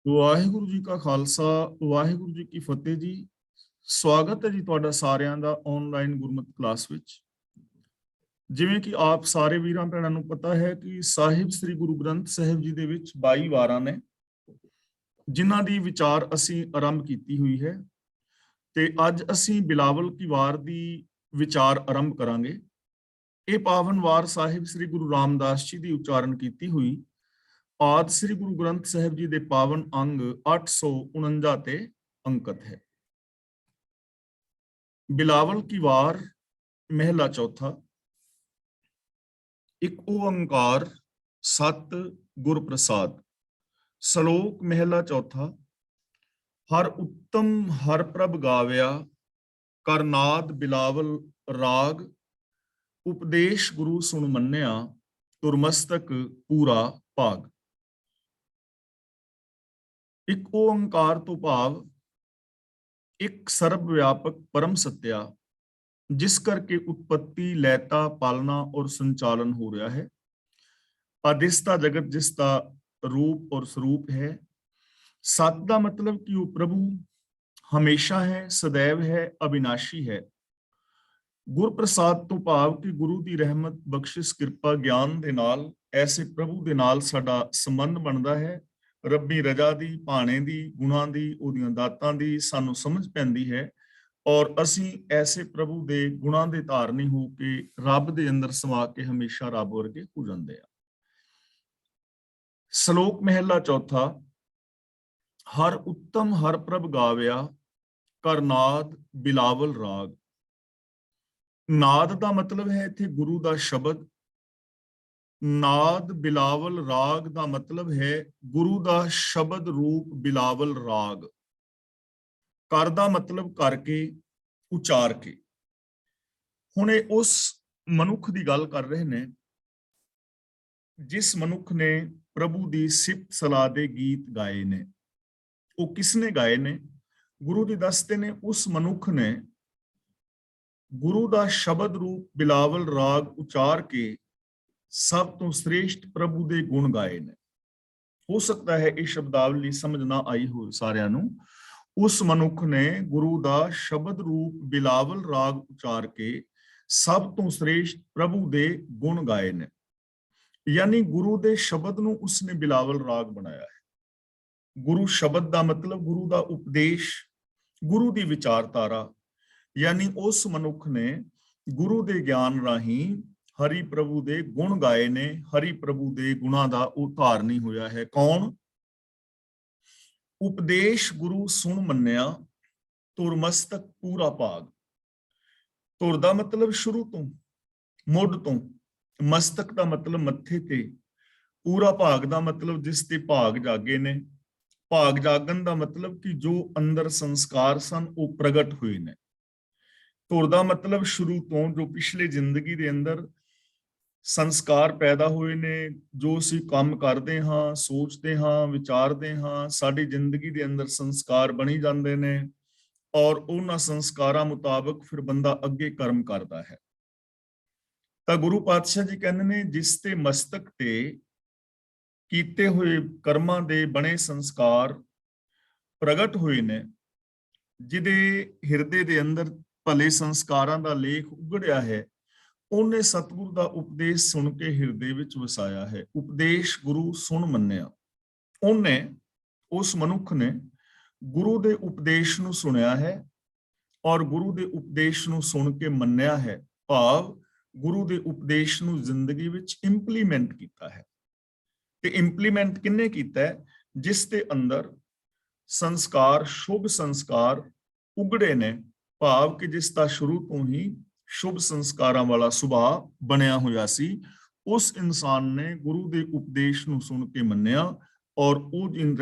ਵਾਹਿਗੁਰੂ ਜੀ ਕਾ ਖਾਲਸਾ, ਵਾਹਿਗੁਰੂ ਜੀ ਕੀ ਫਤਿਹ ਜੀ। ਸਵਾਗਤ ਹੈ ਜੀ ਤੁਹਾਡਾ ਸਾਰਿਆਂ ਦਾ ਆਨਲਾਈਨ ਗੁਰਮਤਿ ਕਲਾਸ ਵਿੱਚ। ਜਿਵੇਂ ਕਿ ਆਪ ਸਾਰੇ ਵੀਰਾਂ ਭੈਣਾਂ ਨੂੰ ਪਤਾ ਹੈ ਕਿ ਸਾਹਿਬ ਸ੍ਰੀ ਗੁਰੂ ਗ੍ਰੰਥ ਸਾਹਿਬ ਜੀ ਦੇ ਵਿੱਚ 22 ਵਾਰਾਂ ਨੇ, ਜਿਨ੍ਹਾਂ ਦੀ ਵਿਚਾਰ ਅਸੀਂ ਆਰੰਭ ਕੀਤੀ ਹੋਈ ਹੈ ਤੇ ਅੱਜ ਅਸੀਂ ਬਿਲਾਵਲ ਕੀ ਵਾਰ ਦੀ ਵਿਚਾਰ ਆਰੰਭ ਕਰਾਂਗੇ। ਇਹ ਪਾਵਨ ਵਾਰ ਸਾਹਿਬ ਸ੍ਰੀ ਗੁਰੂ ਰਾਮਦਾਸ ਜੀ ਦੀ ਉਚਾਰਨ ਕੀਤੀ ਹੋਈ ਆਦਿ ਸ੍ਰੀ ਗੁਰੂ ਗ੍ਰੰਥ ਸਾਹਿਬ ਜੀ ਦੇ ਪਾਵਨ ਅੰਗ 849 ਤੇ ਅੰਕਿਤ ਹੈ। ਬਿਲਾਵਲ ਕੀ ਵਾਰ ਮਹਿਲਾ ਚੌਥਾ। ਇੱਕ ਓੰਕਾਰ ਸਤ ਗੁਰ ਪ੍ਰਸਾਦ। ਸ਼ਲੋਕ ਮਹਿਲਾ ਚੌਥਾ। ਹਰ ਉੱਤਮ ਹਰ ਪ੍ਰਭ ਗਾਵਿਆ, ਕਰਨਾਦ ਬਿਲਾਵਲ ਰਾਗ, ਉਪਦੇਸ਼ ਗੁਰੂ ਸੁਣ ਮੰਨਿਆ, ਤੁਰਮਸਤਕ ਪੂਰਾ ਭਾਗ। ਇੱਕ ਓੰਕਾਰ ਤੋਂ ਭਾਵ ਇੱਕ ਸਰਬ ਵਿਆਪਕ ਪਰਮ ਸੱਤਿਆ, ਜਿਸ ਕਰਕੇ ਉਤਪत्ति, ਲੈਤਾ, ਪਾਲਣਾ ਔਰ ਸੰਚਾਲਨ ਹੋ ਰਿਹਾ ਹੈ। ਅਦਿਸਤਾ ਜਗਤ ਜਿਸ ਦਾ ਰੂਪ ਔਰ ਸਰੂਪ ਹੈ। ਸਤ ਦਾ ਮਤਲਬ ਕਿ ਉਹ ਪ੍ਰਭੂ ਹਮੇਸ਼ਾ ਹੈ, ਸदैव ਹੈ, ਅਬਿਨਾਸ਼ੀ ਹੈ। ਗੁਰ ਪ੍ਰਸਾਦ ਤੋਂ ਭਾਵ ਕਿ ਗੁਰੂ ਦੀ ਰਹਿਮਤ, ਬਖਸ਼ਿਸ਼, ਕਿਰਪਾ, ਗਿਆਨ ਦੇ ਨਾਲ ਐਸੇ ਪ੍ਰਭੂ ਦੇ ਨਾਲ ਸਾਡਾ ਸੰਬੰਧ ਬਣਦਾ ਹੈ। ਰੱਬੀ ਰਜ਼ਾ ਦੀ, ਭਾਣੇ ਦੀ, ਗੁਣਾਂ ਦੀ, ਉਹਦੀਆਂ ਦਾਤਾਂ ਦੀ ਸਾਨੂੰ ਸਮਝ ਪੈਂਦੀ ਹੈ ਔਰ ਅਸੀਂ ਐਸੇ ਪ੍ਰਭੂ ਦੇ ਗੁਣਾਂ ਦੇ ਧਾਰਨੀ ਹੋ ਕੇ ਰੱਬ ਦੇ ਅੰਦਰ ਸਮਾ ਕੇ ਹਮੇਸ਼ਾ ਰੱਬ ਵਰਗੇ ਹੋ ਜਾਂਦੇ ਆ। ਸ਼ਲੋਕ ਮਹਿਲਾ ਚੌਥਾ। ਹਰ ਉੱਤਮ ਹਰ ਪ੍ਰਭ ਗਾਵਿਆ, ਕਰਨਾਦ ਬਿਲਾਵਲ ਰਾਗ। ਨਾਦ ਦਾ ਮਤਲਬ ਹੈ ਇੱਥੇ ਗੁਰੂ ਦਾ ਸ਼ਬਦ। ਨਾਦ ਬਿਲਾਵਲ ਰਾਗ ਦਾ ਮਤਲਬ ਹੈ ਗੁਰੂ ਦਾ ਸ਼ਬਦ ਰੂਪ ਬਿਲਾਵਲ ਰਾਗ। ਕਰ ਦਾ ਮਤਲਬ ਕਰਕੇ, ਉਚਾਰ ਕੇ। ਹੁਣ ਇਹ ਉਸ ਮਨੁੱਖ ਦੀ ਗੱਲ ਕਰ ਰਹੇ ਨੇ ਜਿਸ ਮਨੁੱਖ ਨੇ ਪ੍ਰਭੂ ਦੀ ਸਿਫਤ ਸਲਾਹ ਦੇ ਗੀਤ ਗਾਏ ਨੇ। ਉਹ ਕਿਸਨੇ ਗਾਏ ਨੇ? ਗੁਰੂ ਜੀ ਦੱਸਦੇ ਨੇ ਉਸ ਮਨੁੱਖ ਨੇ ਗੁਰੂ ਦਾ ਸ਼ਬਦ ਰੂਪ ਬਿਲਾਵਲ ਰਾਗ ਉਚਾਰ ਕੇ ਸਭ ਤੋਂ ਸ੍ਰੇਸ਼ਟ ਪ੍ਰਭੂ ਦੇ ਗੁਣ ਗਾਏ ਨੇ। ਹੋ ਸਕਦਾ ਹੈ ਇਹ ਸ਼ਬਦਾਵਲੀ ਸਮਝ ਨਾ ਆਈ ਹੋ ਸਾਰਿਆਂ ਨੂੰ। ਉਸ ਮਨੁੱਖ ਨੇ ਗੁਰੂ ਦਾ ਸ਼ਬਦ ਰੂਪ ਬਿਲਾਵਲ ਰਾਗ ਉਚਾਰ ਕੇ ਸਭ ਤੋਂ ਸ੍ਰੇਸ਼ਟ ਪ੍ਰਭੂ ਦੇ ਗੁਣ ਗਾਏ ਨੇ। ਯਾਨੀ ਗੁਰੂ ਦੇ ਸ਼ਬਦ ਨੂੰ ਉਸਨੇ ਬਿਲਾਵਲ ਰਾਗ ਬਣਾਇਆ ਹੈ। ਗੁਰੂ ਸ਼ਬਦ ਦਾ ਮਤਲਬ ਗੁਰੂ ਦਾ ਉਪਦੇਸ਼, ਗੁਰੂ ਦੀ ਵਿਚਾਰਧਾਰਾ। ਯਾਨੀ ਉਸ ਮਨੁੱਖ ਨੇ ਗੁਰੂ ਦੇ ਗਿਆਨ ਰਾਹੀਂ ਹਰੀ ਪ੍ਰਭੂ ਦੇ ਗੁਣ ਗਾਏ ਨੇ। ਹਰੀ ਪ੍ਰਭੂ ਦੇ ਗੁਣਾਂ ਦਾ ਉਹ ਧਾਰਨੀ ਹੋਇਆ ਹੈ। ਕੌਣ? ਉਪਦੇਸ਼ ਗੁਰੂ ਸੁਣ ਮੰਨਿਆ, ਤੁਰਮਸਤਕ ਪੂਰਾ ਭਾਗ। ਤੁਰ ਦਾ ਮਤਲਬ ਸ਼ੁਰੂ ਤੋਂ, ਮੁੱਢ ਤੋਂ। ਮਸਤਕ ਦਾ ਮਤਲਬ ਮੱਥੇ ਤੇ। ਪੂਰਾ ਭਾਗ ਦਾ ਮਤਲਬ ਜਿਸ ਤੇ ਭਾਗ ਜਾਗੇ ਨੇ। ਭਾਗ ਜਾਗਣ ਦਾ ਮਤਲਬ ਕਿ ਜੋ ਅੰਦਰ ਸੰਸਕਾਰ ਸਨ ਉਹ ਪ੍ਰਗਟ ਹੋਏ ਨੇ। ਤੁਰ ਦਾ ਮਤਲਬ ਸ਼ੁਰੂ ਤੋਂ, ਜੋ ਪਿਛਲੇ ਜ਼ਿੰਦਗੀ ਦੇ ਅੰਦਰ ਸੰਸਕਾਰ ਪੈਦਾ ਹੋਏ ਨੇ, ਜੋ ਅਸੀਂ ਕੰਮ ਕਰਦੇ ਹਾਂ, ਸੋਚਦੇ ਹਾਂ, ਵਿਚਾਰਦੇ ਹਾਂ, ਸਾਡੀ ਜ਼ਿੰਦਗੀ ਦੇ ਅੰਦਰ ਸੰਸਕਾਰ ਬਣੀ ਜਾਂਦੇ ਨੇ ਔਰ ਉਹਨਾਂ ਸੰਸਕਾਰਾਂ ਮੁਤਾਬਕ ਫਿਰ ਬੰਦਾ ਅੱਗੇ ਕਰਮ ਕਰਦਾ ਹੈ। ਤਾਂ ਗੁਰੂ ਪਾਤਸ਼ਾਹ ਜੀ ਕਹਿੰਦੇ ਨੇ ਜਿਸ ਤੇ ਮਸਤਕ ਤੇ ਕੀਤੇ ਹੋਏ ਕਰਮਾਂ ਦੇ ਬਣੇ ਸੰਸਕਾਰ ਪ੍ਰਗਟ ਹੋਏ ਨੇ, ਜਿਹਦੇ ਹਿਰਦੇ ਦੇ ਅੰਦਰ ਭਲੇ ਸੰਸਕਾਰਾਂ ਦਾ ਲੇਖ ਉਗੜਿਆ ਹੈ, ਉਹਨੇ ਸਤਿਗੁਰੂ ਦਾ ਉਪਦੇਸ਼ ਸੁਣ ਕੇ ਹਿਰਦੇ ਵਿੱਚ ਵਸਾਇਆ ਹੈ। ਉਪਦੇਸ਼ ਗੁਰੂ ਸੁਣ ਮੰਨਿਆ। ਉਹਨੇ, ਉਸ ਮਨੁੱਖ ਨੇ ਗੁਰੂ ਦੇ ਉਪਦੇਸ਼ ਨੂੰ ਸੁਣਿਆ ਹੈ ਔਰ ਗੁਰੂ ਦੇ ਉਪਦੇਸ਼ ਨੂੰ ਸੁਣ ਕੇ ਮੰਨਿਆ ਹੈ। ਭਾਵ ਗੁਰੂ ਦੇ ਉਪਦੇਸ਼ ਨੂੰ ਜ਼ਿੰਦਗੀ ਵਿੱਚ ਇੰਪਲੀਮੈਂਟ ਕੀਤਾ ਹੈ। ਤੇ ਇੰਪਲੀਮੈਂਟ ਕਿੰਨੇ ਕੀਤਾ ਹੈ? ਜਿਸ ਦੇ ਅੰਦਰ ਸੰਸਕਾਰ, ਸ਼ੁਭ ਸੰਸਕਾਰ ਉਗੜੇ ਨੇ। ਭਾਵ ਕਿ ਜਿਸ ਦਾ ਸ਼ੁਰੂ ਤੋਂ ਹੀ ਸ਼ੁਭ ਸੰਸਕਾਰਾਂ ਵਾਲਾ ਸੁਭਾਅ ਬਣਿਆ ਹੋਇਆ ਸੀ, ਉਸ ਇਨਸਾਨ ਨੇ ਗੁਰੂ ਦੇ ਉਪਦੇਸ਼ ਨੂੰ ਸੁਣ ਕੇ ਮੰਨਿਆ ਔਰ ਉਹ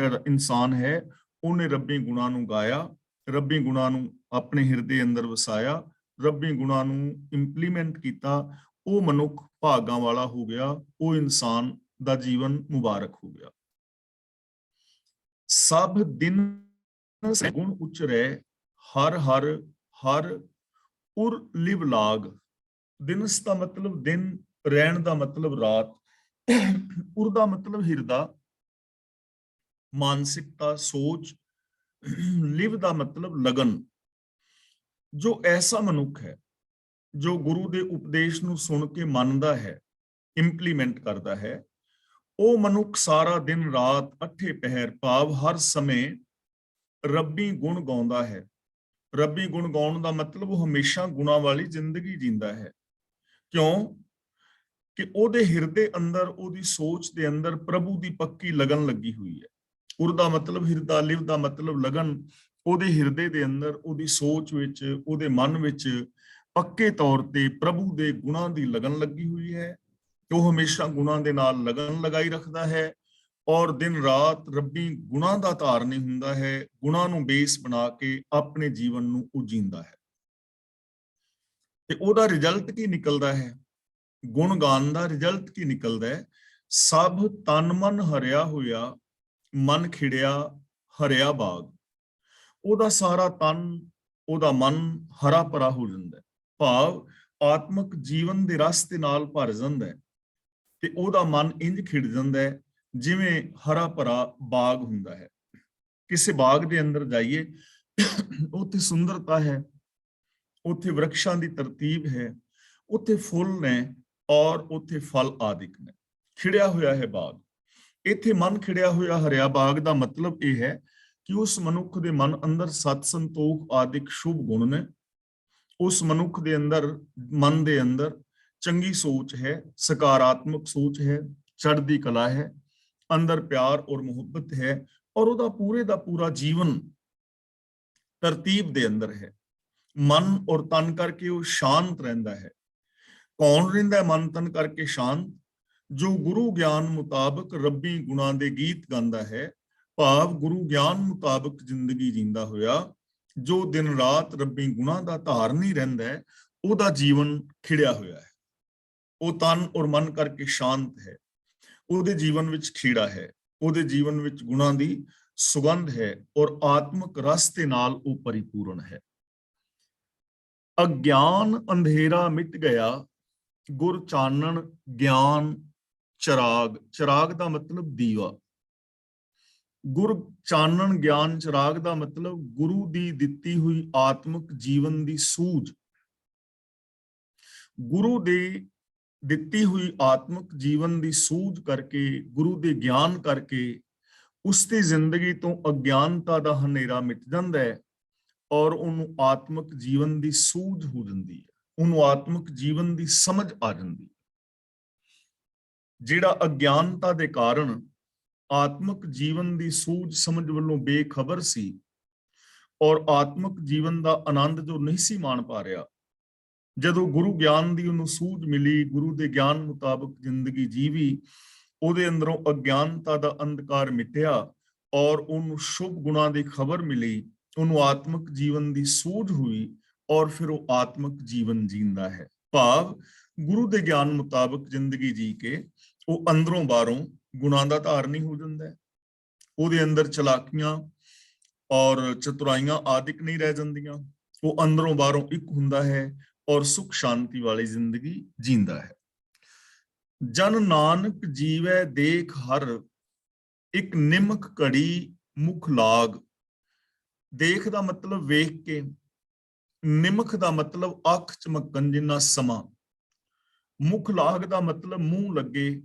ਇਨਸਾਨ ਹੈ, ਉਹਨੇ ਰੱਬੀ ਗੁਣਾਂ ਨੂੰ ਗਾਇਆ, ਰੱਬੀ ਗੁਣਾਂ ਨੂੰ ਆਪਣੇ ਹਿਰਦੇ ਅੰਦਰ ਵਸਾਇਆ, ਰੱਬੀ ਗੁਣਾਂ ਨੂੰ ਇੰਪਲੀਮੈਂਟ ਕੀਤਾ। ਉਹ ਮਨੁੱਖ ਭਾਗਾਂ ਵਾਲਾ ਹੋ ਗਿਆ। ਉਹ ਇਨਸਾਨ ਦਾ ਜੀਵਨ ਮੁਬਾਰਕ ਹੋ ਗਿਆ। ਸਭ ਦਿਨ ਗੁਣ ਉਚਰੈ, ਹਰ ਹਰ ਹਰ ਉਰ ਲਿਵ ਲਾਗ। ਦਿਨਸ ਦਾ ਮਤਲਬ ਦਿਨ, ਰਹਿਣ ਦਾ ਮਤਲਬ ਰਾਤ, ਉਰ ਦਾ ਮਤਲਬ ਹਿਰਦਾ, मानसिकता, सोच। लिव ਦਾ ਮਤਲਬ ਲਗਨ। ਜੋ ਐਸਾ ਮਨੁੱਖ ਹੈ ਜੋ ਗੁਰੂ ਦੇ ਉਪਦੇਸ਼ ਨੂੰ ਸੁਣ ਕੇ ਮੰਨਦਾ ਹੈ, ਇੰਪਲੀਮੈਂਟ ਕਰਦਾ ਹੈ, ਉਹ ਮਨੁੱਖ ਸਾਰਾ ਦਿਨ ਰਾਤ ਅੱਠੇ ਪਹਿਰ ਭਾਵ ਹਰ ਸਮੇਂ ਰੱਬੀ ਗੁਣ ਗਾਉਂਦਾ ਹੈ। ਰੱਬੀ ਗੁਣ ਗਾਉਣ ਦਾ ਮਤਲਬ ਉਹ ਹਮੇਸ਼ਾ ਗੁਣਾਂ ਵਾਲੀ ਜ਼ਿੰਦਗੀ ਜੀਂਦਾ ਹੈ। ਕਿਉਂ? ਕਿ ਉਹਦੇ ਹਿਰਦੇ ਅੰਦਰ, ਉਹਦੀ ਸੋਚ ਦੇ ਅੰਦਰ ਪ੍ਰਭੂ ਦੀ ਪੱਕੀ ਲਗਨ ਲੱਗੀ ਹੋਈ ਹੈ। ਉਰ ਦਾ ਮਤਲਬ ਹਿਰਦਾ, ਲਿਵ ਦਾ ਮਤਲਬ ਲਗਨ। ਉਹਦੇ ਹਿਰਦੇ ਦੇ ਅੰਦਰ, ਉਹਦੀ ਸੋਚ ਵਿੱਚ, ਉਹਦੇ ਮਨ ਵਿੱਚ ਪੱਕੇ ਤੌਰ ਤੇ ਪ੍ਰਭੂ ਦੇ ਗੁਣਾਂ ਦੀ ਲਗਨ ਲੱਗੀ ਹੋਈ ਹੈ। ਉਹ ਹਮੇਸ਼ਾ ਗੁਣਾਂ ਦੇ ਨਾਲ ਲਗਨ ਲਗਾਈ ਰੱਖਦਾ ਹੈ ਔਰ ਦਿਨ ਰਾਤ ਰੱਬੀ ਗੁਣਾਂ ਦਾ ਧਾਰਨੀ ਹੁੰਦਾ ਹੈ। ਗੁਣਾਂ ਨੂੰ ਬੇਸ ਬਣਾ ਕੇ ਆਪਣੇ ਜੀਵਨ ਨੂੰ ਉਹ ਜੀਂਦਾ ਹੈ। ਤੇ ਉਹਦਾ ਰਿਜ਼ਲਟ ਕੀ ਨਿਕਲਦਾ ਹੈ? ਗੁਣ ਗਾਨ ਦਾ ਰਿਜ਼ਲਟ ਕੀ ਨਿਕਲਦਾ ਹੈ? ਸਭ ਤਨ ਮਨ ਹਰਿਆ ਹੋਇਆ, ਮਨ ਖਿੜਿਆ ਹਰਿਆ ਬਾਗ। ਉਹਦਾ ਸਾਰਾ ਤਨ, ਉਹਦਾ ਮਨ ਹਰਾ ਭਰਾ ਹੋ ਜਾਂਦਾ ਹੈ। ਭਾਵ ਆਤਮਿਕ ਜੀਵਨ ਦੇ ਰਸ ਦੇ ਨਾਲ ਭਰ ਜਾਂਦਾ ਹੈ ਤੇ ਉਹਦਾ ਮਨ ਇੰਜ ਖਿੜ ਜਾਂਦਾ ਹੈ ਜਿਵੇਂ ਹਰਾ ਭਰਾ ਬਾਗ ਹੁੰਦਾ ਹੈ। ਕਿਸੇ ਬਾਗ ਦੇ ਅੰਦਰ ਜਾਈਏ, ਉੱਥੇ ਸੁੰਦਰਤਾ ਹੈ, ਉੱਥੇ ਵਰਖਾਂ ਦੀ ਤਰਤੀਬ ਹੈ, ਉੱਥੇ ਫੁੱਲ ਨੇ ਔਰ ਉੱਥੇ ਫਲ ਆਦਿਕ ਨੇ। ਖਿੜਿਆ ਹੋਇਆ ਹੈ ਬਾਗ। ਇੱਥੇ ਮਨ ਖਿੜਿਆ ਹੋਇਆ ਹਰਿਆ ਬਾਗ ਦਾ ਮਤਲਬ ਇਹ ਹੈ ਕਿ ਉਸ ਮਨੁੱਖ ਦੇ ਮਨ ਅੰਦਰ ਸਤ ਸੰਤੋਖ ਆਦਿਕ ਸ਼ੁਭ ਗੁਣ ਨੇ। ਉਸ ਮਨੁੱਖ ਦੇ ਅੰਦਰ, ਮਨ ਦੇ ਅੰਦਰ ਚੰਗੀ ਸੋਚ ਹੈ, ਸਕਾਰਾਤਮਕ ਸੋਚ ਹੈ, ਚੜ੍ਹਦੀ ਕਲਾ ਹੈ, ਅੰਦਰ ਪਿਆਰ ਔਰ ਮੁਹੱਬਤ ਹੈ ਔਰ ਉਹਦਾ ਪੂਰੇ ਦਾ ਪੂਰਾ ਜੀਵਨ ਤਰਤੀਬ ਦੇ ਅੰਦਰ ਹੈ। ਮਨ ਔਰ ਤਨ ਕਰਕੇ ਉਹ ਸ਼ਾਂਤ ਰਹਿੰਦਾ ਹੈ। ਕੌਣ ਰਹਿੰਦਾ ਮਨ ਤਨ ਕਰਕੇ ਸ਼ਾਂਤ? ਜੋ ਗੁਰੂ ਗਿਆਨ ਮੁਤਾਬਕ ਰੱਬੀ ਗੁਣਾਂ ਦੇ ਗੀਤ ਗਾਉਂਦਾ ਹੈ, ਭਾਵ ਗੁਰੂ ਗਿਆਨ ਮੁਤਾਬਕ ਜ਼ਿੰਦਗੀ ਜੀਂਦਾ ਹੋਇਆ, ਜੋ ਦਿਨ ਰਾਤ ਰੱਬੀ ਗੁਣਾਂ ਦਾ ਧਾਰਨੀ ਰਹਿੰਦਾ ਹੈ, ਉਹਦਾ ਜੀਵਨ ਖਿੜਿਆ ਹੋਇਆ ਹੈ। ਉਹ ਤਨ ਔਰ ਮਨ ਕਰਕੇ ਸ਼ਾਂਤ ਹੈ। ਉਹਦੇ ਜੀਵਨ ਵਿੱਚ ਖੀੜਾ ਹੈ, ਉਹਦੇ ਜੀਵਨ ਵਿੱਚ ਗੁਣਾਂ ਦੀ ਸੁਗੰਧ ਹੈ ਔਰ ਆਤਮਿਕ ਰਸ ਦੇ ਨਾਲ ਉਹ ਪਰਿਪੂਰਨ ਹੈ। ਅਗਿਆਨ ਅੰਧੇਰਾ ਮਿਟ ਗਿਆ, ਗੁਰ ਚਾਨਣ ਗਿਆਨ ਚਿਰਾਗ। ਚਿਰਾਗ ਦਾ ਮਤਲਬ ਦੀਵਾ। ਗੁਰ ਚਾਨਣ ਗਿਆਨ ਚਿਰਾਗ ਦਾ ਮਤਲਬ ਗੁਰੂ ਦੀ ਦਿੱਤੀ ਹੋਈ ਆਤਮਿਕ ਜੀਵਨ ਦੀ ਸੂਝ। ਗੁਰੂ ਦੇ ਦਿੱਤੀ ਹੋਈ ਆਤਮਿਕ ਜੀਵਨ ਦੀ ਸੂਝ ਕਰਕੇ, ਗੁਰੂ ਦੇ ਗਿਆਨ ਕਰਕੇ ਉਸ ਦੀ ਜ਼ਿੰਦਗੀ ਤੋਂ ਅਗਿਆਨਤਾ ਦਾ ਹਨੇਰਾ ਮਿਟ ਜਾਂਦਾ ਹੈ ਔਰ ਉਹਨੂੰ ਆਤਮਿਕ ਜੀਵਨ ਦੀ ਸੂਝ ਹੋ ਜਾਂਦੀ ਹੈ, ਉਹਨੂੰ ਆਤਮਿਕ ਜੀਵਨ ਦੀ ਸਮਝ ਆ ਜਾਂਦੀ ਹੈ। ਜਿਹੜਾ ਅਗਿਆਨਤਾ ਦੇ ਕਾਰਨ ਆਤਮਿਕ ਜੀਵਨ ਦੀ ਸੂਝ ਸਮਝ ਵੱਲੋਂ ਬੇਖਬਰ ਸੀ ਔਰ ਆਤਮਿਕ ਜੀਵਨ ਦਾ ਆਨੰਦ ਜੋ ਨਹੀਂ ਸੀ ਮਾਣ ਪਾ ਰਿਹਾ, ਜਦੋਂ ਗੁਰੂ ਗਿਆਨ ਦੀ ਉਹਨੂੰ ਸੂਝ ਮਿਲੀ, ਗੁਰੂ ਦੇ ਗਿਆਨ ਮੁਤਾਬਕ ਜ਼ਿੰਦਗੀ ਜੀਵੀ, ਉਹਦੇ ਅੰਦਰੋਂ ਅਗਿਆਨਤਾ ਦਾ ਅੰਧਕਾਰ ਮਿਟਿਆ ਔਰ ਉਹਨੂੰ ਸ਼ੁਭ ਗੁਣਾਂ ਦੀ ਖਬਰ ਮਿਲੀ, ਉਹਨੂੰ ਆਤਮਿਕ ਜੀਵਨ ਦੀ ਸੂਝ ਹੋਈ ਔਰ ਫਿਰ ਉਹ ਆਤਮਿਕ ਜੀਵਨ ਜੀਂਦਾ ਹੈ। ਭਾਵ ਗੁਰੂ ਦੇ ਗਿਆਨ ਮੁਤਾਬਕ ਜ਼ਿੰਦਗੀ ਜੀ ਕੇ ਉਹ ਅੰਦਰੋਂ ਬਾਹਰੋਂ ਗੁਣਾਂ ਦਾ ਧਾਰਨੀ ਹੋ ਜਾਂਦਾ ਹੈ। ਉਹਦੇ ਅੰਦਰ ਚਲਾਕੀਆਂ ਔਰ ਚਤੁਰਾਈਆਂ ਆਦਿਕ ਨਹੀਂ ਰਹਿ ਜਾਂਦੀਆਂ। ਉਹ ਅੰਦਰੋਂ ਬਾਹਰੋਂ ਇੱਕ ਹੁੰਦਾ ਹੈ ਔਰ ਸੁਖ ਸ਼ਾਂਤੀ ਵਾਲੀ ਜ਼ਿੰਦਗੀ ਜੀਂਦਾ ਹੈ। ਜਨ ਨਾਨਕ ਜੀਵੈ ਦੇਖ ਹਰ, ਇੱਕ ਨਿਮਕ ਘੜੀ ਮੁਖ ਲਾਗ। ਦੇਖ ਦਾ ਮਤਲਬ ਵੇਖ ਕੇ, ਨਿਮਕ ਦਾ ਮਤਲਬ ਅੱਖ ਚਮਕਣ ਜਿੰਨਾ ਸਮਾਂ, ਮੁਖ ਲਾਗ ਦਾ ਮਤਲਬ ਮੂੰਹ ਲੱਗੇ,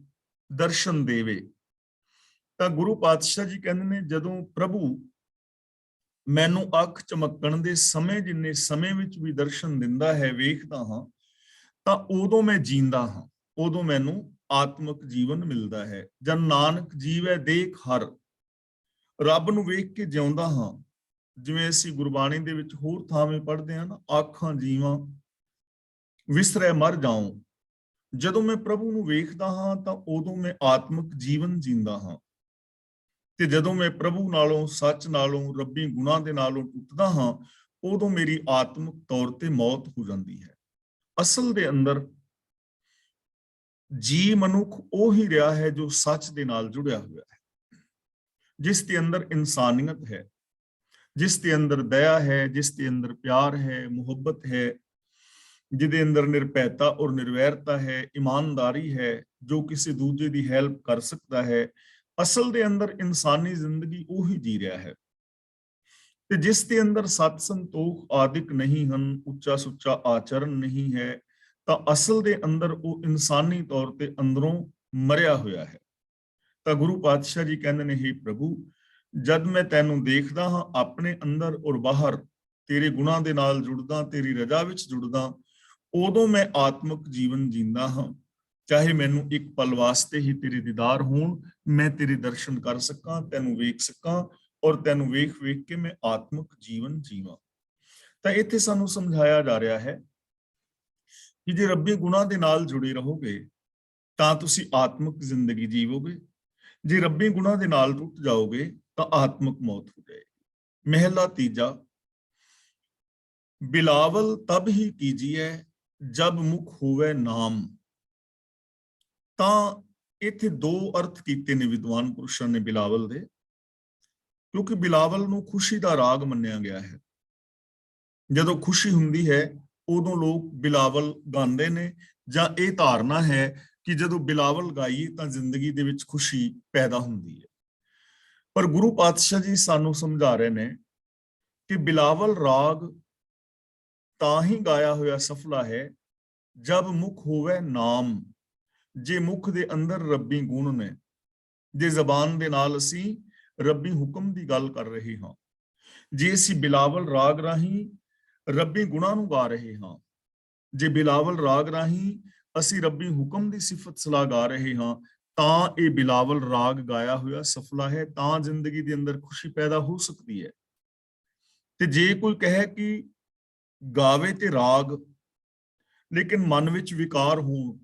ਦਰਸ਼ਨ ਦੇਵੇ। ਤਾਂ ਗੁਰੂ ਪਾਤਸ਼ਾਹ ਜੀ ਕਹਿੰਦੇ ਨੇ, ਜਦੋਂ ਪ੍ਰਭੂ ਮੈਨੂੰ ਅੱਖ ਚਮਕਣ ਦੇ ਸਮੇਂ ਜਿੰਨੇ ਸਮੇਂ ਵਿੱਚ ਵੀ ਦਰਸ਼ਨ ਦਿੰਦਾ ਹੈ, ਵੇਖਦਾ ਹਾਂ, ਤਾਂ ਉਦੋਂ ਮੈਂ ਜੀਂਦਾ ਹਾਂ, ਉਦੋਂ ਮੈਨੂੰ ਆਤਮਿਕ ਜੀਵਨ ਮਿਲਦਾ ਹੈ। ਜਨ ਨਾਨਕ ਜੀਵੈ ਦੇਖ ਹਰ, ਰੱਬ ਨੂੰ ਵੇਖ ਕੇ ਜਿਉਂਦਾ ਹਾਂ। ਜਿਵੇਂ ਅਸੀਂ ਗੁਰਬਾਣੀ ਦੇ ਵਿੱਚ ਹੋਰ ਥਾਵੇਂ ਪੜ੍ਹਦੇ ਹਾਂ ਨਾ, ਆਖਾਂ ਜੀਵਾਂ ਵਿਸਰੈ ਮਰ ਜਾਉ। ਜਦੋਂ ਮੈਂ ਪ੍ਰਭੂ ਨੂੰ ਵੇਖਦਾ ਹਾਂ ਤਾਂ ਉਦੋਂ ਮੈਂ ਆਤਮਿਕ ਜੀਵਨ ਜੀਂਦਾ ਹਾਂ। ਤੇ ਜਦੋਂ ਮੈਂ ਪ੍ਰਭੂ ਨਾਲੋਂ, ਸੱਚ ਨਾਲੋਂ, ਰੱਬੀ ਗੁਣਾਂ ਦੇ ਨਾਲੋਂ ਟੁੱਟਦਾ ਹਾਂ, ਉਦੋਂ ਮੇਰੀ ਆਤਮਿਕ ਤੌਰ ਤੇ ਮੌਤ ਹੋ ਜਾਂਦੀ ਹੈ। ਅਸਲ ਦੇ ਅੰਦਰ ਜੀ ਮਨੁੱਖ ਉਹ ਹੀ ਰਿਹਾ ਹੈ ਜੋ ਸੱਚ ਦੇ ਨਾਲ ਜੁੜਿਆ ਹੋਇਆ ਹੈ, ਜਿਸ ਦੇ ਅੰਦਰ ਇਨਸਾਨੀਅਤ ਹੈ, ਜਿਸ ਦੇ ਅੰਦਰ ਦਇਆ ਹੈ, ਜਿਸ ਦੇ ਅੰਦਰ ਪਿਆਰ ਹੈ, ਮੁਹੱਬਤ ਹੈ, ਜਿਹਦੇ ਅੰਦਰ ਨਿਰਭੈਤਾ ਔਰ ਨਿਰਵੈਰਤਾ ਹੈ, ਇਮਾਨਦਾਰੀ ਹੈ, ਜੋ ਕਿਸੇ ਦੂਜੇ ਦੀ ਹੈਲਪ ਕਰ ਸਕਦਾ ਹੈ, ਅਸਲ ਦੇ ਅੰਦਰ ਇਨਸਾਨੀ ਜ਼ਿੰਦਗੀ ਉਹੀ ਜੀ ਰਿਹਾ ਹੈ ਤੇ ਜਿਸ ਦੇ ਅੰਦਰ ਸਤ ਸੰਤੋਖ ਆਦਿਕ ਨਹੀਂ ਹਨ, ਉੱਚਾ ਸੁੱਚਾ ਆਚਰਨ ਨਹੀਂ ਹੈ, ਤਾਂ ਅਸਲ ਦੇ ਅੰਦਰ ਉਹ ਇਨਸਾਨੀ ਤੌਰ ਤੇ ਅੰਦਰੋਂ ਮਰਿਆ ਹੋਇਆ ਹੈ। ਤਾਂ ਗੁਰੂ ਪਾਤਸ਼ਾਹ ਜੀ ਕਹਿੰਦੇ ਨੇ, ਹੇ ਪ੍ਰਭੂ, ਜਦ ਮੈਂ ਤੈਨੂੰ ਦੇਖਦਾ ਹਾਂ ਆਪਣੇ ਅੰਦਰ ਔਰ ਬਾਹਰ, ਤੇਰੇ ਗੁਣਾਂ ਦੇ ਨਾਲ ਜੁੜਦਾ, ਤੇਰੀ ਰਜ਼ਾ ਵਿੱਚ ਜੁੜਦਾ, ਉਦੋਂ ਮੈਂ ਆਤਮਿਕ ਜੀਵਨ ਜੀਂਦਾ ਹਾਂ। ਚਾਹੇ ਮੈਨੂੰ ਇੱਕ ਪਲ ਵਾਸਤੇ ਹੀ ਤੇਰੇ ਦੀਦਾਰ ਹੋਣ, ਮੈਂ ਤੇਰੇ ਦਰਸ਼ਨ ਕਰ ਸਕਾਂ, ਤੈਨੂੰ ਵੇਖ ਸਕਾਂ ਔਰ ਤੈਨੂੰ ਵੇਖ ਵੇਖ ਕੇ ਮੈਂ ਆਤਮਿਕ ਜੀਵਨ ਜੀਵਾਂ। ਤਾਂ ਇੱਥੇ ਸਾਨੂੰ ਸਮਝਾਇਆ ਜਾ ਰਿਹਾ ਹੈ ਕਿ ਜੇ ਰੱਬੀ ਗੁਣਾਂ ਦੇ ਨਾਲ ਜੁੜੇ ਰਹੋਗੇ ਤਾਂ ਤੁਸੀਂ ਆਤਮਿਕ ਜ਼ਿੰਦਗੀ ਜੀਵੋਗੇ, ਜੇ ਰੱਬੀ ਗੁਣਾਂ ਦੇ ਨਾਲ ਟੁੱਟ ਜਾਓਗੇ ਤਾਂ ਆਤਮਿਕ ਮੌਤ ਹੋ ਜਾਏਗੀ। ਮਹਿਲਾ ਤੀਜਾ, ਬਿਲਾਵਲ ਤਬ ਹੀ ਕੀਜੀਏ ਜਬ ਮੁਖ ਹੋਵੇ ਨਾਮ। ਤਾਂ ਇੱਥੇ ਦੋ ਅਰਥ ਕੀਤੇ ਨੇ ਵਿਦਵਾਨ ਪੁਰਸ਼ਾਂ ਨੇ ਬਿਲਾਵਲ ਦੇ, ਕਿਉਂਕਿ ਬਿਲਾਵਲ ਨੂੰ ਖੁਸ਼ੀ ਦਾ ਰਾਗ ਮੰਨਿਆ ਗਿਆ ਹੈ। ਜਦੋਂ ਖੁਸ਼ੀ ਹੁੰਦੀ ਹੈ ਉਦੋਂ ਲੋਕ ਬਿਲਾਵਲ ਗਾਉਂਦੇ ਨੇ, ਜਾਂ ਇਹ ਧਾਰਨਾ ਹੈ ਕਿ ਜਦੋਂ ਬਿਲਾਵਲ ਗਾਈਏ ਤਾਂ ਜ਼ਿੰਦਗੀ ਦੇ ਵਿੱਚ ਖੁਸ਼ੀ ਪੈਦਾ ਹੁੰਦੀ ਹੈ। ਪਰ ਗੁਰੂ ਪਾਤਸ਼ਾਹ ਜੀ ਸਾਨੂੰ ਸਮਝਾ ਰਹੇ ਨੇ ਕਿ ਬਿਲਾਵਲ ਰਾਗ ਤਾਂ ਹੀ ਗਾਇਆ ਹੋਇਆ ਸਫਲਾ ਹੈ ਜਬ ਮੁਖ ਹੋਵੇ ਨਾਮ। ਜੇ ਮੁਖ ਦੇ ਅੰਦਰ ਰੱਬੀ ਗੁਣ ਨੇ, ਜੇ ਜ਼ਬਾਨ ਦੇ ਨਾਲ ਅਸੀਂ ਰੱਬੀ ਹੁਕਮ ਦੀ ਗੱਲ ਕਰ ਰਹੇ ਹਾਂ, ਜੇ ਅਸੀਂ ਬਿਲਾਵਲ ਰਾਗ ਰਾਹੀਂ ਰੱਬੀ ਗੁਣਾਂ ਨੂੰ ਗਾ ਰਹੇ ਹਾਂ, ਜੇ ਬਿਲਾਵਲ ਰਾਗ ਰਾਹੀਂ ਅਸੀਂ ਰੱਬੀ ਹੁਕਮ ਦੀ ਸਿਫਤ ਸਲਾਹ ਗਾ ਰਹੇ ਹਾਂ, ਤਾਂ ਇਹ ਬਿਲਾਵਲ ਰਾਗ ਗਾਇਆ ਹੋਇਆ ਸਫਲਾ ਹੈ, ਤਾਂ ਜ਼ਿੰਦਗੀ ਦੇ ਅੰਦਰ ਖੁਸ਼ੀ ਪੈਦਾ ਹੋ ਸਕਦੀ ਹੈ। ਤੇ ਜੇ ਕੋਈ ਕਹੇ ਕਿ ਗਾਵੇ ਤੇ ਰਾਗ ਲੇਕਿਨ ਮਨ ਵਿੱਚ ਵਿਕਾਰ ਹੋਣ,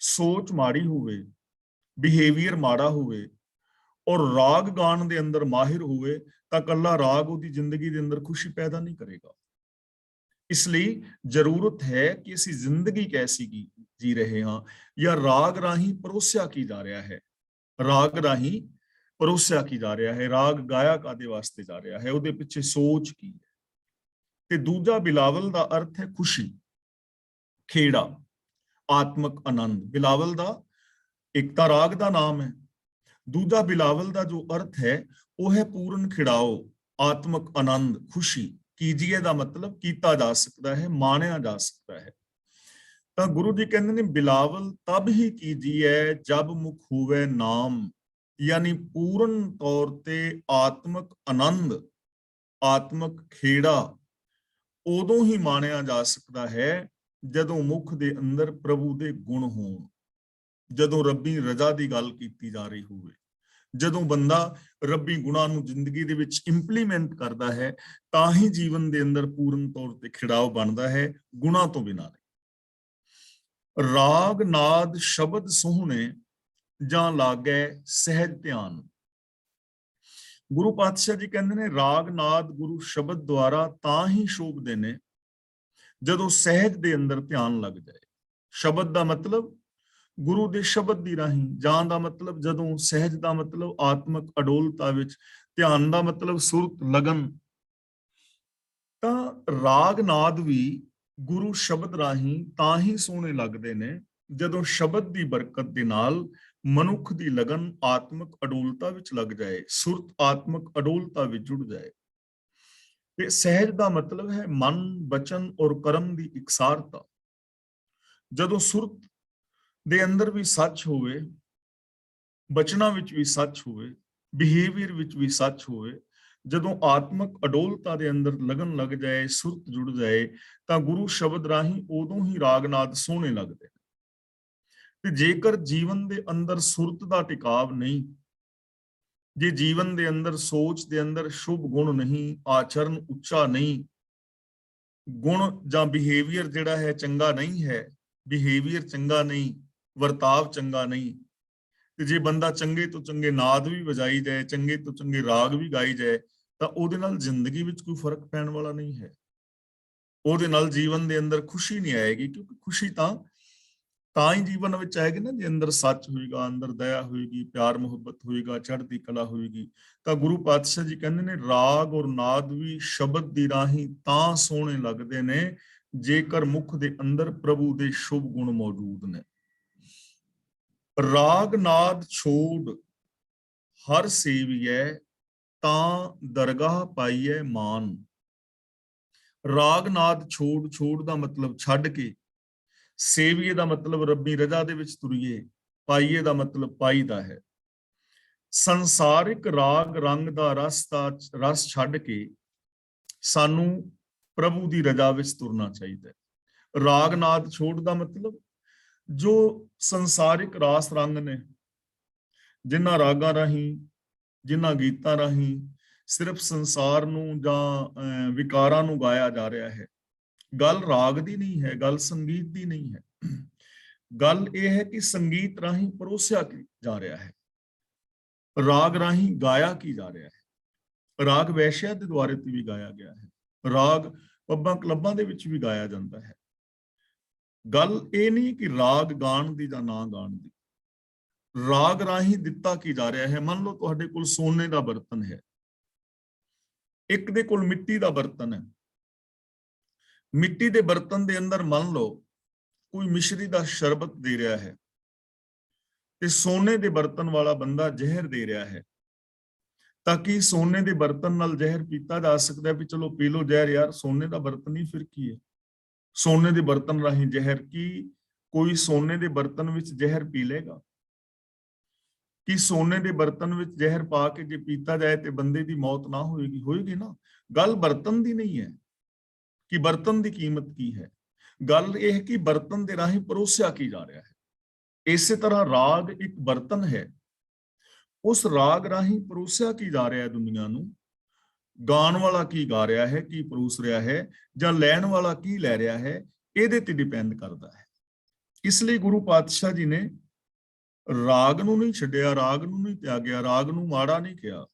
ਸੋਚ ਮਾੜੀ ਹੋਵੇ, ਬਿਹੇਵੀਅਰ ਮਾੜਾ ਹੋਵੇ ਔਰ ਰਾਗ ਗਾਣ ਦੇ ਅੰਦਰ ਮਾਹਿਰ ਹੋਵੇ, ਤਾਂ ਕੱਲਾ ਰਾਗ ਉਹਦੀ ਜ਼ਿੰਦਗੀ ਦੇ ਅੰਦਰ ਖੁਸ਼ੀ ਪੈਦਾ ਨਹੀਂ ਕਰੇਗਾ। ਇਸ ਲਈ ਜ਼ਰੂਰਤ ਹੈ ਕਿ ਅਸੀਂ ਜ਼ਿੰਦਗੀ ਕੈਸੀ ਜੀ ਰਹੇ ਹਾਂ, ਜਾਂ ਰਾਗ ਰਾਹੀਂ ਪਰੋਸਿਆ ਕੀ ਜਾ ਰਿਹਾ ਹੈ, ਰਾਗ ਰਾਹੀਂ ਪਰੋਸਿਆ ਕੀ ਜਾ ਰਿਹਾ ਹੈ, ਰਾਗ ਗਾਇਆ ਕਾਦੇ ਵਾਸਤੇ ਜਾ ਰਿਹਾ ਹੈ, ਉਹਦੇ ਪਿੱਛੇ ਸੋਚ ਕੀ ਹੈ। ਤੇ ਦੂਜਾ ਬਿਲਾਵਲ ਦਾ ਅਰਥ ਹੈ ਖੁਸ਼ੀ, ਖੇੜਾ, ਆਤਮਿਕ ਆਨੰਦ। ਬਿਲਾਵਲ ਦਾ ਇੱਕ ਤਾਂ ਰਾਗ ਦਾ ਨਾਮ ਹੈ, ਦੂਜਾ ਬਿਲਾਵਲ ਦਾ ਜੋ ਅਰਥ ਹੈ ਉਹ ਹੈ ਪੂਰਨ ਖਿੜਾਓ, ਆਤਮਿਕ ਆਨੰਦ, ਖੁਸ਼ੀ। ਕੀਜੀਏ ਦਾ ਮਤਲਬ ਕੀਤਾ ਜਾ ਸਕਦਾ ਹੈ, ਮਾਣਿਆ ਜਾ ਸਕਦਾ ਹੈ। ਤਾਂ ਗੁਰੂ ਜੀ ਕਹਿੰਦੇ ਨੇ ਬਿਲਾਵਲ ਤਬ ਹੀ ਕੀਜੀਏ ਜਬ ਮੁਖ ਹੋਵੇ ਨਾਮ, ਯਾਨੀ ਪੂਰਨ ਤੌਰ ਤੇ ਆਤਮਿਕ ਆਨੰਦ, ਆਤਮਿਕ ਖੇੜਾ ਉਦੋਂ ਹੀ ਮਾਣਿਆ ਜਾ ਸਕਦਾ ਹੈ ਜਦੋਂ ਮੁਖ ਦੇ ਅੰਦਰ ਪ੍ਰਭੂ ਦੇ ਗੁਣ ਹੋਣ, ਜਦੋਂ ਰੱਬੀ ਰਜ਼ਾ ਦੀ ਗੱਲ ਕੀਤੀ ਜਾ ਰਹੀ ਹੋਵੇ, ਜਦੋਂ ਬੰਦਾ ਰੱਬੀ ਗੁਣਾਂ ਨੂੰ ਜ਼ਿੰਦਗੀ ਦੇ ਵਿੱਚ ਇੰਪਲੀਮੈਂਟ ਕਰਦਾ ਹੈ, ਤਾਂ ਹੀ ਜੀਵਨ ਦੇ ਅੰਦਰ ਪੂਰਨ ਤੌਰ ਤੇ ਖਿੜਾਓ ਬਣਦਾ ਹੈ, ਗੁਣਾਂ ਤੋਂ ਬਿਨਾਂ ਨਹੀਂ। ਰਾਗ ਨਾਦ ਸ਼ਬਦ ਸੋਹਣੇ ਜਾਂ ਲਾਗੇ ਸਹਿਜ ਧਿਆਨ। ਗੁਰੂ ਪਾਤਸ਼ਾਹ ਜੀ ਕਹਿੰਦੇ ਨੇ ਰਾਗ ਨਾਦ ਗੁਰੂ ਸ਼ਬਦ ਦੁਆਰਾ ਤਾਂ ਹੀ ਸ਼ੋਭਦੇ ਨੇ ਜਦੋਂ ਸਹਿਜ ਦੇ ਅੰਦਰ ਧਿਆਨ ਲੱਗ ਜਾਏ। ਸ਼ਬਦ ਦਾ ਮਤਲਬ ਗੁਰੂ ਦੇ ਸ਼ਬਦ ਦੀ ਰਾਹੀਂ, ਜਾਂ ਦਾ ਮਤਲਬ ਜਦੋਂ, ਸਹਿਜ ਦਾ ਮਤਲਬ ਆਤਮਿਕ ਅਡੋਲਤਾ ਵਿੱਚ, ਧਿਆਨ ਦਾ ਮਤਲਬ ਸੁਰਤ, ਲਗਨ। ਤਾਂ ਰਾਗ ਨਾਦ ਵੀ ਗੁਰੂ ਸ਼ਬਦ ਰਾਹੀਂ ਤਾਂ ਹੀ ਸੋਹਣੇ ਲੱਗਦੇ ਨੇ ਜਦੋਂ ਸ਼ਬਦ ਦੀ ਬਰਕਤ ਦੇ ਨਾਲ ਮਨੁੱਖ ਦੀ ਲਗਨ ਆਤਮਿਕ ਅਡੋਲਤਾ ਵਿੱਚ ਲੱਗ ਜਾਏ, ਸੁਰਤ ਆਤਮਿਕ ਅਡੋਲਤਾ ਵਿੱਚ ਜੁੜ ਜਾਏ। ਤੇ ਸਹਿਜ ਦਾ ਮਤਲਬ ਹੈ ਮਨ, ਬਚਨ ਔਰ ਕਰਮ ਦੀ ਇਕਸਾਰਤਾ। ਜਦੋਂ ਸੁਰਤ ਦੇ ਅੰਦਰ ਵੀ ਸੱਚ ਹੋਵੇ, ਬਚਨਾਂ ਵਿੱਚ ਵੀ ਸੱਚ ਹੋਵੇ, ਬਿਹੇਵੀਅਰ ਵਿੱਚ ਵੀ ਸੱਚ ਹੋਵੇ, ਜਦੋਂ ਆਤਮਿਕ ਅਡੋਲਤਾ ਦੇ ਅੰਦਰ ਲਗਨ ਲੱਗ ਜਾਏ, ਸੁਰਤ ਜੁੜ ਜਾਏ, ਤਾਂ ਗੁਰੂ ਸ਼ਬਦ ਰਾਹੀਂ ਉਦੋਂ ਹੀ ਰਾਗਨਾਦ ਸੋਹਣੇ ਲੱਗਦੇ। ਤੇ ਜੇਕਰ ਜੀਵਨ ਦੇ ਅੰਦਰ ਸੁਰਤ ਦਾ ਟਿਕਾਵ ਨਹੀਂ, ਜੇ ਜੀਵਨ ਦੇ ਅੰਦਰ, ਸੋਚ ਦੇ ਅੰਦਰ ਸ਼ੁਭ ਗੁਣ ਨਹੀਂ, ਆਚਰਨ ਉੱਚਾ ਨਹੀਂ, ਗੁਣ ਜਾਂ ਬਿਹੇਵੀਅਰ ਜਿਹੜਾ ਹੈ ਚੰਗਾ ਨਹੀਂ ਹੈ, ਬਿਹੇਵੀਅਰ ਚੰਗਾ ਨਹੀਂ, ਵਰਤਾਵ ਚੰਗਾ ਨਹੀਂ, ਤੇ ਜੇ ਬੰਦਾ ਚੰਗੇ ਤੋਂ ਚੰਗੇ ਨਾਦ ਵੀ ਵਜਾਈ ਜਾਏ, ਚੰਗੇ ਤੋਂ ਚੰਗੇ ਰਾਗ ਵੀ ਗਾਈ ਜਾਏ, ਤਾਂ ਉਹਦੇ ਨਾਲ ਜ਼ਿੰਦਗੀ ਵਿੱਚ ਕੋਈ ਫਰਕ ਪੈਣ ਵਾਲਾ ਨਹੀਂ ਹੈ। ਉਹਦੇ ਨਾਲ ਜੀਵਨ ਦੇ ਅੰਦਰ ਖੁਸ਼ੀ ਨਹੀਂ ਆਏਗੀ, ਕਿਉਂਕਿ ਖੁਸ਼ੀ ਤਾਂ ਹੀ ਜੀਵਨ ਵਿੱਚ ਆਏਗੀ ਨਾ ਜੇ ਅੰਦਰ ਸੱਚ ਹੋਏਗਾ, ਅੰਦਰ ਦਇਆ ਹੋਏਗੀ, ਪਿਆਰ ਮੁਹੱਬਤ ਹੋਏਗਾ, ਚੜ੍ਹਦੀ ਕਲਾ ਹੋਏਗੀ। ਤਾਂ ਗੁਰੂ ਪਾਤਸ਼ਾਹ ਜੀ ਕਹਿੰਦੇ ਨੇ ਰਾਗ ਔਰ ਨਾਦ ਵੀ ਸ਼ਬਦ ਦੀ ਰਾਹੀਂ ਤਾਂ ਸੋਹਣੇ ਲੱਗਦੇ ਨੇ ਜੇਕਰ ਮੁਖ ਦੇ ਅੰਦਰ ਪ੍ਰਭੂ ਦੇ ਸ਼ੁਭ ਗੁਣ ਮੌਜੂਦ ਨੇ। ਰਾਗ ਨਾਦ ਛੋੜ हर सेवियै तां दरगाह पाइयै मान। ਰਾਗ ਨਾਦ ਛੋੜ, ਛੋੜ ਦਾ ਮਤਲਬ ਛੱਡ ਕੇ, ਸੇਵੀਏ ਦਾ ਮਤਲਬ ਰੱਬੀ ਰਜ਼ਾ ਦੇ ਵਿੱਚ ਤੁਰੀਏ, ਪਾਈਏ ਦਾ ਮਤਲਬ ਪਾਈਦਾ ਹੈ। ਸੰਸਾਰਿਕ ਰਾਗ ਰੰਗ ਦਾ ਰਸ ਛੱਡ ਕੇ ਸਾਨੂੰ ਪ੍ਰਭੂ ਦੀ ਰਜ਼ਾ ਵਿੱਚ ਤੁਰਨਾ ਚਾਹੀਦਾ ਹੈ। ਰਾਗ ਨਾਦ ਛੋੜ ਦਾ ਮਤਲਬ ਜੋ ਸੰਸਾਰਿਕ ਰਾਸ ਰੰਗ ਨੇ, ਜਿਨ੍ਹਾਂ ਰਾਗਾਂ ਰਾਹੀਂ, ਜਿਨ੍ਹਾਂ ਗੀਤਾਂ ਰਾਹੀਂ ਸਿਰਫ ਸੰਸਾਰ ਨੂੰ ਜਾਂ ਵਿਕਾਰਾਂ ਨੂੰ ਗਾਇਆ ਜਾ ਰਿਹਾ ਹੈ। ਗੱਲ ਰਾਗ ਦੀ ਨਹੀਂ ਹੈ, ਗੱਲ ਸੰਗੀਤ ਦੀ ਨਹੀਂ ਹੈ। ਗੱਲ ਇਹ ਹੈ ਕਿ ਸੰਗੀਤ ਰਾਹੀਂ ਪਰੋਸਿਆ ਕੀ ਜਾ ਰਿਹਾ ਹੈ, ਰਾਗ ਰਾਹੀਂ ਗਾਇਆ ਕੀ ਜਾ ਰਿਹਾ ਹੈ। ਰਾਗ ਵੈਸ਼ਿਆ ਦੇ ਦੁਆਰੇ ਤੇ ਵੀ ਗਾਇਆ ਗਿਆ ਹੈ, ਰਾਗ ਪੱਬਾਂ ਕਲੱਬਾਂ ਦੇ ਵਿੱਚ ਵੀ ਗਾਇਆ ਜਾਂਦਾ ਹੈ। ਗੱਲ ਇਹ ਨਹੀਂ ਕਿ ਰਾਗ ਗਾਣ ਦੀ ਜਾਂ ਨਾ ਗਾਣ ਦੀ, ਰਾਗ ਰਾਹੀਂ ਦਿੱਤਾ ਕੀ ਜਾ ਰਿਹਾ ਹੈ। ਮੰਨ ਲਓ ਤੁਹਾਡੇ ਕੋਲ ਸੋਨੇ ਦਾ ਬਰਤਨ ਹੈ, ਇੱਕ ਦੇ ਕੋਲ ਮਿੱਟੀ ਦਾ ਬਰਤਨ ਹੈ। ਮਿੱਟੀ ਦੇ ਬਰਤਨ ਦੇ ਅੰਦਰ ਮੰਨ ਲਓ ਕੋਈ ਮਿਸ਼ਰੀ ਦਾ ਸ਼ਰਬਤ ਦੇ ਰਿਹਾ ਹੈ ਤੇ ਸੋਨੇ ਦੇ ਬਰਤਨ ਵਾਲਾ ਬੰਦਾ ਜ਼ਹਿਰ ਦੇ ਰਿਹਾ ਹੈ, ਤਾਂ ਕਿ ਸੋਨੇ ਦੇ ਬਰਤਨ ਨਾਲ ਜ਼ਹਿਰ ਪੀਤਾ ਜਾ ਸਕਦਾ ਵੀ ਚਲੋ ਪੀ ਲਓ ਜ਼ਹਿਰ, ਯਾਰ ਸੋਨੇ ਦਾ ਬਰਤਨ ਹੀ ਫਿਰ ਕੀ ਹੈ। ਸੋਨੇ ਦੇ ਬਰਤਨ ਰਾਹੀਂ ਜ਼ਹਿਰ, ਕੀ ਕੋਈ ਸੋਨੇ ਦੇ ਬਰਤਨ ਵਿੱਚ ਜ਼ਹਿਰ ਪੀ ਲੇਗਾ? ਕਿ ਸੋਨੇ ਦੇ ਬਰਤਨ ਵਿੱਚ ਜ਼ਹਿਰ ਪਾ ਕੇ ਜੇ ਪੀਤਾ ਜਾਏ ਤੇ ਬੰਦੇ ਦੀ ਮੌਤ ਨਾ ਹੋਏਗੀ? ਹੋਏਗੀ ਨਾ। ਗੱਲ ਬਰਤਨ ਦੀ ਨਹੀਂ ਹੈ ਕਿ ਬਰਤਨ ਦੀ ਕੀਮਤ ਕੀ ਹੈ, ਗੱਲ ਇਹ ਹੈ ਕਿ ਬਰਤਨ ਦੇ ਰਾਹੀਂ ਪਰੋਸਿਆ ਕੀ ਜਾ ਰਿਹਾ ਹੈ। ਇਸੇ ਤਰ੍ਹਾਂ ਰਾਗ ਇੱਕ ਬਰਤਨ ਹੈ, ਉਸ ਰਾਗ ਰਾਹੀਂ ਪਰੋਸਿਆ ਕੀ ਜਾ ਰਿਹਾ ਹੈ ਦੁਨੀਆ ਨੂੰ। ਗਾਣ ਵਾਲਾ ਕੀ ਗਾ ਰਿਹਾ ਹੈ, ਕੀ ਪਰੋਸ ਰਿਹਾ ਹੈ, ਜਾਂ ਲੈਣ ਵਾਲਾ ਕੀ ਲੈ ਰਿਹਾ ਹੈ, ਇਹਦੇ ਤੇ ਡਿਪੈਂਡ ਕਰਦਾ ਹੈ। ਇਸ ਲਈ ਗੁਰੂ ਪਾਤਸ਼ਾਹ ਜੀ ਨੇ ਰਾਗ ਨੂੰ ਨਹੀਂ ਛੱਡਿਆ, ਰਾਗ ਨੂੰ ਨਹੀਂ ਤਿਆਗਿਆ, ਰਾਗ ਨੂੰ ਮਾੜਾ ਨਹੀਂ ਕਿਹਾ।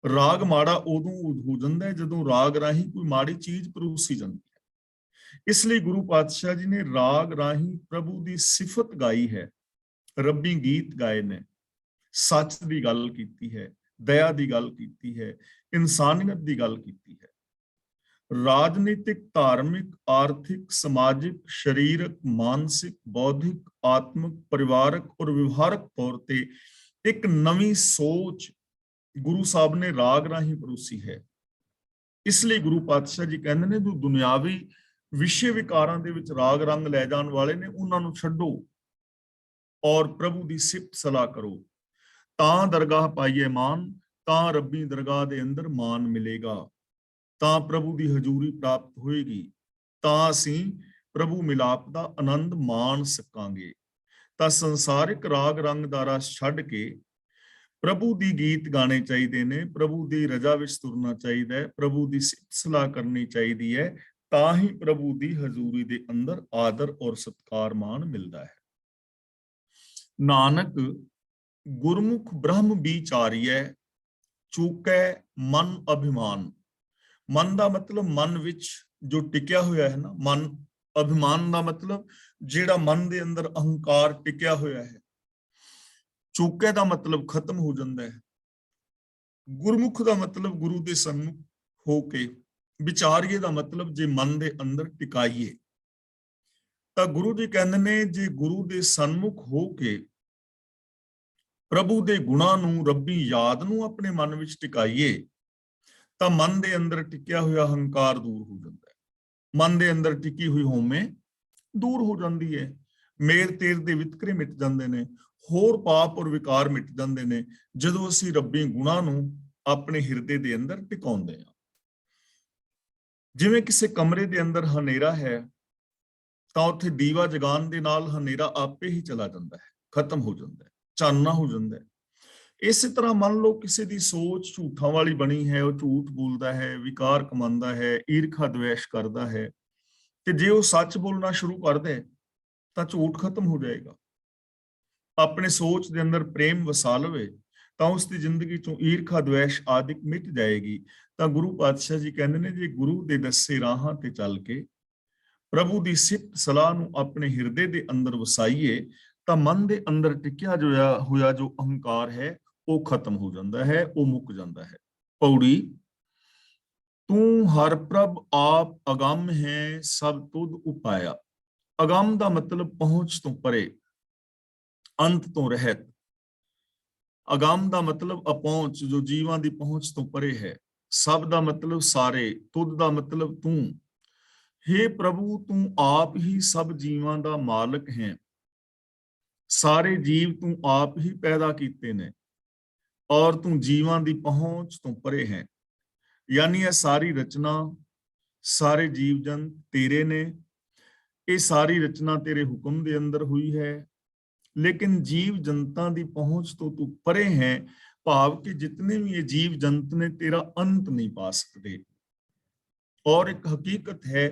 ਰਾਗ ਮਾੜਾ ਉਦੋਂ ਹੋ ਜਾਂਦਾ ਹੈ ਜਦੋਂ ਰਾਗ ਰਾਹੀਂ ਕੋਈ ਮਾੜੀ ਚੀਜ਼ ਪਰੋਸੀ ਜਾਂਦੀ ਹੈ। ਇਸ ਲਈ ਗੁਰੂ ਪਾਤਸ਼ਾਹ ਜੀ ਨੇ ਰਾਗ ਰਾਹੀਂ ਪ੍ਰਭੂ ਦੀ ਸਿਫਤ ਗਾਈ ਹੈ, ਰੱਬੀ ਗੀਤ ਗਾਏ ਨੇ, ਸੱਚ ਦੀ ਗੱਲ ਕੀਤੀ ਹੈ, ਦਇਆ ਦੀ ਗੱਲ ਕੀਤੀ ਹੈ, ਇਨਸਾਨੀਅਤ ਦੀ ਗੱਲ ਕੀਤੀ ਹੈ। ਰਾਜਨੀਤਿਕ, ਧਾਰਮਿਕ, ਆਰਥਿਕ, ਸਮਾਜਿਕ, ਸਰੀਰਕ, ਮਾਨਸਿਕ, ਬੌਧਿਕ, ਆਤਮਿਕ, ਪਰਿਵਾਰਕ ਔਰ ਵਿਵਹਾਰਕ ਤੌਰ ਤੇ ਇੱਕ ਨਵੀਂ ਸੋਚ ਗੁਰੂ ਸਾਹਿਬ ਨੇ ਰਾਗ ਰਾਹੀਂ ਪਰੋਸੀ ਹੈ। ਇਸ ਲਈ ਗੁਰੂ ਪਾਤਸ਼ਾਹ ਜੀ ਕਹਿੰਦੇ ਨੇ ਜੋ ਦੁਨਿਆਵੀ ਵਿਸ਼ੇ ਵਿਕਾਰਾਂ ਦੇ ਵਿੱਚ ਰਾਗ ਰੰਗ ਲੈ ਜਾਣ ਵਾਲੇ ਨੇ, ਉਹਨਾਂ ਨੂੰ ਛੱਡੋ ਔਰ ਪ੍ਰਭੂ ਦੀ ਸਿਫਤ ਸਲਾਹ ਕਰੋ, ਤਾਂ ਦਰਗਾਹ ਪਾਈਏ ਮਾਨ, ਤਾਂ ਰੱਬੀ ਦਰਗਾਹ ਦੇ ਅੰਦਰ ਮਾਨ ਮਿਲੇਗਾ, ਤਾਂ ਪ੍ਰਭੂ ਦੀ ਹਜ਼ੂਰੀ ਪ੍ਰਾਪਤ ਹੋਏਗੀ, ਤਾਂ ਅਸੀਂ ਪ੍ਰਭੂ ਮਿਲਾਪ ਦਾ ਆਨੰਦ ਮਾਣ ਸਕਾਂਗੇ। ਤਾਂ ਸੰਸਾਰਿਕ ਰਾਗ ਰੰਗ ਦਾ ਰਸ ਛੱਡ ਕੇ ਪ੍ਰਭੂ ਦੀ ਗੀਤ ਗਾਣੇ ਚਾਹੀਦੇ ਨੇ, ਪ੍ਰਭੂ ਦੀ ਰਜ਼ਾ ਵਿੱਚ ਤੁਰਨਾ ਚਾਹੀਦਾ ਹੈ, ਪ੍ਰਭੂ ਦੀ ਸਿਫਤ ਸਲਾਹ ਕਰਨੀ ਚਾਹੀਦੀ ਹੈ, ਤਾਂ ਹੀ ਪ੍ਰਭੂ ਦੀ ਹਜ਼ੂਰੀ ਦੇ ਅੰਦਰ ਆਦਰ ਔਰ ਸਤਿਕਾਰ ਮਾਣ ਮਿਲਦਾ ਹੈ। ਨਾਨਕ ਗੁਰਮੁਖ ਬ੍ਰਹਮ ਵਿਚਾਰੀਐ, ਚੂਕੈ ਮਨ ਅਭਿਮਾਨ। ਮਨ ਦਾ ਮਤਲਬ ਮਨ ਵਿੱਚ ਜੋ ਟਿਕਿਆ ਹੋਇਆ ਹੈ ਨਾ, ਮਨ। ਅਭਿਮਾਨ ਦਾ ਮਤਲਬ ਜਿਹੜਾ ਮਨ ਦੇ ਅੰਦਰ ਅਹੰਕਾਰ ਟਿਕਿਆ ਹੋਇਆ ਹੈ। ਚੂਕੇ ਦਾ ਮਤਲਬ ਖਤਮ ਹੋ ਜਾਂਦਾ ਹੈ। ਗੁਰਮੁਖ ਦਾ ਮਤਲਬ ਗੁਰੂ ਦੇ ਸਨਮੁਖ ਹੋ ਕੇ, ਵਿਚਾਰੀਏ ਦਾ ਮਤਲਬ ਜੇ ਮਨ ਦੇ ਅੰਦਰ ਟਿਕਾਈਏ। ਤਾਂ ਗੁਰੂ ਜੀ ਕਹਿੰਦੇ ਨੇ ਜੇ ਗੁਰੂ ਦੇ ਸਨਮੁਖ ਹੋ ਕੇ ਪ੍ਰਭੂ ਦੇ ਗੁਣਾਂ ਨੂੰ, ਰੱਬੀ ਯਾਦ ਨੂੰ ਆਪਣੇ ਮਨ ਵਿੱਚ ਟਿਕਾਈਏ, ਤਾਂ ਮਨ ਦੇ ਅੰਦਰ ਟਿਕਿਆ ਹੋਇਆ ਹੰਕਾਰ ਦੂਰ ਹੋ ਜਾਂਦਾ ਹੈ, ਮਨ ਦੇ ਅੰਦਰ ਟਿਕੀ ਹੋਈ ਹਉਮੈ ਦੂਰ ਹੋ ਜਾਂਦੀ ਹੈ, ਮੇਰ ਤੇਰ ਦੇ ਵਿਤਕਰੇ ਮਿਟ ਜਾਂਦੇ ਨੇ, ਹੋਰ ਪਾਪ ਔਰ ਵਿਕਾਰ ਮਿਟ ਜਾਂਦੇ ਨੇ ਜਦੋਂ ਅਸੀਂ ਰੱਬੀ ਗੁਣਾਂ ਨੂੰ ਆਪਣੇ ਹਿਰਦੇ ਦੇ ਅੰਦਰ ਟਿਕਾਉਂਦੇ ਹਾਂ। ਜਿਵੇਂ ਕਿਸੇ ਕਮਰੇ ਦੇ ਅੰਦਰ ਹਨੇਰਾ ਹੈ ਤਾਂ ਉੱਥੇ ਦੀਵਾ ਜਗਾਉਣ ਦੇ ਨਾਲ ਹਨੇਰਾ ਆਪੇ ਹੀ ਚਲਾ ਜਾਂਦਾ ਹੈ, ਖਤਮ ਹੋ ਜਾਂਦਾ ਹੈ, ਚਾਨਣਾ ਹੋ ਜਾਂਦਾ ਹੈ। ਇਸੇ ਤਰ੍ਹਾਂ ਮੰਨ ਲਓ ਕਿਸੇ ਦੀ ਸੋਚ ਝੂਠਾਂ ਵਾਲੀ ਬਣੀ ਹੈ, ਉਹ ਝੂਠ ਬੋਲਦਾ ਹੈ, ਵਿਕਾਰ ਕਮਾਉਂਦਾ ਹੈ, ਈਰਖਾ ਦਵੇਸ਼ ਕਰਦਾ ਹੈ, ਤੇ ਜੇ ਉਹ ਸੱਚ ਬੋਲਣਾ ਸ਼ੁਰੂ ਕਰ ਦੇ ਤਾਂ ਝੂਠ ਖਤਮ ਹੋ ਜਾਏਗਾ। ਆਪਣੇ ਸੋਚ ਦੇ ਅੰਦਰ ਪ੍ਰੇਮ ਵਸਾ ਲਵੇ ਤਾਂ ਉਸ ਦੀ ਜ਼ਿੰਦਗੀ ਚੋਂ ਈਰਖਾ ਦਵੇਸ਼ ਆਦਿਕ ਮਿਟ ਜਾਏਗੀ। ਤਾਂ ਗੁਰੂ ਪਾਤਸ਼ਾਹ ਜੀ ਕਹਿੰਦੇ ਨੇ ਜੇ ਗੁਰੂ ਦੇ ਦੱਸੇ ਰਾਹਾਂ ਤੇ ਚੱਲ ਕੇ ਪ੍ਰਭੂ ਦੀ ਸਿਫਤ ਸਲਾਹ ਨੂੰ ਆਪਣੇ ਹਿਰਦੇ ਦੇ ਅੰਦਰ ਵਸਾਈਏ ਤਾਂ ਮਨ ਦੇ ਅੰਦਰ ਟਿਕਿਆ ਹੋਇਆ ਜੋ ਅਹੰਕਾਰ ਹੈ ਉਹ ਖਤਮ ਹੋ ਜਾਂਦਾ ਹੈ, ਉਹ ਮੁੱਕ ਜਾਂਦਾ ਹੈ। ਪੌੜੀ ਤੂੰ ਹਰ ਪ੍ਰਭ ਆਪ ਅਗੰਮ ਹੈ, ਸਭ ਤੁਧ ਉਪਾਇਆ। ਅਗੰਮ ਦਾ ਮਤਲਬ ਪਹੁੰਚ ਤੋਂ ਪਰੇ, ਅੰਤ ਤੋਂ ਰਹਿਤ। ਅਗੰਮ ਦਾ ਮਤਲਬ ਅਪਹੁੰਚ, ਜੋ ਜੀਵਾਂ ਦੀ ਪਹੁੰਚ ਤੋਂ ਪਰੇ ਹੈ। ਸਭ ਦਾ ਮਤਲਬ ਸਾਰੇ, ਤੁਧ ਦਾ ਮਤਲਬ ਤੂੰ। हे ਪ੍ਰਭੂ, ਤੂੰ ਆਪ ਹੀ ਸਭ ਜੀਵਾਂ ਦਾ ਮਾਲਕ ਹੈ। ਸਾਰੇ ਜੀਵ ਤੂੰ ਆਪ ਹੀ ਪੈਦਾ ਕੀਤੇ ਨੇ ਔਰ ਤੂੰ ਜੀਵਾਂ ਦੀ ਪਹੁੰਚ ਤੋਂ ਪਰੇ ਹੈ। ਯਾਨੀ ਇਹ ਸਾਰੀ ਰਚਨਾ, ਸਾਰੇ ਜੀਵ ਜੰਤ ਤੇਰੇ ਨੇ। ਇਹ ਸਾਰੀ ਰਚਨਾ ਤੇਰੇ ਹੁਕਮ ਦੇ ਅੰਦਰ ਹੋਈ ਹੈ, ਲੇਕਿਨ ਜੀਵ ਜੰਤਾਂ ਦੀ ਪਹੁੰਚ ਤੋਂ ਤੂੰ ਪਰੇ ਹੈ। ਭਾਵ ਕਿ ਜਿਤਨੇ ਵੀ ਇਹ ਜੀਵ ਜੰਤ ਨੇ ਤੇਰਾ ਅੰਤ ਨਹੀਂ ਪਾ ਸਕਦੇ। ਔਰ ਇੱਕ ਹਕੀਕਤ ਹੈ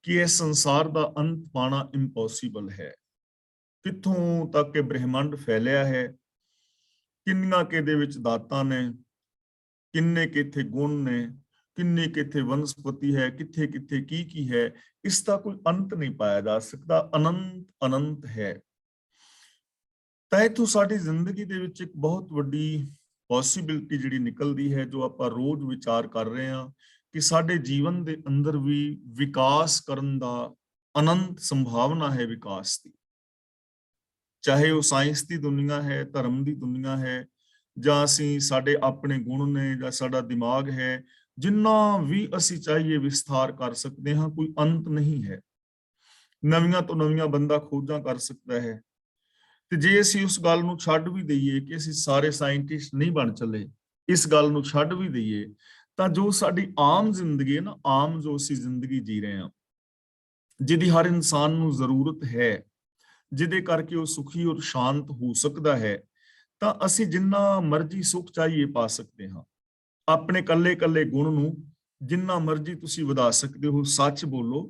ਕਿ ਇਹ ਸੰਸਾਰ ਦਾ ਅੰਤ ਪਾਣਾ ਇੰਪੋਸੀਬਲ ਹੈ। ਕਿੱਥੋਂ ਤੱਕ ਇਹ ਬ੍ਰਹਿਮੰਡ ਫੈਲਿਆ ਹੈ, ਕਿੰਨੀਆਂ ਕਿਹਦੇ ਵਿੱਚ ਦਾਤਾਂ ਨੇ, ਕਿੰਨੇ ਕਿੱਥੇ ਗੁਣ ਨੇ, ਕਿੰਨੇ ਕਿੱਥੇ ਵਨਸਪਤੀ ਹੈ, ਕਿੱਥੇ ਕਿੱਥੇ ਕੀ ਹੈ, ਇਸ ਦਾ ਕੋਈ ਅੰਤ ਨਹੀਂ ਪਾਇਆ ਜਾ ਸਕਦਾ। ਅਨੰਤ ਅਨੰਤ ਹੈ। ਤਾਂ ਇਥੋਂ ਸਾਡੀ ਜ਼ਿੰਦਗੀ ਦੇ ਵਿੱਚ ਇੱਕ ਬਹੁਤ ਵੱਡੀ ਪੋਸੀਬਿਲਿਟੀ ਜਿਹੜੀ ਨਿਕਲਦੀ ਹੈ, ਜੋ ਆਪਾਂ ਰੋਜ਼ ਵਿਚਾਰ ਕਰ ਰਹੇ ਹਾਂ, ਕਿ ਸਾਡੇ ਜੀਵਨ ਦੇ ਅੰਦਰ ਵੀ ਵਿਕਾਸ ਕਰਨ ਦਾ ਅਨੰਤ ਸੰਭਾਵਨਾ ਹੈ। ਵਿਕਾਸ ਦੀ, ਚਾਹੇ ਉਹ ਸਾਇੰਸ ਦੀ ਦੁਨੀਆ ਹੈ, ਧਰਮ ਦੀ ਦੁਨੀਆ ਹੈ, ਜਾਂ ਅਸੀਂ ਸਾਡੇ ਆਪਣੇ ਗੁਣ ਨੇ, ਜਾਂ ਸਾਡਾ ਦਿਮਾਗ ਹੈ, ਜਿੰਨਾ ਵੀ ਅਸੀਂ ਚਾਹੀਏ ਵਿਸਥਾਰ ਕਰ ਸਕਦੇ ਹਾਂ। ਕੋਈ ਅੰਤ ਨਹੀਂ ਹੈ। ਨਵੀਆਂ ਤੋਂ ਨਵੀਆਂ ਬੰਦਾ ਖੋਜਾਂ ਕਰ ਸਕਦਾ ਹੈ। ਤੇ ਜੇ ਅਸੀਂ ਉਸ ਗੱਲ ਨੂੰ ਛੱਡ ਵੀ ਦਈਏ ਕਿ ਅਸੀਂ ਸਾਰੇ ਸਾਇੰਟਿਸਟ ਨਹੀਂ ਬਣ ਚੱਲੇ, ਇਸ ਗੱਲ ਨੂੰ ਛੱਡ ਵੀ ਦਈਏ, ਤਾਂ ਜੋ ਸਾਡੀ ਆਮ ਜ਼ਿੰਦਗੀ ਹੈ ਨਾ, ਆਮ ਜੋ ਅਸੀਂ ਜ਼ਿੰਦਗੀ ਜੀ ਰਹੇ ਹਾਂ, ਜਿਹਦੀ ਹਰ ਇਨਸਾਨ ਨੂੰ ਜ਼ਰੂਰਤ ਹੈ, ਜਿਹਦੇ ਕਰਕੇ ਉਹ ਸੁਖੀ ਔਰ ਸ਼ਾਂਤ ਹੋ ਸਕਦਾ ਹੈ, ਤਾਂ ਅਸੀਂ ਜਿੰਨਾ ਮਰਜ਼ੀ ਸੁਖ ਚਾਹੀਏ ਪਾ ਸਕਦੇ ਹਾਂ। ਆਪਣੇ ਕੱਲੇ ਗੁਣ ਨੂੰ ਜਿੰਨਾ ਮਰਜ਼ੀ ਤੁਸੀਂ ਵਧਾ ਸਕਦੇ ਹੋ। ਸੱਚ ਬੋਲੋ,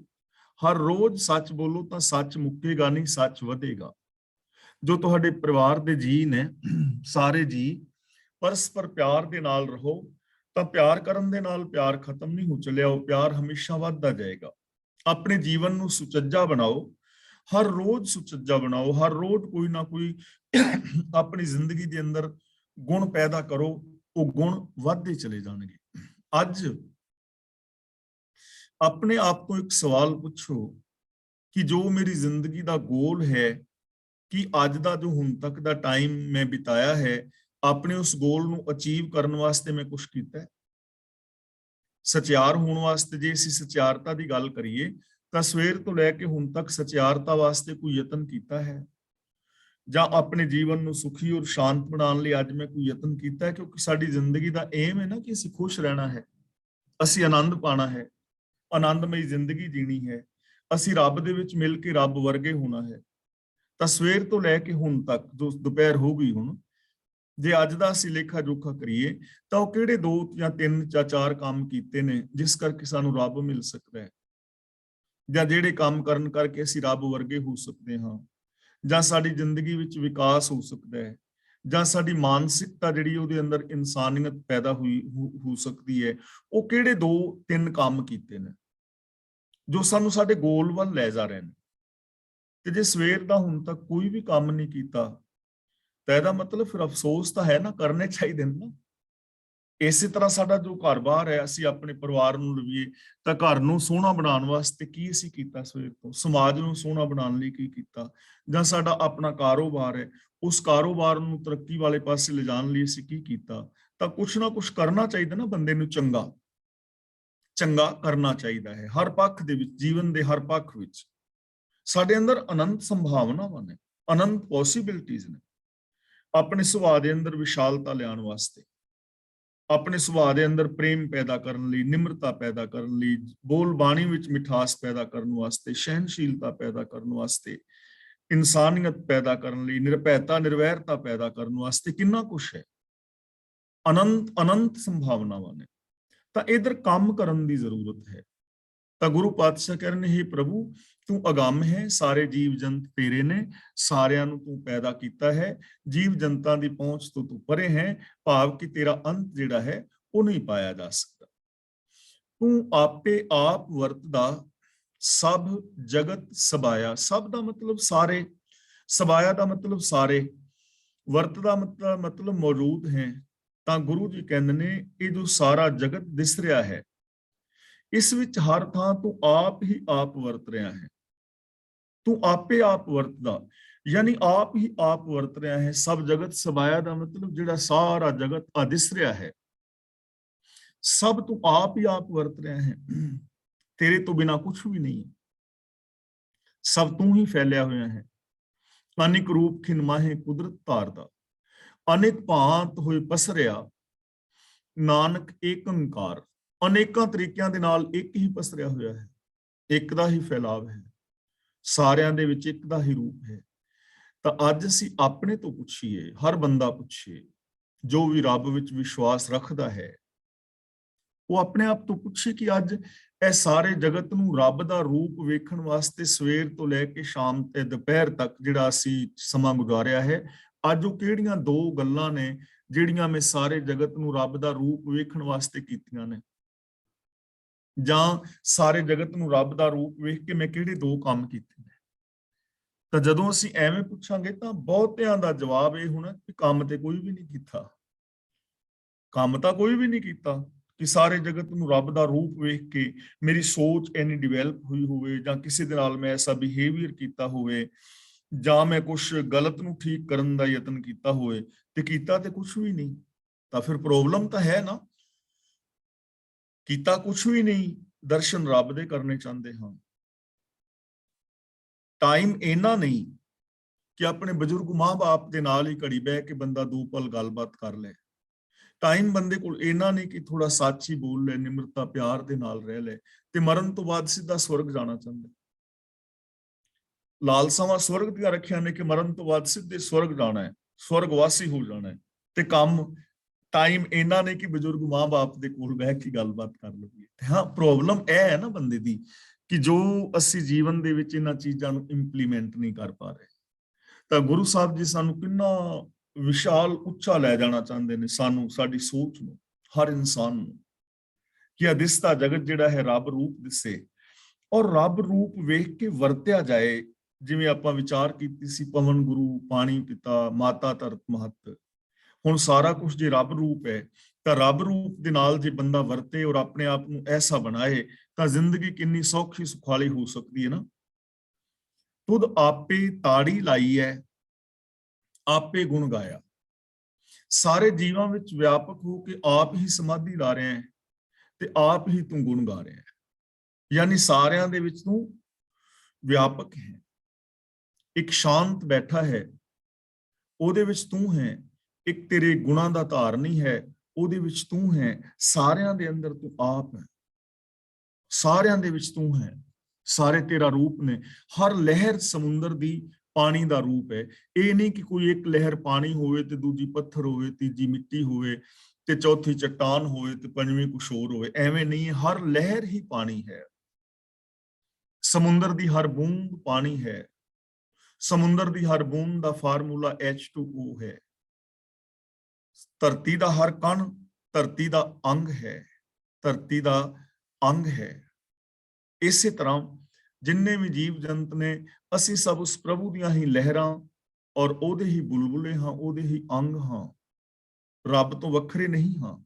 ਹਰ ਰੋਜ਼ ਸੱਚ ਬੋਲੋ, ਤਾਂ ਸੱਚ ਮੁੱਕੇਗਾ ਨਹੀਂ, ਸੱਚ ਵਧੇਗਾ। ਜੋ ਤੁਹਾਡੇ ਪਰਿਵਾਰ ਦੇ ਜੀ ਨੇ, ਸਾਰੇ ਜੀ ਪਰਸਪਰ ਪਿਆਰ ਦੇ ਨਾਲ ਰਹੋ, ਤਾਂ ਪਿਆਰ ਕਰਨ ਦੇ ਨਾਲ ਪਿਆਰ ਖਤਮ ਨਹੀਂ ਹੋ ਚੱਲਿਆ, ਉਹ ਪਿਆਰ ਹਮੇਸ਼ਾ ਵੱਧਦਾ ਜਾਏਗਾ। ਆਪਣੇ ਜੀਵਨ ਨੂੰ ਸੁਚੱਜਾ ਬਣਾਓ, ਹਰ ਰੋਜ਼ ਸੁਚੱਜਾ ਬਣਾਓ, ਹਰ ਰੋਜ਼ ਕੋਈ ਨਾ ਕੋਈ ਆਪਣੀ ਜ਼ਿੰਦਗੀ ਦੇ ਅੰਦਰ ਗੁਣ ਪੈਦਾ ਕਰੋ, ਉਹ ਗੁਣ ਵੱਧਦੇ ਚਲੇ ਜਾਣਗੇ। ਅੱਜ ਆਪਣੇ ਆਪ ਤੋਂ ਇੱਕ ਸਵਾਲ ਪੁੱਛੋ ਕਿ ਜੋ ਮੇਰੀ ਜ਼ਿੰਦਗੀ ਦਾ ਗੋਲ ਹੈ, ਕਿ ਅੱਜ ਦਾ ਜੋ ਹੁਣ ਤੱਕ ਦਾ ਟਾਈਮ ਮੈਂ ਬਿਤਾਇਆ ਹੈ, ਆਪਣੇ ਉਸ ਗੋਲ ਨੂੰ ਅਚੀਵ ਕਰਨ ਵਾਸਤੇ ਮੈਂ ਕੁਝ ਕੀਤਾ ਹੈ? ਸਚਿਆਰ ਹੋਣ ਵਾਸਤੇ ਜੇ ਅਸੀਂ ਸਚਿਆਰਤਾ ਦੀ ਗੱਲ ਕਰੀਏ, ਤਾਂ ਸਵੇਰ ਤੋਂ ਲੈ ਕੇ ਹੁਣ ਤੱਕ ਸਚਿਆਰਤਾ ਵਾਸਤੇ ਕੋਈ ਯਤਨ ਕੀਤਾ ਹੈ? ਜਾਂ ਆਪਣੇ ਜੀਵਨ ਨੂੰ ਸੁਖੀ ਔਰ ਸ਼ਾਂਤ ਬਣਾਉਣ ਲਈ ਅੱਜ ਮੈਂ ਕੋਈ ਯਤਨ ਕੀਤਾ ਹੈ? ਕਿਉਂਕਿ ਸਾਡੀ ਜ਼ਿੰਦਗੀ ਦਾ ਏਮ ਹੈ ਨਾ ਕਿ ਅਸੀਂ ਖੁਸ਼ ਰਹਿਣਾ ਹੈ, ਅਸੀਂ ਆਨੰਦ ਪਾਣਾ ਹੈ, ਆਨੰਦਮਈ ਜ਼ਿੰਦਗੀ ਜੀਣੀ ਹੈ, ਅਸੀਂ ਰੱਬ ਦੇ ਵਿੱਚ ਮਿਲ ਕੇ ਰੱਬ ਵਰਗੇ ਹੋਣਾ ਹੈ। ਤਾਂ ਸਵੇਰ ਤੋਂ ਲੈ ਕੇ ਹੁਣ ਤੱਕ ਜੋ ਦੁਪਹਿਰ ਹੋ ਗਈ ਹੁਣ, ਜੇ ਅੱਜ ਦਾ ਅਸੀਂ ਲੇਖਾ ਜੋਖਾ ਕਰੀਏ, ਤਾਂ ਉਹ ਕਿਹੜੇ 2 ਜਾਂ 3 ਜਾਂ 4 ਕੰਮ ਕੀਤੇ ਨੇ ਜਿਸ ਕਰਕੇ ਸਾਨੂੰ ਰੱਬ ਮਿਲ ਸਕਦਾ ਹੈ, ਜਾਂ ਜਿਹੜੇ ਕੰਮ ਕਰਨ ਕਰਕੇ ਅਸੀਂ ਰੱਬ ਵਰਗੇ ਹੋ ਸਕਦੇ ਹਾਂ, ਜਾਂ ਸਾਡੀ ਜ਼ਿੰਦਗੀ ਵਿੱਚ ਵਿਕਾਸ ਹੋ ਸਕਦਾ ਹੈ, ਜਾਂ ਸਾਡੀ ਮਾਨਸਿਕਤਾ ਜਿਹੜੀ ਉਹਦੇ ਅੰਦਰ ਇਨਸਾਨੀਅਤ ਪੈਦਾ ਹੋ ਸਕਦੀ ਹੈ। ਉਹ ਕਿਹੜੇ 2-3 ਕੰਮ ਕੀਤੇ ਨੇ ਜੋ ਸਾਨੂੰ ਸਾਡੇ ਗੋਲ ਵੱਲ ਲੈ ਜਾ ਰਹੇ ਨੇ? ਤੇ ਜੇ ਸਵੇਰ ਦਾ ਹੁਣ ਤੱਕ ਕੋਈ ਵੀ ਕੰਮ ਨਹੀਂ ਕੀਤਾ, ਤਾਂ ਇਹਦਾ ਮਤਲਬ ਫਿਰ ਅਫਸੋਸ ਤਾਂ ਹੈ ਨਾ, ਕਰਨੇ ਚਾਹੀਦੇ ਨੇ ਨਾ। ਇਸੇ ਤਰ੍ਹਾਂ ਸਾਡਾ ਜੋ ਘਰ-ਬਾਰ ਹੈ, ਅਸੀਂ ਆਪਣੇ ਪਰਿਵਾਰ ਨੂੰ ਲਈਏ, ਤਾਂ ਘਰ ਨੂੰ ਸੋਹਣਾ ਬਣਾਉਣ ਵਾਸਤੇ ਕੀ ਅਸੀਂ ਕੀਤਾ ਸਵੇਰ ਤੋਂ? ਸਮਾਜ ਨੂੰ ਸੋਹਣਾ ਬਣਾਉਣ ਲਈ ਕੀ ਕੀਤਾ? ਜਾਂ ਸਾਡਾ ਆਪਣਾ ਕਾਰੋਬਾਰ ਹੈ, ਉਸ ਕਾਰੋਬਾਰ ਨੂੰ ਤਰੱਕੀ ਵਾਲੇ ਪਾਸੇ ਲਿਜਾਣ ਲਈ ਅਸੀਂ ਕੀ ਕੀਤਾ? ਤਾਂ ਕੁਛ ਨਾ ਕੁਛ ਕਰਨਾ ਚਾਹੀਦਾ ਨਾ ਬੰਦੇ ਨੂੰ। ਚੰਗਾ ਕਰਨਾ ਚਾਹੀਦਾ ਹੈ ਹਰ ਪੱਖ ਦੇ ਵਿੱਚ, ਜੀਵਨ ਦੇ ਹਰ ਪੱਖ ਵਿੱਚ। ਸਾਡੇ ਅੰਦਰ ਅਨੰਤ ਸੰਭਾਵਨਾਵਾਂ ਨੇ, ਅਨੰਤ ਪੋਸੀਬਿਲਿਟੀਜ਼ ਨੇ ਆਪਣੇ ਸੁਭਾਅ ਦੇ ਅੰਦਰ ਵਿਸ਼ਾਲਤਾ ਲਿਆਉਣ ਵਾਸਤੇ, ਆਪਣੇ ਸੁਭਾਅ ਦੇ ਅੰਦਰ ਪ੍ਰੇਮ ਪੈਦਾ ਕਰਨ ਲਈ, ਨਿਮਰਤਾ ਪੈਦਾ ਕਰਨ ਲਈ, ਬੋਲ ਬਾਣੀ ਵਿੱਚ ਮਿਠਾਸ ਪੈਦਾ ਕਰਨ ਵਾਸਤੇ, ਸਹਿਨਸ਼ੀਲਤਾ ਪੈਦਾ ਕਰਨ ਵਾਸਤੇ, ਇਨਸਾਨੀਅਤ ਪੈਦਾ ਕਰਨ ਲਈ, ਨਿਰਭੈਤਾ ਨਿਰਵੈਰਤਾ ਪੈਦਾ ਕਰਨ ਵਾਸਤੇ। ਕਿੰਨਾ ਕੁਛ ਹੈ, ਅਨੰਤ ਸੰਭਾਵਨਾਵਾਂ ਨੇ। ਤਾਂ ਇਧਰ ਕੰਮ ਕਰਨ ਦੀ ਜ਼ਰੂਰਤ ਹੈ। ਤਾਂ ਗੁਰੂ ਪਾਤਸ਼ਾਹ ਕਹਿ ਰਹੇ ਨੇ, हे ਪ੍ਰਭੂ, ਤੂੰ ਅਗੰਮ ਹੈ, ਸਾਰੇ ਜੀਵ ਜੰਤ ਤੇਰੇ ਨੇ, ਸਾਰਿਆਂ ਨੂੰ ਤੂੰ ਪੈਦਾ ਕੀਤਾ ਹੈ, ਜੀਵ ਜੰਤਾਂ ਦੀ ਪਹੁੰਚ ਤੋਂ ਤੂੰ ਪਰੇ ਹੈ। ਭਾਵ ਕਿ ਤੇਰਾ ਅੰਤ ਜਿਹੜਾ ਹੈ ਉਹ ਨਹੀਂ ਪਾਇਆ ਜਾ ਸਕਦਾ। ਤੂੰ ਆਪੇ ਆਪ ਵਰਤਦਾ, ਸਭ ਜਗਤ ਸਬਾਇਆ। ਸਭ ਦਾ ਮਤਲਬ ਸਾਰੇ, ਸਬਾਇਆ ਦਾ ਮਤਲਬ ਸਾਰੇ, ਵਰਤਦਾ ਮਤਲਬ ਮੌਜੂਦ ਹੈ। ਤਾਂ ਗੁਰੂ ਜੀ ਕਹਿੰਦੇ ਨੇ, ਇਹ ਜੋ ਸਾਰਾ ਜਗਤ ਦਿਸ ਰਿਹਾ ਹੈ, ਇਸ ਵਿੱਚ ਹਰ ਥਾਂ ਤੂੰ ਆਪ ਹੀ ਆਪ ਵਰਤ ਰਿਹਾ ਹੈ। ਤੂੰ ਆਪੇ ਆਪ ਵਰਤਦਾ, यानी आप ही आप वरत रहा है। सब जगत समाया का मतलब जिहड़ा सारा जगत दिस रहा है, सब तू आप ही आप वरत रहा है। तेरे तो बिना कुछ भी नहीं है, सब तू ही फैलिया हुआ है। अनेक रूप खिन माहे कुदरत धारदा, अनेक भांत होए पसरिया, नानक एक अंकार। अनेਕਾਂ ਤਰੀਕਿਆਂ ਦੇ ਨਾਲ ਇੱਕ ਹੀ ਪਸਰਿਆ ਹੋਇਆ ਹੈ, ਇੱਕ ਦਾ ਹੀ ਫੈਲਾਵ ਹੈ, ਸਾਰਿਆਂ ਦੇ ਵਿੱਚ ਇੱਕ ਦਾ ਹੀ ਰੂਪ ਹੈ। ਤਾਂ ਅੱਜ ਅਸੀਂ ਆਪਣੇ ਤੋਂ ਪੁੱਛੀਏ, ਹਰ ਬੰਦਾ ਪੁੱਛੇ, ਜੋ ਵੀ ਰੱਬ ਵਿੱਚ ਵਿਸ਼ਵਾਸ ਰੱਖਦਾ ਹੈ, ਉਹ ਆਪਣੇ ਆਪ ਤੋਂ ਪੁੱਛੇ ਕਿ ਅੱਜ ਇਹ ਸਾਰੇ ਜਗਤ ਨੂੰ ਰੱਬ ਦਾ ਰੂਪ ਵੇਖਣ ਵਾਸਤੇ ਸਵੇਰ ਤੋਂ ਲੈ ਕੇ ਸ਼ਾਮ ਤੇ ਦੁਪਹਿਰ ਤੱਕ ਜਿਹੜਾ ਅਸੀਂ ਸਮਾਂ ਗੁਜ਼ਾਰਿਆ ਹੈ, ਅੱਜ ਉਹ ਕਿਹੜੀਆਂ ਦੋ ਗੱਲਾਂ ਨੇ ਜਿਹੜੀਆਂ ਮੈਂ ਸਾਰੇ ਜਗਤ ਨੂੰ ਰੱਬ ਦਾ ਰੂਪ ਵੇਖਣ ਵਾਸਤੇ ਕੀਤੀਆਂ ਨੇ, ਜਾਂ ਸਾਰੇ ਜਗਤ ਨੂੰ ਰੱਬ ਦਾ ਰੂਪ ਵੇਖ ਕੇ ਮੈਂ ਕਿਹੜੇ ਦੋ ਕੰਮ ਕੀਤੇ ਨੇ। ਤਾਂ ਜਦੋਂ ਅਸੀਂ ਐਵੇਂ ਪੁੱਛਾਂਗੇ ਤਾਂ ਬਹੁਤਿਆਂ ਦਾ ਜਵਾਬ ਇਹ ਹੋਣਾ ਕਿ ਕੰਮ ਤੇ ਕੋਈ ਵੀ ਨਹੀਂ ਕੀਤਾ। ਕੰਮ ਤਾਂ ਕੋਈ ਵੀ ਨਹੀਂ ਕੀਤਾ ਕਿ ਸਾਰੇ ਜਗਤ ਨੂੰ ਰੱਬ ਦਾ ਰੂਪ ਵੇਖ ਕੇ ਮੇਰੀ ਸੋਚ ਇੰਨੀ ਡਿਵੈਲਪ ਹੋਈ ਹੋਵੇ, ਜਾਂ ਕਿਸੇ ਦੇ ਨਾਲ ਮੈਂ ਐਸਾ ਬਿਹੇਵੀਅਰ ਕੀਤਾ ਹੋਵੇ, ਜਾਂ ਮੈਂ ਕੁਝ ਗਲਤ ਨੂੰ ਠੀਕ ਕਰਨ ਦਾ ਯਤਨ ਕੀਤਾ ਹੋਵੇ, ਤੇ ਕੀਤਾ ਤੇ ਕੁਝ ਵੀ ਨਹੀਂ। ਤਾਂ ਫਿਰ ਪ੍ਰੋਬਲਮ ਤਾਂ ਹੈ ਨਾ, ਕੀਤਾ ਕੁਝ ਵੀ ਨਹੀਂ, ਦਰਸ਼ਨ ਰੱਬ ਦੇ ਕਰਨੇ ਚਾਹੁੰਦੇ ਹਾਂ। ਟਾਈਮ ਇੰਨਾ ਨਹੀਂ ਕਿ ਆਪਣੇ ਬਜ਼ੁਰਗ ਮਾਂ-ਬਾਪ ਦੇ ਨਾਲ ਹੀ ਘੜੀ ਬਹਿ ਕੇ ਬੰਦਾ ਦੋ ਪਲ ਗੱਲਬਾਤ ਕਰ ਲੈ। ਟਾਈਮ ਬੰਦੇ ਕੋਲ ਇੰਨਾ ਨਹੀਂ ਕਿ ਥੋੜਾ ਸੱਚ ਹੀ ਬੋਲ ਲੈ, ਨਿਮਰਤਾ ਪਿਆਰ ਦੇ ਨਾਲ ਰਹਿ ਲੈ, ਤੇ ਮਰਨ ਤੋਂ ਬਾਅਦ ਸਿੱਧਾ ਸਵਰਗ ਜਾਣਾ ਚਾਹੁੰਦਾ। ਲਾਲਸਾਵਾਂ ਸਵਰਗ ਦੀਆਂ ਰੱਖਿਆ ਨੇ ਕਿ ਮਰਨ ਤੋਂ ਬਾਅਦ ਸਿੱਧੇ ਸਵਰਗ ਜਾਣਾ ਹੈ, ਸਵਰਗਵਾਸੀ ਹੋ ਜਾਣਾ ਹੈ, ਤੇ ਕੰਮ ਟਾਈਮ ਇੰਨਾ ਨਹੀਂ ਕਿ ਬਜ਼ੁਰਗ ਮਾਂ-ਬਾਪ ਦੇ ਕੋਲ ਬਹਿ ਕੇ ਗੱਲਬਾਤ ਕਰ ਲਈਏ। ਹਾਂ, ਪ੍ਰੋਬਲਮ ਇਹ ਹੈ ਨਾ ਬੰਦੇ ਦੀ ਕਿ ਜੋ ਅਸੀਂ ਜੀਵਨ ਦੇ ਵਿੱਚ ਇਹਨਾਂ ਚੀਜ਼ਾਂ ਨੂੰ ਇੰਪਲੀਮੈਂਟ ਨਹੀਂ ਕਰ ਪਾ ਰਹੇ। ਤਾਂ ਗੁਰੂ ਸਾਹਿਬ ਜੀ ਸਾਨੂੰ ਕਿੰਨਾ ਵਿਸ਼ਾਲ ਉੱਚਾ ਲੈ ਜਾਣਾ ਚਾਹੁੰਦੇ ਨੇ, ਸਾਨੂੰ, ਸਾਡੀ ਸੋਚ ਨੂੰ, ਹਰ ਇਨਸਾਨ ਨੂੰ, ਕਿ ਅਦਿਸਤਾ ਜਗਤ ਜਿਹੜਾ ਹੈ ਰੱਬ ਰੂਪ ਦਿਸੇ, ਔਰ ਰੱਬ ਰੂਪ ਵੇਖ ਕੇ ਵਰਤਿਆ ਜਾਏ। ਜਿਵੇਂ ਆਪਾਂ ਵਿਚਾਰ ਕੀਤੀ ਸੀ, ਪਵਨ ਗੁਰੂ, ਪਾਣੀ ਪਿਤਾ, ਮਾਤਾ ਧਰਤ ਮਹੱਤ। ਹੁਣ ਸਾਰਾ ਕੁਝ ਜੇ ਰੱਬ ਰੂਪ ਹੈ, ਤਾਂ ਰੱਬ ਰੂਪ ਦੇ ਨਾਲ ਜੇ ਬੰਦਾ ਵਰਤੇ ਔਰ ਆਪਣੇ ਆਪ ਨੂੰ ਐਸਾ ਬਣਾਏ, ਤਾਂ ਜ਼ਿੰਦਗੀ ਕਿੰਨੀ ਸੌਖੀ ਸੁਖਾਲੀ ਹੋ ਸਕਦੀ ਹੈ ਨਾ। ਤੁਧ ਆਪੇ ਤਾੜੀ ਲਾਈ ਹੈ, ਆਪੇ ਗੁਣ ਗਾਇਆ। ਸਾਰੇ ਜੀਵਾਂ ਵਿੱਚ ਵਿਆਪਕ ਹੋ ਕੇ ਆਪ ਹੀ ਸਮਾਧੀ ਲਾ ਰਿਹਾ ਹੈ, ਤੇ ਆਪ ਹੀ ਤੂੰ ਗੁਣ ਗਾ ਰਿਹਾ ਹੈ। ਯਾਨੀ ਸਾਰਿਆਂ ਦੇ ਵਿੱਚ ਤੂੰ ਵਿਆਪਕ ਹੈ। ਇੱਕ ਸ਼ਾਂਤ ਬੈਠਾ ਹੈ, ਉਹਦੇ ਵਿੱਚ ਤੂੰ ਹੈ। ਇੱਕ ਤੇਰੇ ਗੁਣਾਂ ਦਾ ਧਾਰਨੀ ਹੈ, ਉਹਦੇ ਵਿੱਚ ਤੂੰ ਹੈ। ਸਾਰਿਆਂ ਦੇ ਅੰਦਰ ਤੂੰ ਆਪ ਹੈ, ਸਾਰਿਆਂ ਦੇ ਵਿੱਚ ਤੂੰ ਹੈ। ਸਾਰੇ ਤੇਰਾ ਰੂਪ ਨੇ। ਹਰ ਲਹਿਰ ਸਮੁੰਦਰ ਦੀ ਪਾਣੀ ਦਾ ਰੂਪ ਹੈ। ਇਹ ਨਹੀਂ ਕਿ ਕੋਈ ਇੱਕ ਲਹਿਰ ਪਾਣੀ ਹੋਵੇ ਤੇ ਦੂਜੀ ਪੱਥਰ ਹੋਵੇ, ਤੀਜੀ ਮਿੱਟੀ ਹੋਵੇ, ਤੇ ਚੌਥੀ ਚਟਾਨ ਹੋਵੇ, ਤੇ ਪੰਜਵੀਂ ਕੁਛ ਹੋਰ ਹੋਵੇ। ਐਵੇਂ ਨਹੀਂ ਹੈ, ਹਰ ਲਹਿਰ ਹੀ ਪਾਣੀ ਹੈ। ਸਮੁੰਦਰ ਦੀ ਹਰ ਬੂੰਦ ਪਾਣੀ ਹੈ। ਸਮੁੰਦਰ ਦੀ ਹਰ ਬੂੰਦ ਦਾ ਫਾਰਮੂਲਾ H2O ਹੈ। ਧਰਤੀ ਦਾ ਹਰ ਕਣ ਧਰਤੀ ਦਾ ਅੰਗ ਹੈ, ਧਰਤੀ ਦਾ ਅੰਗ ਹੈ। ਇਸੇ ਤਰ੍ਹਾਂ ਜਿੰਨੇ ਵੀ ਜੀਵ ਜੰਤ ਨੇ, ਅਸੀਂ ਸਭ ਉਸ ਪ੍ਰਭੂ ਦੀਆਂ ਹੀ ਲਹਿਰਾਂ ਔਰ ਉਹਦੇ ਹੀ ਬੁਲਬੁਲੇ ਹਾਂ, ਉਹਦੇ ਹੀ ਅੰਗ ਹਾਂ। ਰੱਬ ਤੋਂ ਵੱਖਰੇ ਨਹੀਂ ਹਾਂ।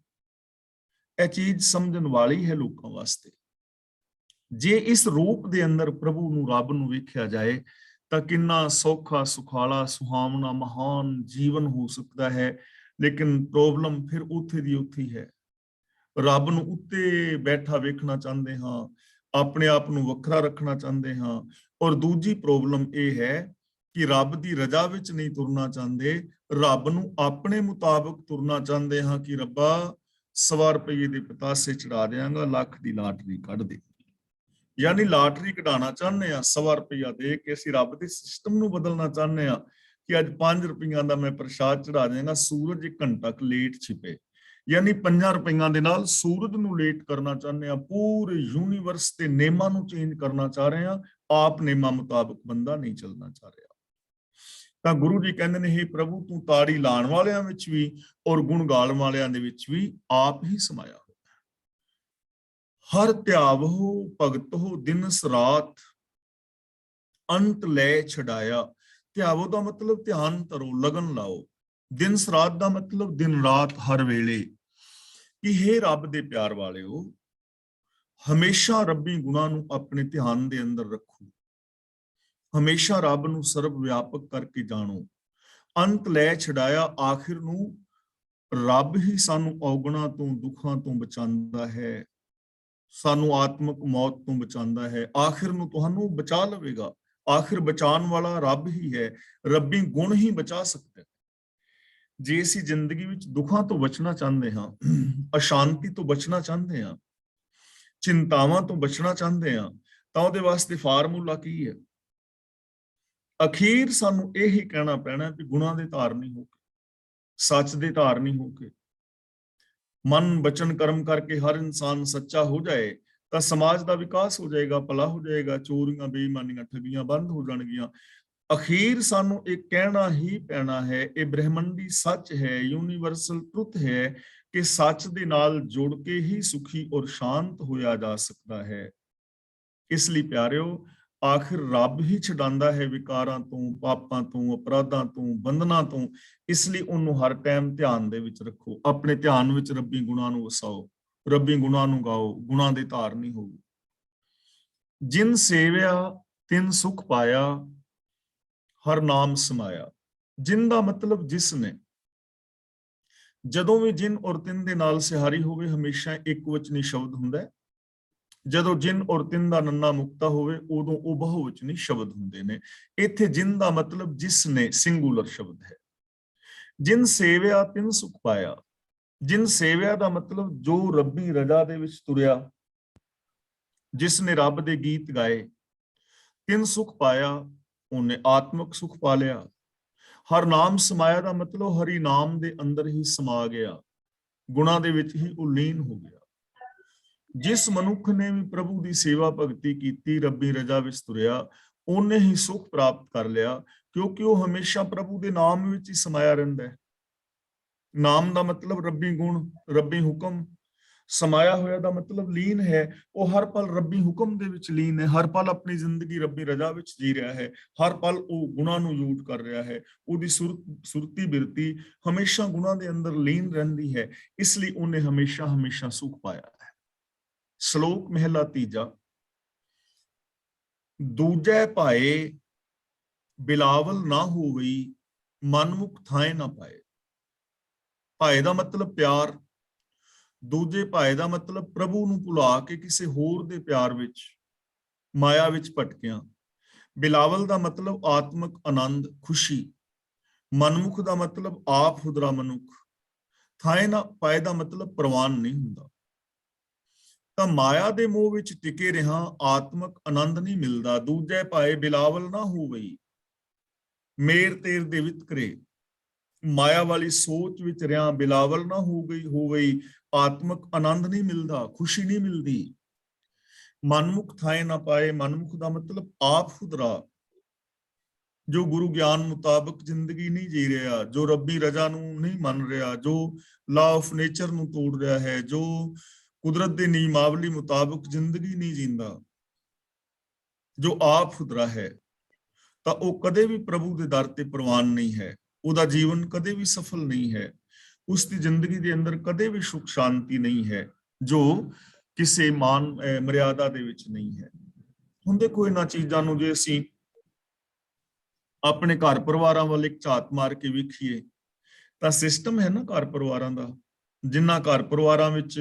ਇਹ ਚੀਜ਼ ਸਮਝਣ ਵਾਲੀ ਹੈ ਲੋਕਾਂ ਵਾਸਤੇ। ਜੇ ਇਸ ਰੂਪ ਦੇ ਅੰਦਰ ਪ੍ਰਭੂ ਨੂੰ, ਰੱਬ ਨੂੰ ਵੇਖਿਆ ਜਾਏ, ਤਾਂ ਕਿੰਨਾ ਸੌਖਾ, ਸੁਖਾਲਾ, ਸੁਹਾਵਣਾ, ਮਹਾਨ ਜੀਵਨ ਹੋ ਸਕਦਾ ਹੈ। ਲੇਕਿਨ ਪ੍ਰੋਬਲਮ ਫਿਰ ਉੱਥੇ ਦੀ ਉੱਥੇ ਹੀ ਹੈ। ਰੱਬ ਨੂੰ ਉੱਤੇ ਬੈਠਾ ਵੇਖਣਾ ਚਾਹੁੰਦੇ ਹਾਂ, ਆਪਣੇ ਆਪ ਨੂੰ ਵੱਖਰਾ ਰੱਖਣਾ ਚਾਹੁੰਦੇ ਹਾਂ। ਔਰ ਦੂਜੀ ਪ੍ਰੋਬਲਮ ਇਹ ਹੈ ਕਿ ਰੱਬ ਦੀ ਰਜ਼ਾ ਵਿੱਚ ਨਹੀਂ ਤੁਰਨਾ ਚਾਹੁੰਦੇ, ਰੱਬ ਨੂੰ ਆਪਣੇ ਮੁਤਾਬਕ ਤੁਰਨਾ ਚਾਹੁੰਦੇ ਹਾਂ ਕਿ ਰੱਬਾ 100 ਰੁਪਏ ਦੇ ਪਤਾਸੇ ਚੜਾ ਦਿਆਂਗਾ, ਲੱਖ ਦੀ ਲਾਟਰੀ ਕੱਢ ਦੇ। ਯਾਨੀ ਲਾਟਰੀ ਕਢਾਉਣਾ ਚਾਹੁੰਦੇ ਆ, 100 ਰੁਪਇਆ ਦੇ ਕੇ ਅਸੀਂ ਰੱਬ ਦੇ ਸਿਸਟਮ ਨੂੰ ਬਦਲਣਾ ਚਾਹੁੰਦੇ ਆ ਕਿ ਅੱਜ 5 ਰੁਪਈਆਂ ਦਾ ਮੈਂ ਪ੍ਰਸ਼ਾਦ ਚੜਾ ਦਿਆਂਗਾ, ਸੂਰਜ 1 ਘੰਟਾ ਲੇਟ ਛਿਪੇ। ਯਾਨੀ 5 ਰੁਪਈਆਂ ਦੇ ਨਾਲ ਸੂਰਜ ਨੂੰ ਲੇਟ ਕਰਨਾ ਚਾਹੁੰਦੇ ਆ। ਪੂਰੇ ਯੂਨੀਵਰਸ ਦੇ ਨੇਮਾਂ ਨੂੰ ਚੇਂਜ ਕਰਨਾ ਚਾਹ ਰਹੇ ਆ, ਆਪ ਨੇਮਾਂ ਮੁਤਾਬਕ ਬੰਦਾ ਨਹੀਂ ਚੱਲਣਾ ਚਾਹ ਰਿਹਾ। ਤਾਂ ਗੁਰੂ ਜੀ ਕਹਿੰਦੇ ਨੇ, ਹੇ ਪ੍ਰਭੂ, ਤੂੰ ਤਾੜੀ ਲਾਉਣ ਵਾਲਿਆਂ ਵਿੱਚ ਵੀ ਔਰ ਗੁਣ ਗਾਉਣ ਵਾਲਿਆਂ ਦੇ ਵਿੱਚ ਵੀ ਆਪ ਹੀ ਸਮਾਇਆ। ਹਰ ਧਿਆਵਹੁ ਭਗਤਹੁ ਦਿਨਸ ਰਾਤ, ਅੰਤ ਲੈ ਛਡਾਇਆ। ਧਿਆਵੋ ਦਾ ਮਤਲਬ ਧਿਆਨ ਧਰੋ, ਲਗਨ ਲਾਓ। ਦਿਨਸ ਰਾਤ ਦਾ ਮਤਲਬ ਦਿਨ ਰਾਤ, ਹਰ ਵੇਲੇ। ਕਿ ਹੇ ਰੱਬ ਦੇ ਪਿਆਰ ਵਾਲਿਓ, ਹਮੇਸ਼ਾ ਰੱਬੀ ਗੁਣਾਂ ਨੂੰ ਆਪਣੇ ਧਿਆਨ ਦੇ ਅੰਦਰ ਰੱਖੋ। ਹਮੇਸ਼ਾ ਰੱਬ ਨੂੰ ਸਰਬ ਵਿਆਪਕ ਕਰਕੇ ਜਾਣੋ। ਅੰਤ ਲੈ ਛਡਾਇਆ ਆਖਿਰ ਨੂੰ ਰੱਬ ਹੀ ਸਾਨੂੰ ਔਗਣਾਂ ਤੋਂ ਦੁੱਖਾਂ ਤੋਂ ਬਚਾਉਂਦਾ ਹੈ, ਸਾਨੂੰ ਆਤਮਿਕ ਮੌਤ ਤੋਂ ਬਚਾਉਂਦਾ ਹੈ। ਆਖਿਰ ਨੂੰ ਤੁਹਾਨੂੰ ਬਚਾ ਲਵੇਗਾ। ਆਖਿਰ ਬਚਾਉਣ ਵਾਲਾ ਰੱਬ ਹੀ ਹੈ, ਰੱਬੀ ਗੁਣ ਹੀ ਬਚਾ ਸਕਦਾ ਹੈ। ਜੇ ਅਸੀਂ ਜ਼ਿੰਦਗੀ ਵਿੱਚ ਦੁੱਖਾਂ ਤੋਂ ਬਚਣਾ ਚਾਹੁੰਦੇ ਹਾਂ, ਅਸ਼ਾਂਤੀ ਤੋਂ ਬਚਣਾ ਚਾਹੁੰਦੇ ਹਾਂ, ਚਿੰਤਾਵਾਂ ਤੋਂ ਬਚਣਾ ਚਾਹੁੰਦੇ ਹਾਂ, ਤਾਂ ਉਹਦੇ ਵਾਸਤੇ ਫਾਰਮੂਲਾ ਕੀ ਹੈ? ਅਖੀਰ ਸਾਨੂੰ ਇਹ ਹੀ ਕਹਿਣਾ ਪੈਣਾ ਕਿ ਗੁਣਾਂ ਦੇ ਧਾਰਨੀ ਹੋ ਕੇ, ਸੱਚ ਦੇ ਧਾਰਨੀ ਹੋ ਕੇ, ਮਨ ਬਚਨ ਕਰਮ ਕਰਕੇ ਹਰ ਇਨਸਾਨ ਸੱਚਾ ਹੋ ਜਾਏ ਤਾਂ ਸਮਾਜ ਦਾ ਵਿਕਾਸ ਹੋ ਜਾਏਗਾ, ਭਲਾ ਹੋ ਜਾਏਗਾ, ਚੋਰੀਆਂ, ਬੇਈਮਾਨੀਆਂ, ਠੱਗੀਆਂ ਬੰਦ ਹੋ ਜਾਣਗੀਆਂ। ਅਖੀਰ ਸਾਨੂੰ ਇਹ ਕਹਿਣਾ ਹੀ ਪੈਣਾ ਹੈ, ਇਹ ਬ੍ਰਹਿਮੰਡੀ ਸੱਚ ਹੈ, ਯੂਨੀਵਰਸਲ ਟਰੁੱਥ ਹੈ ਕਿ ਸੱਚ ਦੇ ਨਾਲ ਜੁੜ ਕੇ ਹੀ ਸੁਖੀ ਔਰ ਸ਼ਾਂਤ ਹੋਇਆ ਜਾ ਸਕਦਾ ਹੈ। ਇਸ ਲਈ ਪਿਆਰਿਓ, ਆਖਿਰ ਰੱਬ ਹੀ ਛਡਾਉਂਦਾ ਹੈ ਵਿਕਾਰਾਂ ਤੋਂ, ਪਾਪਾਂ ਤੋਂ, ਅਪਰਾਧਾਂ ਤੋਂ, ਬੰਧਨਾਂ ਤੋਂ। ਇਸ ਲਈ ਉਹਨੂੰ ਹਰ ਟਾਈਮ ਧਿਆਨ ਦੇ ਵਿੱਚ ਰੱਖੋ, ਆਪਣੇ ਧਿਆਨ ਵਿੱਚ ਰੱਬੀ ਗੁਣਾਂ ਨੂੰ ਵਸਾਓ, ਰੱਬੀ ਗੁਣਾਂ ਨੂੰ ਗਾਓ, ਗੁਣਾਂ ਦੇ ਧਾਰਨੀ ਹੋਵੋ। ਜਿਨ ਸੇਵਿਆ ਤਿਨ ਸੁਖ ਪਾਇਆ, ਹਰ ਨਾਮ ਸਮਾਇਆ। ਜਿਨ ਦਾ ਮਤਲਬ ਜਿਸ ਨੇ। ਜਦੋਂ ਵੀ ਜਿਨ ਔਰ ਤਿਨ ਦੇ ਨਾਲ ਸਿਹਾਰੀ ਹੋਵੇ ਹਮੇਸ਼ਾ ਇੱਕ ਵਚਨੀ ਸ਼ਬਦ ਹੁੰਦਾ ਹੈ। ਜਦੋਂ ਜਿਨ ਔਰ ਤਿਨ ਦਾ ਨੰਨਾ ਮੁਕਤਾ ਹੋਵੇ ਉਦੋਂ ਉਹ ਬਹੁਵਚਨੀ ਸ਼ਬਦ ਹੁੰਦੇ ਨੇ। ਇੱਥੇ ਜਿਨ ਦਾ ਮਤਲਬ ਜਿਸ ਨੇ ਸਿੰਗੂਲਰ ਸ਼ਬਦ ਹੈ। ਜਿਨ ਸੇਵਿਆ ਤਿਨ ਸੁਖ ਪਾਇਆ। ਜਿਨ ਸੇਵਿਆ ਦਾ ਮਤਲਬ ਜੋ ਰੱਬੀ ਰਜ਼ਾ ਦੇ ਵਿੱਚ ਤੁਰਿਆ, ਜਿਸ ਨੇ ਰੱਬ ਦੇ ਗੀਤ ਗਾਏ। ਤਿਨ ਸੁਖ ਪਾਇਆ, ਉਹਨੇ ਆਤਮਿਕ ਸੁਖ ਪਾ ਲਿਆ। ਹਰ ਨਾਮ ਸਮਾਇਆ ਦਾ ਮਤਲਬ ਹਰੀ ਨਾਮ ਦੇ ਅੰਦਰ ਹੀ ਸਮਾ ਗਿਆ, ਗੁਣਾਂ ਦੇ ਵਿੱਚ ਹੀ ਉਹ ਲੀਨ ਹੋ ਗਿਆ। ਜਿਸ ਮਨੁੱਖ ਨੇ ਵੀ ਪ੍ਰਭੂ ਦੀ ਸੇਵਾ ਭਗਤੀ ਕੀਤੀ, ਰੱਬੀ ਰਜ਼ਾ ਵਿੱਚ ਤੁਰਿਆ, ਉਹਨੇ ਹੀ ਸੁਖ ਪ੍ਰਾਪਤ ਕਰ ਲਿਆ, ਕਿਉਂਕਿ ਉਹ ਹਮੇਸ਼ਾ ਪ੍ਰਭੂ ਦੇ ਨਾਮ ਵਿੱਚ ਹੀ ਸਮਾਇਆ ਰਹਿੰਦਾ ਹੈ। ਨਾਮ ਦਾ ਮਤਲਬ ਰੱਬੀ ਗੁਣ, ਰੱਬੀ ਹੁਕਮ। ਸਮਾਇਆ ਹੋਇਆ ਦਾ ਮਤਲਬ ਲੀਨ ਹੈ, ਉਹ ਹਰ ਪਲ ਰੱਬੀ ਹੁਕਮ ਦੇ ਵਿੱਚ ਲੀਨ ਹੈ, ਹਰ ਪਲ ਆਪਣੀ ਜ਼ਿੰਦਗੀ ਰੱਬੀ ਰਜ਼ਾ ਵਿੱਚ ਜੀ ਰਿਹਾ ਹੈ, ਹਰ ਪਲ ਉਹ ਗੁਣਾਂ ਨੂੰ ਯੂਜ਼ ਕਰ ਰਿਹਾ ਹੈ। ਉਹਦੀ ਸੁਰਤੀ ਬਿਰਤੀ ਹਮੇਸ਼ਾ ਗੁਣਾਂ ਦੇ ਅੰਦਰ ਲੀਨ ਰਹਿੰਦੀ ਹੈ, ਇਸ ਲਈ ਉਹਨੇ ਹਮੇਸ਼ਾ ਹਮੇਸ਼ਾ ਸੁਖ ਪਾਇਆ ਹੈ। ਸ਼ਲੋਕ ਮਹਿਲਾ ਤੀਜਾ। ਦੂਜੈ ਭਾਏ ਬਿਲਾਵਲ ਨਾ ਹੋਵਈ, ਮਨਮੁਖ ਥਾਏ ਨਾ ਪਾਏ। ਭਾਏ ਦਾ ਮਤਲਬ ਪਿਆਰ, ਦੂਜੇ ਭਾਏ ਦਾ ਮਤਲਬ ਪ੍ਰਭੂ ਨੂੰ ਭੁਲਾ ਕੇ ਕਿਸੇ ਹੋਰ ਦੇ ਪਿਆਰ ਵਿੱਚ, ਮਾਇਆ ਵਿੱਚ ਭਟਕਿਆ। ਬਿਲਾਵਲ ਦਾ ਮਤਲਬ ਆਤਮਿਕ ਆਨੰਦ, ਖੁਸ਼ੀ। ਮਨਮੁਖ ਦਾ ਮਤਲਬ ਆਪ ਹੁਦਰਾ ਮਨੁੱਖ। ਥਾਏ ਨਾ ਪਾਏ ਦਾ ਮਤਲਬ ਪ੍ਰਵਾਨ ਨਹੀਂ ਹੁੰਦਾ। ਤਾਂ ਮਾਇਆ ਦੇ ਮੋਹ ਵਿੱਚ ਟਿਕੇ ਰਿਹਾ, ਆਤਮਿਕ ਆਨੰਦ ਨਹੀਂ ਮਿਲਦਾ। ਦੂਜੇ ਭਾਏ ਬਿਲਾਵਲ ਨਾ ਹੋਵਈ, ਮੇਰ ਤੇਰ ਦੇ ਵਿਤਕਰੇ। ਮਾਇਆ ਵਾਲੀ ਸੋਚ ਵਿੱਚ ਰਿਹਾ, ਬਿਲਾਵਲ ਨਾ ਹੋਵਈ, ਆਤਮਿਕ ਆਨੰਦ ਨਹੀਂ ਮਿਲਦਾ, ਖੁਸ਼ੀ ਨਹੀਂ ਮਿਲਦੀ। ਮਨਮੁਖ ਥਾਏ ਨਾ ਪਾਏ, ਮਨਮੁਖ ਦਾ ਮਤਲਬ ਆਪ ਹੁਦਰਾ, ਜੋ ਗੁਰੂ ਗਿਆਨ ਮੁਤਾਬਕ ਜ਼ਿੰਦਗੀ ਨਹੀਂ ਜੀ ਰਿਹਾ, ਜੋ ਰੱਬੀ ਰਜ਼ਾ ਨੂੰ ਨਹੀਂ ਮੰਨ ਰਿਹਾ, ਜੋ ਲਾ ਆਫ ਨੇਚਰ ਨੂੰ ਤੋੜ ਰਿਹਾ ਹੈ, ਜੋ ਕੁਦਰਤ ਦੇ ਨਿਯਮਾਵਲੀ ਮੁਤਾਬਕ ਜ਼ਿੰਦਗੀ ਨਹੀਂ ਜੀਂਦਾ, ਜੋ ਆਪ ਹੁਦਰਾ ਹੈ, ਤਾਂ ਉਹ ਕਦੇ ਵੀ ਪ੍ਰਭੂ ਦੇ ਦਰ ਤੇ ਪ੍ਰਵਾਨ ਨਹੀਂ ਹੈ। ਉਹਦਾ ਜੀਵਨ ਕਦੇ ਵੀ ਸਫਲ ਨਹੀਂ ਹੈ। ਉਸ ਦੀ ਜ਼ਿੰਦਗੀ ਦੇ ਅੰਦਰ ਕਦੇ ਵੀ ਸੁਖ ਸ਼ਾਂਤੀ ਨਹੀਂ ਹੈ, ਜੋ ਕਿਸੇ ਮਾਨ ਮਰਿਆਦਾ ਦੇ ਵਿੱਚ ਨਹੀਂ ਹੈ। ਹੁਣ ਦੇਖੋ, ਇਹਨਾਂ ਚੀਜ਼ਾਂ ਨੂੰ ਜੇ ਅਸੀਂ ਆਪਣੇ ਘਰ ਪਰਿਵਾਰਾਂ ਵੱਲ ਇੱਕ ਝਾਤ ਮਾਰ ਕੇ ਵੇਖੀਏ ਤਾਂ ਸਿਸਟਮ ਹੈ ਨਾ ਘਰ ਪਰਿਵਾਰਾਂ ਦਾ, ਜਿਨ੍ਹਾਂ ਘਰ ਪਰਿਵਾਰਾਂ ਵਿੱਚ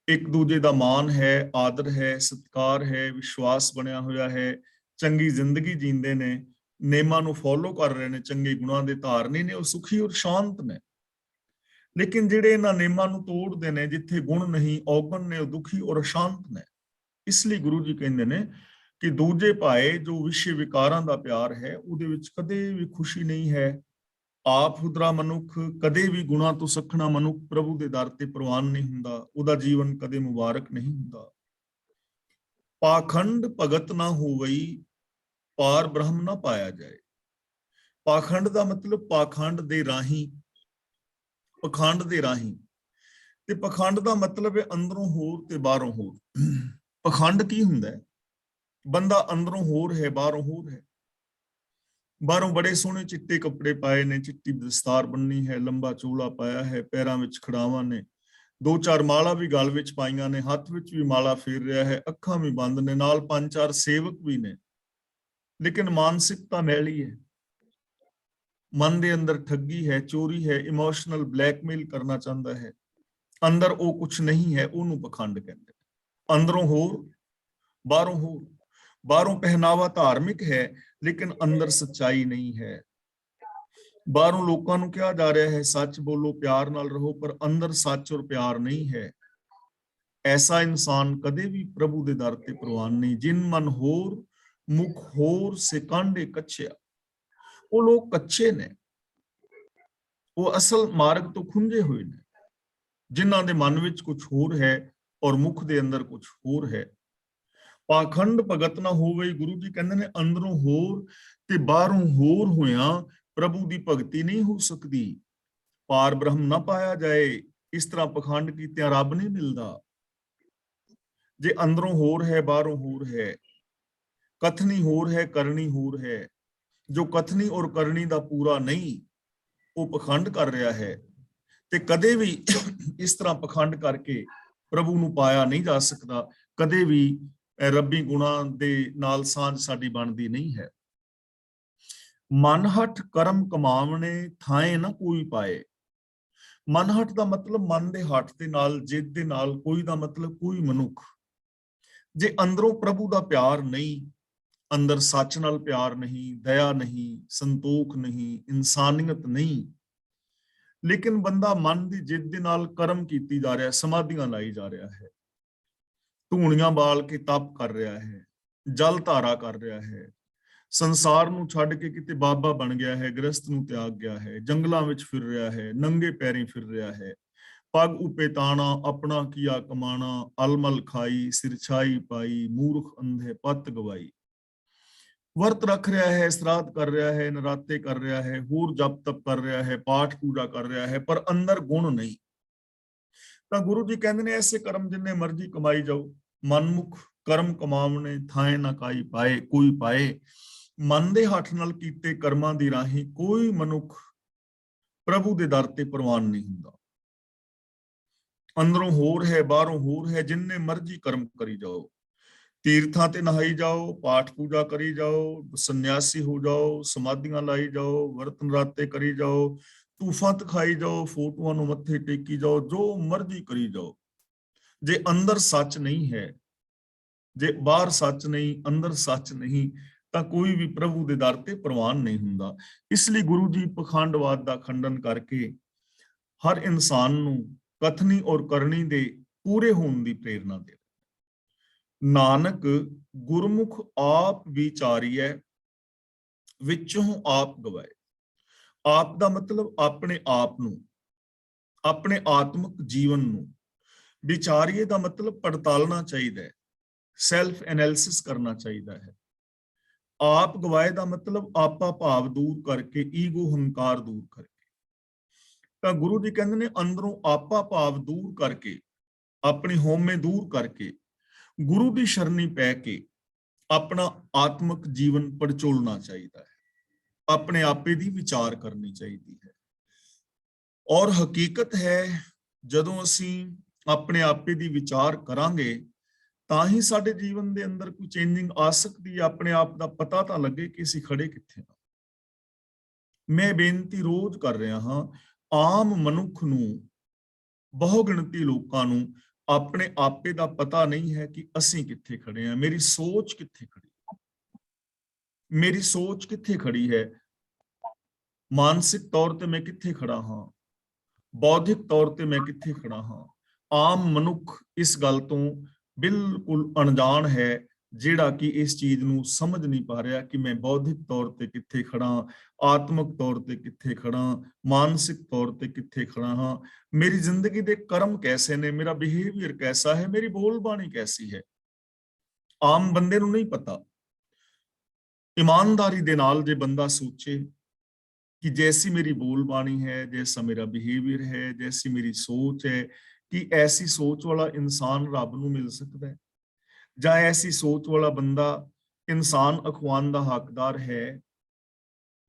ਇੱਕ ਦੂਜੇ ਦਾ ਮਾਣ ਹੈ, ਆਦਰ ਹੈ, ਸਤਿਕਾਰ ਹੈ, ਵਿਸ਼ਵਾਸ ਬਣਿਆ ਹੋਇਆ ਹੈ, ਚੰਗੀ ਜ਼ਿੰਦਗੀ ਜੀਂਦੇ ਨੇ, ਨੇਮਾਂ ਨੂੰ ਫੋਲੋ ਕਰ ਰਹੇ ਨੇ, ਚੰਗੇ ਗੁਣਾਂ ਦੇ ਧਾਰਨੀ ਨੇ, ਉਹ ਸੁਖੀ ਔਰ ਸ਼ਾਂਤ ਨੇ। ਲੇਕਿਨ ਜਿਹੜੇ ਇਹਨਾਂ ਨੇਮਾਂ ਨੂੰ ਤੋੜਦੇ ਨੇ, ਜਿੱਥੇ ਗੁਣ ਨਹੀਂ, ਔਗਣ ਨੇ, ਉਹ ਦੁਖੀ ਔਰ ਅਸ਼ਾਂਤ ਨੇ। ਇਸ ਲਈ ਗੁਰੂ ਜੀ ਕਹਿੰਦੇ ਨੇ ਕਿ ਦੂਜੇ ਭਾਏ ਜੋ ਵਿਸ਼ੇ ਵਿਕਾਰਾਂ ਦਾ ਪਿਆਰ ਹੈ, ਉਹਦੇ ਵਿੱਚ ਕਦੇ ਵੀ ਖੁਸ਼ੀ ਨਹੀਂ ਹੈ। ਆਪ ਹੁਦਰਾ ਮਨੁੱਖ, ਕਦੇ ਵੀ ਗੁਣਾਂ ਤੋਂ ਸਖਣਾ ਮਨੁੱਖ ਪ੍ਰਭੂ ਦੇ ਦਰ ਤੇ ਪ੍ਰਵਾਨ ਨਹੀਂ ਹੁੰਦਾ, ਉਹਦਾ ਜੀਵਨ ਕਦੇ ਮੁਬਾਰਕ ਨਹੀਂ ਹੁੰਦਾ। ਪਾਖੰਡ ਭਗਤ ਨਾ ਹੋਵਈ, ਪਾਰ ਬ੍ਰਹਮ ਨਾ ਪਾਇਆ ਜਾਏ। ਪਾਖੰਡ ਦਾ ਮਤਲਬ ਪਾਖੰਡ ਦੇ ਰਾਹੀਂ, ਪਖੰਡ ਦੇ ਰਾਹੀਂ, ਤੇ ਪਖੰਡ ਦਾ ਮਤਲਬ ਹੈ ਅੰਦਰੋਂ ਹੋਰ ਤੇ ਬਾਹਰੋਂ ਹੋਰ। ਪਖੰਡ ਕੀ ਹੁੰਦਾ ਹੈ? ਬੰਦਾ ਅੰਦਰੋਂ ਹੋਰ ਹੈ, ਬਾਹਰੋਂ ਹੋਰ ਹੈ। ਬਾਹਰੋਂ ਬੜੇ ਸੋਹਣੇ ਚਿੱਟੇ ਕੱਪੜੇ ਪਾਏ ਨੇ, ਚਿੱਟੀ ਦਸਤਾਰ ਬੰਨੀ ਹੈ, ਲੰਬਾ ਚੋਲਾ ਪਾਇਆ ਹੈ, ਪੈਰਾਂ ਵਿੱਚ ਖੜਾਵਾਂ ਨੇ, 2-4 ਮਾਲਾ ਵੀ ਗਲ ਵਿੱਚ ਪਾਈਆਂ ਨੇ, ਹੱਥ ਵਿੱਚ ਵੀ ਮਾਲਾ ਫੇਰ ਰਿਹਾ ਹੈ, ਅੱਖਾਂ ਵੀ ਬੰਦ ਨੇ, ਨਾਲ 5-4 ਸੇਵਕ ਵੀ ਨੇ। लेकिन मानसिकता मैली है, मन दे अंदर ठगी है, चोरी है, इमोशनल ब्लैकमेल करना चाहता है, अंदर वो कुछ नहीं है, ਉਹਨੂੰ ਪਖੰਡ ਕਹਿੰਦੇ। अंदरों होर बाहरों होर, बाहरों पहनावा धार्मिक है लेकिन अंदर सच्चाई नहीं है। बाहरों लोगों ਨੂੰ ਕਿਹਾ ਜਾ ਰਿਹਾ है सच बोलो, प्यार नाल रहो, पर अंदर सच और प्यार नहीं है। ऐसा इंसान कदे भी प्रभु दे दर ते प्रवान नहीं। जिन मन होर मुख होर से कांडे कच्चिया, वो लोग कच्चे ने, वो असल मार्ग तो खुंजे हुए ने, जिन्हां दे मन विच कुछ होर है और मुख दे अंदर कुछ होर है। पाखंड भगत ना होवे, गुरु जी कहंदे ने अंदरों होर ते बाहरों होर होया प्रभु दी भगती नहीं हो सकती। पार ब्रह्म ना पाया जाए, इस तरह पखंड कीतिया रब नहीं मिलदा। जे अंदरों होर है बाहरों होर है, कथनी होर है करनी होर है, जो कथनी और करनी दा पूरा नहीं वो पखंड कर रहा है। ते कदे भी इस तरह पखंड करके प्रभु ਨੂੰ ਪਾਇਆ ਨਹੀਂ ਜਾ ਸਕਦਾ। ਕਦੇ ਵੀ ਰੱਬੀ ਗੁਣਾਂ ਦੇ ਨਾਲ ਸਾਂਝ ਸਾਡੀ ਬਣਦੀ ਨਹੀਂ ਹੈ। ਮਨ ਹੱਠ ਕਰਮ ਕਮਾਵਣੇ ਥਾਏ ਨਾ ਕੋਈ ਪਾਏ। ਮਨ ਹੱਠ ਦਾ ਮਤਲਬ ਮਨ ਦੇ ਹੱਠ ਦੇ ਨਾਲ, ਜਿੱਦ ਦੇ ਨਾਲ, ਕੋਈ ਦਾ ਮਤਲਬ ਕੋਈ ਮਨੁੱਖ ਜੇ ਅੰਦਰੋਂ ਪ੍ਰਭੂ ਦਾ ਪਿਆਰ ਨਹੀਂ, ਅੰਦਰ ਸੱਚ ਨਾਲ ਪਿਆਰ ਨਹੀਂ, ਦਇਆ ਨਹੀਂ, ਸੰਤੋਖ ਨਹੀਂ, ਇਨਸਾਨੀਅਤ ਨਹੀਂ, लेकिन बंदा मन की जिद दे नाल कर्म कीती जा रहा है, समाधियां लाई जा रहा है, धूणियां बाल के तप कर रहा है, जल धारा कर रहा है, संसार नूं छड्ड के किते बाबा बन गया है, गृहस्थ नूं त्याग गया है, जंगलां विच फिर रहा है, नंगे पैरीं फिर रहा है, पग उपे ताना, अपना किया कमाना, अलमल खाई, सिरछाई पाई, मूर्ख अंधे पत गवाई। वर्त रख रहा है, श्राद्ध कर रहा है, नराते कर रहा है, होर जप तप कर रहा है, पाठ पूजा कर रहा है, पर अंदर गुण नहीं। तो गुरु जी कहते हैं ऐसे कर्म जिन्ने मर्जी कमाई जाओ, मनमुख कर्म कमावने थाए ना काई पाए कोई पाए। मन दे हੱਥ ਨਾਲ ਕੀਤੇ ਕਰਮਾਂ ਦੀ ਰਾਹੀਂ ਕੋਈ ਮਨੁੱਖ प्रभु दे दर ते प्रवान नहीं हुंदा। अंदरों होर है बाहरों होर है, जिन्ने मर्जी कर्म करी जाओ, तीर्थां ते नहाई जाओ, पाठ पूजा करी जाओ, सन्यासी हो जाओ, समाधियां लाई जाओ, वर्त नराते करी जाओ, तूफात खाई जाओ, फोटोआं नूं मत्थे टेकी जाओ, जो मर्जी करी जाओ, जे अंदर सच नहीं है, जे बाहर सच नहीं, अंदर सच नहीं, ਤਾਂ ਕੋਈ ਵੀ ਪ੍ਰਭੂ ਦੇ ਦਰ ਤੇ ਪ੍ਰਵਾਨ ਨਹੀਂ ਹੁੰਦਾ। ਇਸ ਲਈ ਗੁਰੂ ਜੀ ਪਖੰਡਵਾਦ ਦਾ ਖੰਡਨ ਕਰਕੇ ਹਰ ਇਨਸਾਨ ਨੂੰ ਕਥਨੀ ਔਰ ਕਰਨੀ ਦੇ ਪੂਰੇ ਹੋਣ ਦੀ ਪ੍ਰੇਰਣਾ ਦੇ। ਨਾਨਕ ਗੁਰਮੁਖ ਆਪ ਵਿਚਾਰੀਐ, ਵਿੱਚੋਂ ਆਪ ਗਵਾਏ। ਆਪ ਦਾ ਮਤਲਬ ਆਪਣੇ ਆਪ ਨੂੰ, ਆਪਣੇ ਆਤਮਿਕ ਜੀਵਨ ਨੂੰ। ਵਿਚਾਰੀਏ ਦਾ ਮਤਲਬ ਪੜਤਾਲਣਾ ਚਾਹੀਦਾ ਹੈ, ਸੈਲਫ ਐਨਾਲਿਸਿਸ ਕਰਨਾ ਚਾਹੀਦਾ ਹੈ। ਆਪ ਗਵਾਏ ਦਾ ਮਤਲਬ ਆਪਾ ਭਾਵ ਦੂਰ ਕਰਕੇ, ਈਗੋ ਹੰਕਾਰ ਦੂਰ ਕਰਕੇ। ਤਾਂ ਗੁਰੂ ਜੀ ਕਹਿੰਦੇ ਨੇ ਅੰਦਰੋਂ ਆਪਾ ਭਾਵ ਦੂਰ ਕਰਕੇ, ਆਪਣੀ ਹਉਮੈ ਦੂਰ ਕਰਕੇ, ਗੁਰੂ ਦੀ ਸ਼ਰਣੀ ਪੈ ਕੇ ਆਪਣਾ ਆਤਮਿਕ ਜੀਵਨ ਪੜਚੋਲਣਾ ਚਾਹੀਦਾ ਹੈ, ਆਪਣੇ ਆਪੇ ਦੀ ਵਿਚਾਰ ਕਰਨੀ ਚਾਹੀਦੀ ਹੈ। ਔਰ ਹਕੀਕਤ ਹੈ ਜਦੋਂ ਅਸੀਂ ਆਪਣੇ ਆਪੇ ਦੀ ਵਿਚਾਰ ਕਰਾਂਗੇ ਤਾਂ ਹੀ ਸਾਡੇ ਜੀਵਨ ਦੇ ਅੰਦਰ ਕੋਈ ਚੇਂਜਿੰਗ ਆ ਸਕਦੀ ਹੈ। ਆਪਣੇ ਆਪ ਦਾ ਪਤਾ ਤਾਂ ਲੱਗੇ ਕਿ ਅਸੀਂ ਖੜੇ ਕਿੱਥੇ ਹਾਂ। ਮੈਂ ਬੇਨਤੀ ਰੋਜ਼ ਕਰ ਰਿਹਾ ਹਾਂ, ਆਮ ਮਨੁੱਖ ਨੂੰ, ਬਹੁ ਗਿਣਤੀ ਲੋਕਾਂ ਨੂੰ ਆਪਣੇ ਆਪੇ ਦਾ ਪਤਾ ਨਹੀਂ ਹੈ ਕਿ ਅਸੀਂ ਕਿੱਥੇ ਖੜੇ ਹਾਂ, ਮੇਰੀ ਸੋਚ ਕਿੱਥੇ ਖੜੀ ਹੈ, ਮੇਰੀ ਸੋਚ ਕਿੱਥੇ ਖੜੀ ਹੈ, ਮਾਨਸਿਕ ਤੌਰ ਤੇ ਮੈਂ ਕਿੱਥੇ ਖੜਾ ਹਾਂ, ਬੌਧਿਕ ਤੌਰ ਤੇ ਮੈਂ ਕਿੱਥੇ ਖੜਾ ਹਾਂ। ਆਮ ਮਨੁੱਖ ਇਸ ਗੱਲ ਤੋਂ ਬਿਲਕੁਲ ਅਣਜਾਣ ਹੈ, ਜਿਹੜਾ ਕਿ ਇਸ ਚੀਜ਼ ਨੂੰ ਸਮਝ ਨਹੀਂ ਪਾ ਰਿਹਾ ਕਿ ਮੈਂ ਬੌਧਿਕ ਤੌਰ ਤੇ ਕਿੱਥੇ ਖੜਾ, ਆਤਮਿਕ ਤੌਰ ਤੇ ਕਿੱਥੇ ਖੜਾ, ਮਾਨਸਿਕ ਤੌਰ ਤੇ ਕਿੱਥੇ ਖੜਾ ਹਾਂ, ਮੇਰੀ ਜ਼ਿੰਦਗੀ ਦੇ ਕਰਮ ਕੈਸੇ ਨੇ, ਮੇਰਾ ਬਿਹੇਵੀਅਰ ਕੈਸਾ ਹੈ, ਮੇਰੀ ਬੋਲਬਾਣੀ ਕੈਸੀ ਹੈ। ਆਮ ਬੰਦੇ ਨੂੰ ਨਹੀਂ ਪਤਾ। ईमानदारी ਦੇ ਨਾਲ ਜੇ ਬੰਦਾ ਸੋਚੇ कि जैसी मेरी बोलबाणी है, जैसा मेरा बिहेवियर है, जैसी मेरी सोच है, कि ऐसी सोच वाला इंसान रब नूं मिल सकता है, ਜਾਂ ऐसी सोच वाला बंदा इंसान अखवान ਦਾ ਹੱਕਦਾਰ ਹੈ।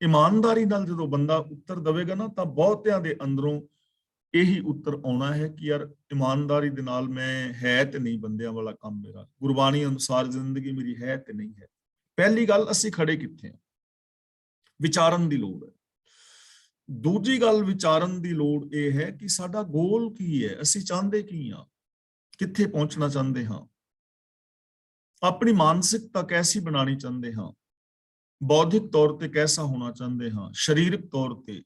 ईमानदारी ਨਾਲ ਜਦੋਂ ਬੰਦਾ ਉੱਤਰ ਦੇਵੇਗਾ ਨਾ ਤਾਂ ਬਹੁਤਿਆਂ ਦੇ ਅੰਦਰੋਂ ਇਹੀ ਉੱਤਰ ਆਉਣਾ ਹੈ ਕਿ ਯਾਰ ईमानदारी ਦੇ ਨਾਲ ਮੈਂ ਹੈ ਤੇ ਨਹੀਂ ਬੰਦਿਆਂ ਵਾਲਾ ਕੰਮ ਮੇਰਾ, ਗੁਰਬਾਣੀ ਅਨੁਸਾਰ ਜ਼ਿੰਦਗੀ ਮੇਰੀ ਹੈ ਤੇ ਨਹੀਂ ਹੈ। ਪਹਿਲੀ ਗੱਲ, ਅਸੀਂ ਖੜੇ ਕਿੱਥੇ ਆ, ਵਿਚਾਰਨ ਦੀ ਲੋੜ ਹੈ। ਦੂਜੀ ਗੱਲ ਵਿਚਾਰਨ ਦੀ ਲੋੜ ਇਹ ਹੈ ਕਿ ਸਾਡਾ ਗੋਲ ਕੀ ਹੈ, ਅਸੀਂ ਚਾਹੁੰਦੇ ਕੀ ਆ, ਕਿੱਥੇ ਪਹੁੰਚਣਾ ਚਾਹੁੰਦੇ ਹਾਂ, ਆਪਣੀ ਮਾਨਸਿਕਤਾ ਕੈਸੀ ਬਣਾਉਣੀ ਚਾਹੁੰਦੇ ਹਾਂ, ਬੌਧਿਕ ਤੌਰ ਤੇ ਕੈਸਾ ਹੋਣਾ ਚਾਹੁੰਦੇ ਹਾਂ, ਸਰੀਰਕ ਤੌਰ ਤੇ,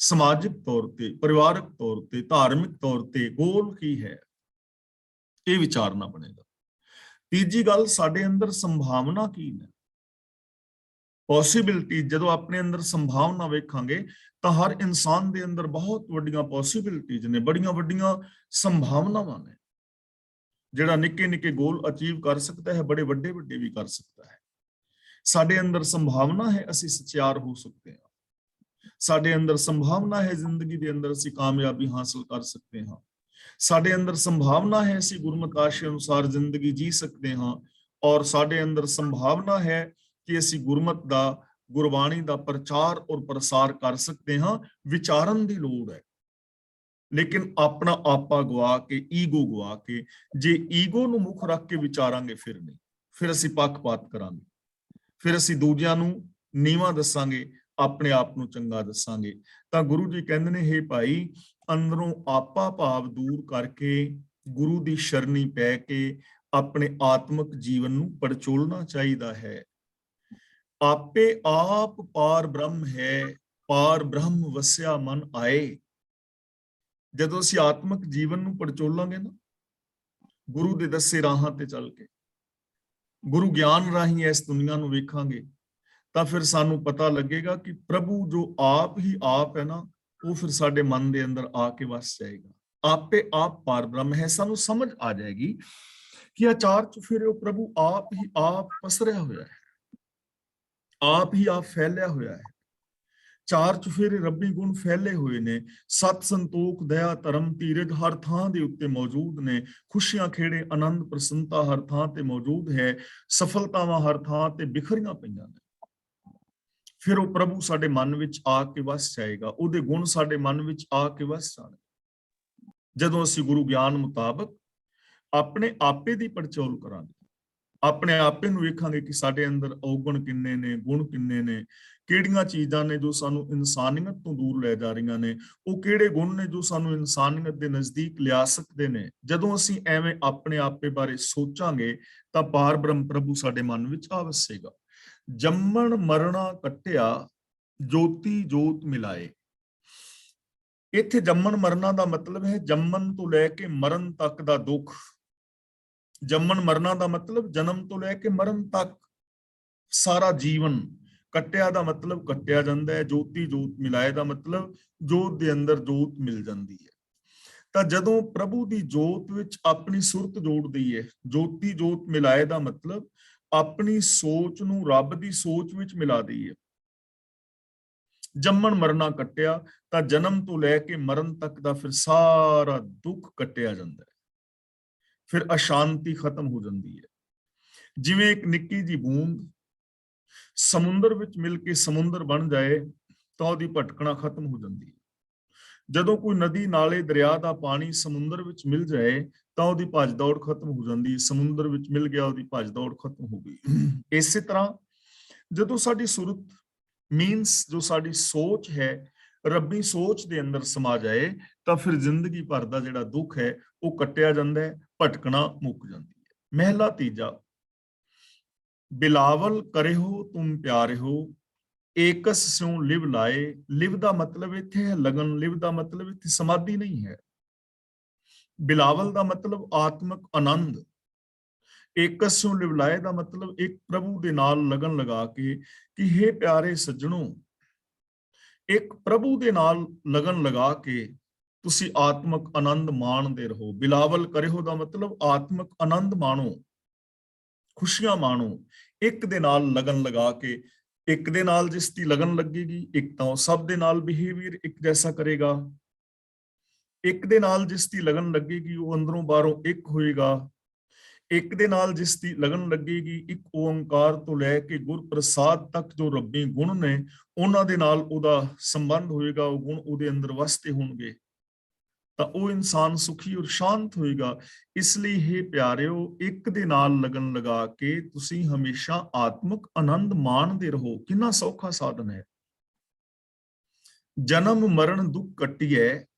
ਸਮਾਜਿਕ ਤੌਰ ਤੇ, ਪਰਿਵਾਰਕ ਤੌਰ ਤੇ, ਧਾਰਮਿਕ ਤੌਰ ਤੇ ਗੋਲ ਕੀ ਹੈ, ਇਹ ਵਿਚਾਰਨਾ ਬਣੇਗਾ। ਤੀਜੀ ਗੱਲ, ਸਾਡੇ ਅੰਦਰ ਸੰਭਾਵਨਾ ਕੀ ਨੇ, ਪੋਸੀਬਿਲਿਟੀ। ਜਦੋਂ ਆਪਣੇ ਅੰਦਰ ਸੰਭਾਵਨਾ ਵੇਖਾਂਗੇ ਤਾਂ ਹਰ ਇਨਸਾਨ ਦੇ ਅੰਦਰ ਬਹੁਤ ਵੱਡੀਆਂ ਪੋਸੀਬਿਲਿਟੀਜ਼ ਨੇ, ਬੜੀਆਂ ਵੱਡੀਆਂ ਸੰਭਾਵਨਾਵਾਂ ਨੇ। ਜਿਹੜਾ ਨਿੱਕੇ ਨਿੱਕੇ ਗੋਲ ਅਚੀਵ ਕਰ ਸਕਦਾ ਹੈ, ਬੜੇ ਵੱਡੇ ਵੱਡੇ ਵੀ ਕਰ ਸਕਦਾ ਹੈ। ਸਾਡੇ ਅੰਦਰ ਸੰਭਾਵਨਾ ਹੈ, ਅਸੀਂ ਸਚਿਆਰ ਹੋ ਸਕਦੇ ਹਾਂ। ਸਾਡੇ ਅੰਦਰ ਸੰਭਾਵਨਾ ਹੈ, ਜ਼ਿੰਦਗੀ ਦੇ ਅੰਦਰ ਅਸੀਂ ਕਾਮਯਾਬੀ ਹਾਸਲ ਕਰ ਸਕਦੇ ਹਾਂ। ਸਾਡੇ ਅੰਦਰ ਸੰਭਾਵਨਾ ਹੈ, ਅਸੀਂ ਗੁਰਮਤਿ ਆਸ਼ੇ ਅਨੁਸਾਰ ਜ਼ਿੰਦਗੀ ਜੀ ਸਕਦੇ ਹਾਂ। ਔਰ ਸਾਡੇ ਅੰਦਰ ਸੰਭਾਵਨਾ ਹੈ ਕਿ ਅਸੀਂ ਗੁਰਮਤਿ ਦਾ, ਗੁਰਬਾਣੀ ਦਾ ਪ੍ਰਚਾਰ ਔਰ ਪ੍ਰਸਾਰ ਕਰ ਸਕਦੇ ਹਾਂ। ਵਿਚਾਰਨ ਦੀ ਲੋੜ ਹੈ, ਲੇਕਿਨ ਆਪਣਾ ਆਪਾ ਗਵਾ ਕੇ, ਈਗੋ ਗਵਾ ਕੇ, ਜੇ ਈਗੋ ਨੂੰ ਮੁੱਖ ਰੱਖ ਕੇ ਵਿਚਾਰਾਂਗੇ ਫਿਰ ਨਹੀਂ, ਫਿਰ ਅਸੀਂ ਪੱਖਪਾਤ ਕਰਾਂਗੇ, ਫਿਰ ਅਸੀਂ ਦੂਜਿਆਂ ਨੂੰ ਨੀਵਾਂ ਦੱਸਾਂਗੇ, ਆਪਣੇ ਆਪ ਨੂੰ ਚੰਗਾ ਦੱਸਾਂਗੇ। ਤਾਂ ਗੁਰੂ ਜੀ ਕਹਿੰਦੇ ਨੇ, ਹੇ ਭਾਈ, ਅੰਦਰੋਂ ਆਪਾ ਭਾਵ ਦੂਰ ਕਰਕੇ, ਗੁਰੂ ਦੀ ਸ਼ਰਣੀ ਪੈ ਕੇ ਆਪਣੇ ਆਤਮਿਕ ਜੀਵਨ ਨੂੰ ਪੜਚੋਲਣਾ ਚਾਹੀਦਾ ਹੈ। ਆਪੇ ਆਪ ਪਾਰ ਬ੍ਰਹਮ ਹੈ, ਪਾਰ ਬ੍ਰਹਮ ਵਸਿਆ ਮਨ ਆਏ। ਜਦੋਂ ਅਸੀਂ ਆਤਮਿਕ ਜੀਵਨ ਨੂੰ ਪੜਚੋਲਾਂਗੇ ਨਾ, ਗੁਰੂ ਦੇ ਦੱਸੇ ਰਾਹਾਂ ਤੇ ਚੱਲ ਕੇ, ਗੁਰੂ ਗਿਆਨ ਰਾਹੀਂ ਇਸ ਦੁਨੀਆ ਨੂੰ ਵੇਖਾਂਗੇ, ਤਾਂ ਫਿਰ ਸਾਨੂੰ ਪਤਾ ਲੱਗੇਗਾ ਕਿ ਪ੍ਰਭੂ ਜੋ ਆਪ ਹੀ ਆਪ ਹੈ ਨਾ, ਉਹ ਫਿਰ ਸਾਡੇ ਮਨ ਦੇ ਅੰਦਰ ਆ ਕੇ ਵਸ ਜਾਏਗਾ। ਆਪੇ ਆਪ ਪਾਰ ਬ੍ਰਹਮ ਹੈ। ਸਾਨੂੰ ਸਮਝ ਆ ਜਾਏਗੀ ਕਿ ਇਹ ਚਾਰ ਚੁਫੇਰੇ ਉਹ ਪ੍ਰਭੂ ਆਪ ਹੀ ਆਪ ਪਸਰਿਆ ਹੋਇਆ ਹੈ, ਆਪ ਹੀ ਆਪ ਫੈਲਿਆ ਹੋਇਆ ਹੈ। ਚਾਰ ਚੁਫੇਰੇ ਰੱਬੀ ਗੁਣ ਫੈਲੇ ਹੋਏ ਨੇ। ਸਤ, ਸੰਤੋਖ, ਦਇਆ, ਧਰਮ, ਧੀਰਜ ਹਰ ਥਾਂ ਦੇ ਉੱਤੇ ਮੌਜੂਦ ਨੇ। ਖੁਸ਼ੀਆਂ, ਖੇੜੇ, ਆਨੰਦ, ਪ੍ਰਸੰਨਤਾ ਹਰ ਥਾਂ ਤੇ ਮੌਜੂਦ ਹੈ। ਸਫਲਤਾਵਾਂ ਹਰ ਥਾਂ ਤੇ ਬਿਖਰੀਆਂ ਪਈਆਂ ਨੇ। ਫਿਰ ਉਹ ਪ੍ਰਭੂ ਸਾਡੇ ਮਨ ਵਿੱਚ ਆ ਕੇ ਵਸ ਜਾਏਗਾ, ਉਹਦੇ ਗੁਣ ਸਾਡੇ ਮਨ ਵਿੱਚ ਆ ਕੇ ਵਸ ਜਾਣਗੇ। ਜਦੋਂ ਅਸੀਂ ਗੁਰੂ ਗਿਆਨ ਮੁਤਾਬਕ ਆਪਣੇ ਆਪੇ ਦੀ ਪੜਚੋਲ ਕਰਾਂਗੇ, ਆਪਣੇ ਆਪੇ ਨੂੰ ਵੇਖਾਂਗੇ ਕਿ ਸਾਡੇ ਅੰਦਰ ਔਗੁਣ ਕਿੰਨੇ ਨੇ, ਗੁਣ ਕਿੰਨੇ ਨੇ, ਕਿਹੜੀਆਂ ਚੀਜ਼ਾਂ ਨੇ ਜੋ ਸਾਨੂੰ ਇਨਸਾਨੀਅਤ ਤੋਂ ਦੂਰ ਲੈ ਜਾ ਰਹੀਆਂ ਨੇ, ਉਹ ਕਿਹੜੇ ਗੁਣ ਨੇ ਜੋ ਸਾਨੂੰ ਇਨਸਾਨੀਅਤ ਦੇ ਨਜ਼ਦੀਕ ਲਿਆ ਸਕਦੇ ਨੇ। ਜਦੋਂ ਅਸੀਂ ਐਵੇਂ ਆਪਣੇ ਆਪੇ ਬਾਰੇ ਸੋਚਾਂਗੇ ਤਾਂ ਪਾਰ ਬ੍ਰਹਮ ਪ੍ਰਭੂ ਸਾਡੇ ਮਨ ਵਿੱਚ ਆ ਵਸੇਗਾ। ਜੰਮਣ ਮਰਣਾ ਕੱਟਿਆ, ਜੋਤੀ ਜੋਤ ਮਿਲਾਏ। ਇੱਥੇ ਜੰਮਣ ਮਰਨਾ ਦਾ ਮਤਲਬ ਹੈ ਜੰਮਣ ਤੋਂ ਲੈ ਕੇ ਮਰਨ ਤੱਕ ਦਾ ਦੁੱਖ। ਜੰਮਣ ਮਰਨਾ ਦਾ ਮਤਲਬ ਜਨਮ ਤੋਂ ਲੈ ਕੇ ਮਰਨ ਤੱਕ ਸਾਰਾ ਜੀਵਨ। ਕੱਟਿਆ ਦਾ ਮਤਲਬ ਕੱਟਿਆ ਜਾਂਦਾ ਹੈ। ਜੋਤੀ ਜੋਤ ਮਿਲਾਏ ਦਾ ਮਤਲਬ ਜੋਤ ਦੇ ਅੰਦਰ ਜੋਤ ਮਿਲ ਜਾਂਦੀ ਹੈ। ਤਾਂ ਜਦੋਂ ਪ੍ਰਭੂ ਦੀ ਜੋਤ ਵਿੱਚ ਆਪਣੀ ਸੁਰਤ ਜੋੜ ਦਈਏ, ਜੋਤੀ ਜੋਤ ਮਿਲਾਏ ਦਾ ਮਤਲਬ ਆਪਣੀ ਸੋਚ ਨੂੰ ਰੱਬ ਦੀ ਸੋਚ ਵਿੱਚ ਮਿਲਾ ਦਈਏ। ਜੰਮਣ ਮਰਨਾ ਕੱਟਿਆ ਤਾਂ ਜਨਮ ਤੋਂ ਲੈ ਕੇ ਮਰਨ ਤੱਕ ਦਾ ਫਿਰ ਸਾਰਾ ਦੁੱਖ ਕੱਟਿਆ ਜਾਂਦਾ ਹੈ। ਫਿਰ ਅਸ਼ਾਂਤੀ ਖਤਮ ਹੋ ਜਾਂਦੀ ਹੈ। ਜਿਵੇਂ ਇੱਕ ਨਿੱਕੀ ਜਿਹੀ ਬੂੰਦ ਸਮੁੰਦਰ ਵਿੱਚ ਮਿਲ ਕੇ ਸਮੁੰਦਰ ਬਣ ਜਾਏ ਤਾਂ ਉਹਦੀ ਭਟਕਣਾ ਖਤਮ ਹੋ ਜਾਂਦੀ ਹੈ। ਜਦੋਂ ਕੋਈ ਨਦੀ, ਨਾਲੇ, ਦਰਿਆ ਦਾ ਪਾਣੀ ਸਮੁੰਦਰ ਵਿੱਚ ਮਿਲ ਜਾਏ ਤਾਂ ਉਹਦੀ ਭੱਜ ਦੌੜ ਖਤਮ ਹੋ ਜਾਂਦੀ ਹੈ। ਸਮੁੰਦਰ ਵਿੱਚ ਮਿਲ ਗਿਆ, ਉਹਦੀ ਭੱਜ ਦੌੜ ਖਤਮ ਹੋ ਗਈ। ਇਸੇ ਤਰ੍ਹਾਂ ਜਦੋਂ ਸਾਡੀ ਸੁਰਤ ਮੀਨਸ ਜੋ ਸਾਡੀ ਸੋਚ ਹੈ ਰੱਬੀ ਸੋਚ ਦੇ ਅੰਦਰ ਸਮਾ ਜਾਏ ਤਾਂ ਫਿਰ ਜ਼ਿੰਦਗੀ ਭਰ ਦਾ ਜਿਹੜਾ ਦੁੱਖ ਹੈ ਉਹ ਕੱਟਿਆ ਜਾਂਦਾ ਹੈ, ਭਟਕਣਾ ਮੁੱਕ ਜਾਂਦੀ ਹੈ। ਮਹਿਲਾ ਤੀਜਾ, ਬਿਲਾਵਲ ਕਰਿਓ ਤੁਮ ਪਿਆਰਿਓ, ਏਕਸ ਸਿਉ ਲਿਵ ਲਾਏ। ਲਿਵ ਦਾ ਮਤਲਬ ਇੱਥੇ ਹੈ ਲਗਨ, ਲਿਵ ਦਾ ਮਤਲਬ ਇੱਥੇ ਸਮਾਧੀ ਨਹੀਂ ਹੈ। ਬਿਲਾਵਲ ਦਾ ਮਤਲਬ ਆਤਮਿਕ ਆਨੰਦ। ਏਕਸ ਸਿਉ ਲਿਵ ਲਾਏ ਦਾ ਮਤਲਬ ਇੱਕ ਪ੍ਰਭੂ ਦੇ ਨਾਲ ਲਗਨ ਲਗਾ ਕੇ ਕਿ ਹੇ ਪਿਆਰੇ ਸੱਜਣੋ, ਇੱਕ ਪ੍ਰਭੂ ਦੇ ਨਾਲ ਲਗਨ ਲਗਾ ਕੇ ਤੁਸੀਂ ਆਤਮਿਕ ਆਨੰਦ ਮਾਣਦੇ ਰਹੋ। ਬਿਲਾਵਲ ਕਰਿਓ ਦਾ ਮਤਲਬ ਆਤਮਿਕ ਆਨੰਦ ਮਾਣੋ, ਖੁਸ਼ੀਆਂ ਮਾਣੋ। ਇੱਕ ਦੇ ਨਾਲ ਲਗਨ ਲਗਾ ਕੇ, ਇੱਕ ਦੇ ਨਾਲ ਜਿਸ ਦੀ ਲਗਨ ਲੱਗੇਗੀ, ਇੱਕ ਤਾਂ ਉਹ ਸਭ ਦੇ ਨਾਲ ਬਿਹੇਵੀਅਰ ਇੱਕ ਜੈਸਾ ਕਰੇਗਾ। ਇੱਕ ਦੇ ਨਾਲ ਜਿਸ ਦੀ ਲਗਨ ਲੱਗੇਗੀ ਉਹ ਅੰਦਰੋਂ ਬਾਹਰੋਂ ਇੱਕ ਹੋਏਗਾ। ਇੱਕ ਦੇ ਨਾਲ ਜਿਸ ਦੀ ਲਗਨ ਲੱਗੇਗੀ, ਇੱਕ ਓੰਕਾਰ ਤੋਂ ਲੈ ਕੇ ਗੁਰ ਪ੍ਰਸਾਦ ਤੱਕ ਜੋ ਰੱਬੀ ਗੁਣ ਨੇ ਉਹਨਾਂ ਦੇ ਨਾਲ ਉਹਦਾ ਸੰਬੰਧ ਹੋਏਗਾ, ਉਹ ਗੁਣ ਉਹਦੇ ਅੰਦਰ ਵਸਦੇ ਹੋਣਗੇ। ਤਾਂ ਉਹ ਇਨਸਾਨ ਸੁਖੀ ਔਰ ਸ਼ਾਂਤ ਹੋਏਗਾ। ਇਸ ਲਈ हे ਪਿਆਰਿਓ, ਇੱਕ ਦੇ ਨਾਲ ਲਗਨ ਲਗਾ ਕੇ ਤੁਸੀਂ ਹਮੇਸ਼ਾ ਆਤਮਿਕ ਆਨੰਦ ਮਾਣਦੇ ਰਹੋ। ਕਿੰਨਾ ਸੌਖਾ ਸਾਧਨ ਹੈ। ਜਨਮ ਮਰਨ ਦੁੱਖ ਕੱਟਿਐ,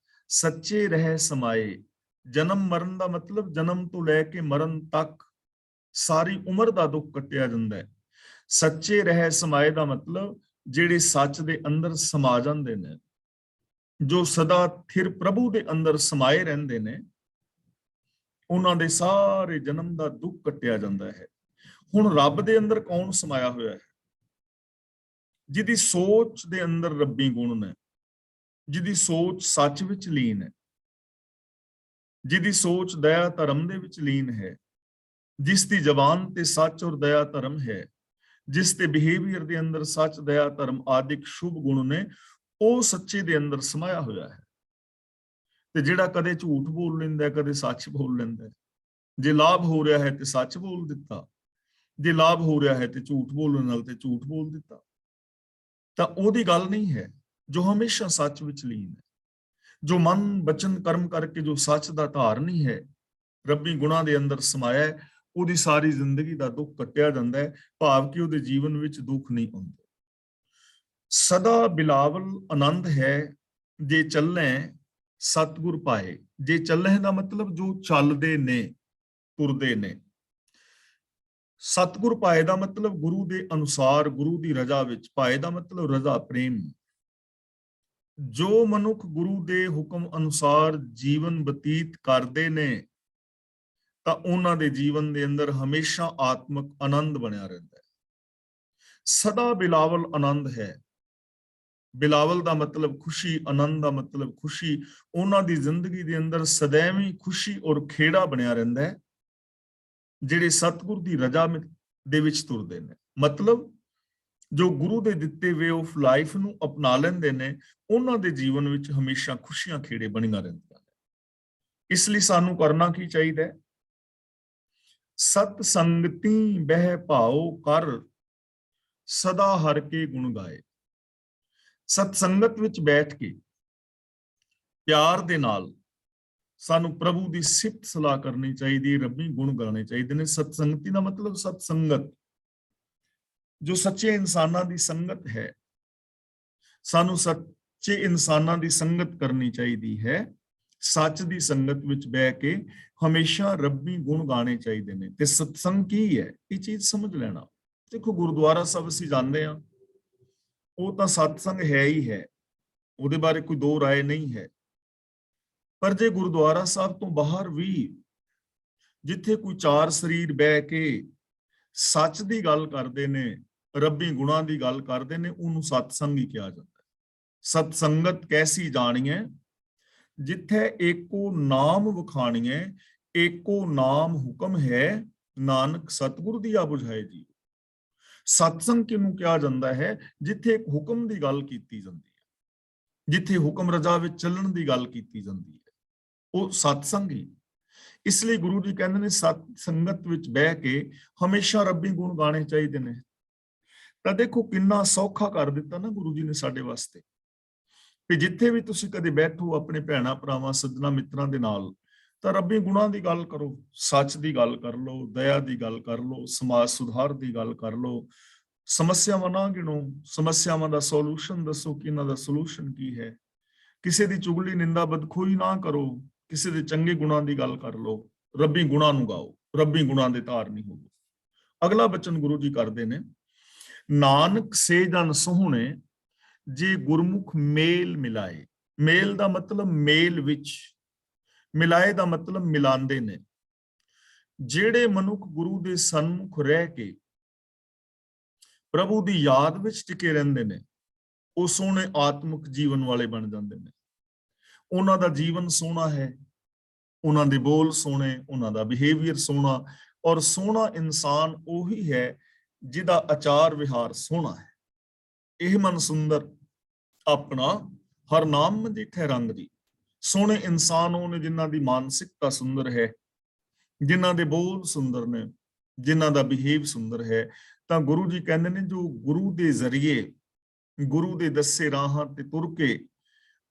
ਸੱਚੇ ਰਹਿ ਸਮਾਏ। ਜਨਮ ਮਰਨ ਦਾ ਮਤਲਬ ਜਨਮ ਤੋਂ ਲੈ ਕੇ ਮਰਨ ਤੱਕ ਸਾਰੀ ਉਮਰ ਦਾ ਦੁੱਖ ਕੱਟਿਆ ਜਾਂਦਾ ਹੈ। ਸੱਚੇ ਰਹਿ ਸਮਾਏ ਦਾ ਮਤਲਬ ਜਿਹੜੇ ਸੱਚ ਦੇ ਅੰਦਰ ਸਮਾ ਜਾਂਦੇ ਨੇ, ਜੋ ਸਦਾ ਥਿਰ ਪ੍ਰਭੂ ਦੇ ਅੰਦਰ ਸਮਾਏ ਰਹਿੰਦੇ ਨੇ, ਉਹਨਾਂ ਦੇ ਸਾਰੇ ਜਨਮ ਦਾ ਦੁੱਖ ਕੱਟਿਆ ਜਾਂਦਾ ਹੈ। ਹੁਣ ਰੱਬ ਦੇ ਅੰਦਰ ਕੌਣ ਸਮਾਇਆ ਹੋਇਆ ਹੈ? ਜਿਹਦੀ ਸੋਚ ਦੇ ਅੰਦਰ ਰੱਬੀ ਗੁਣ ਨੇ, ਜਿਹਦੀ ਸੋਚ ਸੱਚ ਵਿੱਚ ਲੀਨ ਹੈ, ਜਿਹਦੀ ਸੋਚ ਦਇਆ ਧਰਮ ਦੇ ਵਿੱਚ ਲੀਨ ਹੈ, ਜਿਸ ਦੀ ਜ਼ਬਾਨ ਤੇ ਸੱਚ ਔਰ ਦਇਆ ਧਰਮ ਹੈ, ਜਿਸ ਦੇ ਬਿਹੇਵੀਅਰ ਦੇ ਅੰਦਰ ਸੱਚ ਦਇਆ ਧਰਮ ਆਦਿਕ ਸ਼ੁਭ ਗੁਣ ਨੇ, ਉਹ ਸੱਚੇ ਦੇ ਅੰਦਰ ਸਮਾਇਆ ਹੋਇਆ ਹੈ। ਤੇ ਜਿਹੜਾ ਕਦੇ ਝੂਠ ਬੋਲ ਲੈਂਦਾ, ਕਦੇ ਸੱਚ ਬੋਲ ਲੈਂਦਾ, ਜੇ ਲਾਭ ਹੋ ਰਿਹਾ ਹੈ ਤੇ ਸੱਚ ਬੋਲ ਦਿੱਤਾ, ਜੇ ਲਾਭ ਹੋ ਰਿਹਾ ਹੈ ਤੇ ਝੂਠ ਬੋਲਣ ਨਾਲ ਤੇ ਝੂਠ ਬੋਲ ਦਿੱਤਾ, ਤਾਂ ਉਹਦੀ ਗੱਲ ਨਹੀਂ ਹੈ। ਜੋ ਹਮੇਸ਼ਾ ਸੱਚ ਵਿੱਚ ਲੀਨ ਹੈ, ਜੋ ਮਨ ਬਚਨ ਕਰਮ ਕਰਕੇ ਜੋ ਸੱਚ ਦਾ ਧਾਰਨੀ ਹੈ, ਰੱਬੀ ਗੁਣਾਂ ਦੇ ਅੰਦਰ ਸਮਾਇਆ ਹੈ, ਉਹਦੀ ਸਾਰੀ ਜ਼ਿੰਦਗੀ ਦਾ ਦੁੱਖ ਕੱਟਿਆ ਜਾਂਦਾ ਹੈ। ਭਾਵ ਕਿ ਉਹਦੇ ਜੀਵਨ ਵਿੱਚ ਦੁੱਖ ਨਹੀਂ ਹੁੰਦਾ। ਸਦਾ ਬਿਲਾਵਲ ਆਨੰਦ ਹੈ, ਜੇ ਚੱਲੇ ਸਤਿਗੁਰ ਪਾਏ। ਜੇ ਚੱਲੇ ਦਾ ਮਤਲਬ ਜੋ ਚੱਲਦੇ ਨੇ, ਤੁਰਦੇ ਨੇ। ਸਤਿਗੁਰ ਪਾਏ ਦਾ ਮਤਲਬ ਗੁਰੂ ਦੇ ਅਨੁਸਾਰ, ਗੁਰੂ ਦੀ ਰਜ਼ਾ ਵਿੱਚ। ਪਾਏ ਦਾ ਮਤਲਬ ਰਜ਼ਾ, ਪ੍ਰੇਮ। ਜੋ ਮਨੁੱਖ ਗੁਰੂ ਦੇ ਹੁਕਮ ਅਨੁਸਾਰ ਜੀਵਨ ਬਤੀਤ ਕਰਦੇ ਨੇ, ਤਾਂ ਉਹਨਾਂ ਦੇ ਜੀਵਨ ਦੇ ਅੰਦਰ ਹਮੇਸ਼ਾ ਆਤਮਿਕ ਆਨੰਦ ਬਣਿਆ ਰਹਿੰਦਾ ਹੈ। ਸਦਾ ਬਿਲਾਵਲ ਆਨੰਦ ਹੈ। ਬਿਲਾਵਲ ਦਾ ਮਤਲਬ ਖੁਸ਼ੀ, ਆਨੰਦ ਦਾ ਮਤਲਬ ਖੁਸ਼ੀ। ਉਹਨਾਂ ਦੀ ਜ਼ਿੰਦਗੀ ਦੇ ਅੰਦਰ ਸदैਵੀਂ ਖੁਸ਼ੀ ਔਰ ਖੇੜਾ ਬਣਿਆ ਰਹਿੰਦਾ ਹੈ, ਜਿਹੜੇ ਸਤਿਗੁਰ ਦੀ ਰਜ਼ਾ ਦੇ ਵਿੱਚ ਤੁਰਦੇ ਨੇ। ਮਤਲਬ ਜੋ ਗੁਰੂ ਦੇ ਦਿੱਤੇ ਵੇ ਆਫ ਲਾਈਫ ਨੂੰ ਅਪਣਾ ਲੈਂਦੇ ਨੇ, ਉਹਨਾਂ ਦੇ ਜੀਵਨ ਵਿੱਚ ਹਮੇਸ਼ਾ ਖੁਸ਼ੀਆਂ ਖੇੜੇ ਬਣੀਆਂ ਰਹਿੰਦੀਆਂ ਨੇ। ਇਸ ਲਈ ਸਾਨੂੰ ਕਰਨਾ ਕੀ ਚਾਹੀਦਾ ਹੈ? ਸਤ ਸੰਗਤੀ ਬਹਿ ਭਾਉ ਕਰ, ਸਦਾ ਹਰ ਕੇ ਗੁਣ ਗਾਏ। ਸਤ ਸੰਗਤ ਵਿੱਚ ਬੈਠ ਕੇ ਪਿਆਰ ਦੇ ਨਾਲ ਸਾਨੂੰ ਪ੍ਰਭੂ ਦੀ ਸਿਫਤ ਸਲਾਹ ਕਰਨੀ ਚਾਹੀਦੀ, ਰੱਬੀ ਗੁਣ ਗਾਣੇ ਚਾਹੀਦੇ ਨੇ। ਸਤ ਸੰਗਤੀ ਦਾ ਮਤਲਬ ਸਤ ਸੰਗਤ, ਜੋ ਸੱਚੇ ਇਨਸਾਨਾਂ ਦੀ ਸੰਗਤ ਹੈ। ਸਾਨੂੰ ਸੱਚੇ ਇਨਸਾਨਾਂ ਦੀ ਸੰਗਤ ਕਰਨੀ ਚਾਹੀਦੀ ਹੈ। ਸੱਚ ਦੀ ਸੰਗਤ ਵਿੱਚ ਬਹਿ ਕੇ ਹਮੇਸ਼ਾ ਰੱਬੀ ਗੁਣ ਗਾਣੇ ਚਾਹੀਦੇ ਨੇ। ਤੇ ਸਤਸੰਗ ਕੀ ਹੈ, ਇਹ ਚੀਜ਼ ਸਮਝ ਲੈਣਾ। ਦੇਖੋ, ਗੁਰਦੁਆਰਾ ਸਾਹਿਬ ਅਸੀਂ ਜਾਂਦੇ ਹਾਂ, ਉਹ ਤਾਂ ਸਤਸੰਗ ਹੈ ਹੀ ਹੈ, ਉਹਦੇ ਬਾਰੇ ਕੋਈ ਦੋ ਰਾਏ ਨਹੀਂ ਹੈ। ਪਰ ਜੇ ਗੁਰਦੁਆਰਾ ਸਾਹਿਬ ਤੋਂ ਬਾਹਰ ਵੀ ਜਿੱਥੇ ਕੋਈ ਚਾਰ ਸਰੀਰ ਬਹਿ ਕੇ ਸੱਚ ਦੀ ਗੱਲ ਕਰਦੇ ਨੇ, ਰੱਬੀ ਗੁਣਾਂ ਦੀ ਗੱਲ ਕਰਦੇ ਨੇ, ਉਹਨੂੰ ਸਤਸੰਗ ਹੀ ਕਿਹਾ ਜਾਂਦਾ ਹੈ। ਸਤਸੰਗਤ ਕੈਸੀ ਜਾਣੀਏ, ਜਿੱਥੇ ਏਕੋ ਨਾਮ ਵਖਾਣੀਏ, ਏਕੋ ਨਾਮ ਹੁਕਮ ਹੈ, ਨਾਨਕ ਸਤਿਗੁਰ ਦੀਆ ਬੁਝਾਏ ਜੀ। ਸਤਸੰਗ ਕਿਹਨੂੰ ਕਿਹਾ ਜਾਂਦਾ ਹੈ? ਜਿੱਥੇ ਇੱਕ ਹੁਕਮ ਦੀ ਗੱਲ ਕੀਤੀ ਜਾਂਦੀ ਹੈ, ਜਿੱਥੇ ਹੁਕਮ ਰਜ਼ਾ ਵਿੱਚ ਚੱਲਣ ਦੀ ਗੱਲ ਕੀਤੀ ਜਾਂਦੀ ਹੈ, ਉਹ ਸਤਸੰਗ ਹੀ। ਇਸ ਲਈ ਗੁਰੂ ਜੀ ਕਹਿੰਦੇ ਨੇ ਸਤ ਸੰਗਤ ਵਿੱਚ ਬਹਿ ਕੇ ਹਮੇਸ਼ਾ ਰੱਬੀ ਗੁਣ ਗਾਣੇ ਚਾਹੀਦੇ ਨੇ। ਤਾਂ ਦੇਖੋ ਕਿੰਨਾ ਸੌਖਾ ਕਰ ਦਿੱਤਾ ਨਾ ਗੁਰੂ ਜੀ ਨੇ ਸਾਡੇ ਵਾਸਤੇ, ਕਿ ਜਿੱਥੇ ਵੀ ਤੁਸੀਂ ਕਦੇ ਬੈਠੋ ਆਪਣੇ ਭੈਣਾਂ ਭਰਾਵਾਂ ਸੱਜਣਾ ਮਿੱਤਰਾਂ ਦੇ ਨਾਲ, ਤਾਂ ਰੱਬੀ ਗੁਣਾਂ ਦੀ ਗੱਲ ਕਰੋ, ਸੱਚ ਦੀ ਗੱਲ ਕਰ ਲਓ, ਦਇਆ ਦੀ ਗੱਲ ਕਰ ਲਓ, ਸਮਾਜ ਸੁਧਾਰ ਦੀ ਗੱਲ ਕਰ ਲਓ। ਸਮੱਸਿਆਵਾਂ ਨਾ ਗਿਣੋ, ਸਮੱਸਿਆਵਾਂ ਦਾ ਸੋਲੂਸ਼ਨ ਦੱਸੋ ਕਿ ਇਹਨਾਂ ਦਾ ਸੋਲੂਸ਼ਨ ਕੀ ਹੈ। ਕਿਸੇ ਦੀ ਚੁਗਲੀ ਨਿੰਦਾ ਬਦਖੋਈ ਨਾ ਕਰੋ, ਕਿਸੇ ਦੇ ਚੰਗੇ ਗੁਣਾਂ ਦੀ ਗੱਲ ਕਰ ਲਓ, ਰੱਬੀ ਗੁਣਾਂ ਨੂੰ ਗਾਓ, ਰੱਬੀ ਗੁਣਾਂ ਦੇ ਧਾਰਨੀ ਹੋਵੋ। ਅਗਲਾ ਬਚਨ ਗੁਰੂ ਜੀ ਕਰਦੇ ਨੇ, ਨਾਨਕ ਸੇ ਜਨ ਸੋਹਣੇ, ਜੇ ਗੁਰਮੁਖ ਮੇਲ ਮਿਲਾਏ। ਮੇਲ ਦਾ ਮਤਲਬ ਮੇਲ ਵਿੱਚ, ਮਿਲਾਏ ਦਾ ਮਤਲਬ ਮਿਲਾਉਂਦੇ ਨੇ। ਜਿਹੜੇ ਮਨੁੱਖ ਗੁਰੂ ਦੇ ਸਨਮੁਖ ਰਹਿ ਕੇ ਪ੍ਰਭੂ ਦੀ ਯਾਦ ਵਿੱਚ ਟਿਕੇ ਰਹਿੰਦੇ ਨੇ, ਉਹ ਸੋਹਣੇ ਆਤਮਿਕ ਜੀਵਨ ਵਾਲੇ ਬਣ ਜਾਂਦੇ ਨੇ। ਉਹਨਾਂ ਦਾ ਜੀਵਨ ਸੋਹਣਾ ਹੈ, ਉਹਨਾਂ ਦੇ ਬੋਲ ਸੋਹਣੇ, ਉਹਨਾਂ ਦਾ ਬਿਹੇਵੀਅਰ ਸੋਹਣਾ। ਔਰ ਸੋਹਣਾ ਇਨਸਾਨ ਉਹੀ ਹੈ ਜਿਹਦਾ ਆਚਾਰ ਵਿਹਾਰ ਸੋਹਣਾ ਹੈ। ਇਹ ਮਨ ਸੁੰਦਰ ਆਪਣਾ ਹਰ ਨਾਮ ਮਜੀਠੇ ਰੰਗ ਦੀ। ਸੋਹਣੇ ਇਨਸਾਨ ਉਹ ਨੇ ਜਿਨ੍ਹਾਂ ਦੀ ਮਾਨਸਿਕਤਾ ਸੁੰਦਰ ਹੈ, ਜਿਨ੍ਹਾਂ ਦੇ ਬੋਲ ਸੁੰਦਰ ਨੇ, ਜਿਨ੍ਹਾਂ ਦਾ ਬਿਹੇਵ ਸੁੰਦਰ ਹੈ। ਤਾਂ ਗੁਰੂ ਜੀ ਕਹਿੰਦੇ ਨੇ ਜੋ ਗੁਰੂ ਦੇ ਜ਼ਰੀਏ, ਗੁਰੂ ਦੇ ਦੱਸੇ ਰਾਹਾਂ ਤੇ ਤੁਰ ਕੇ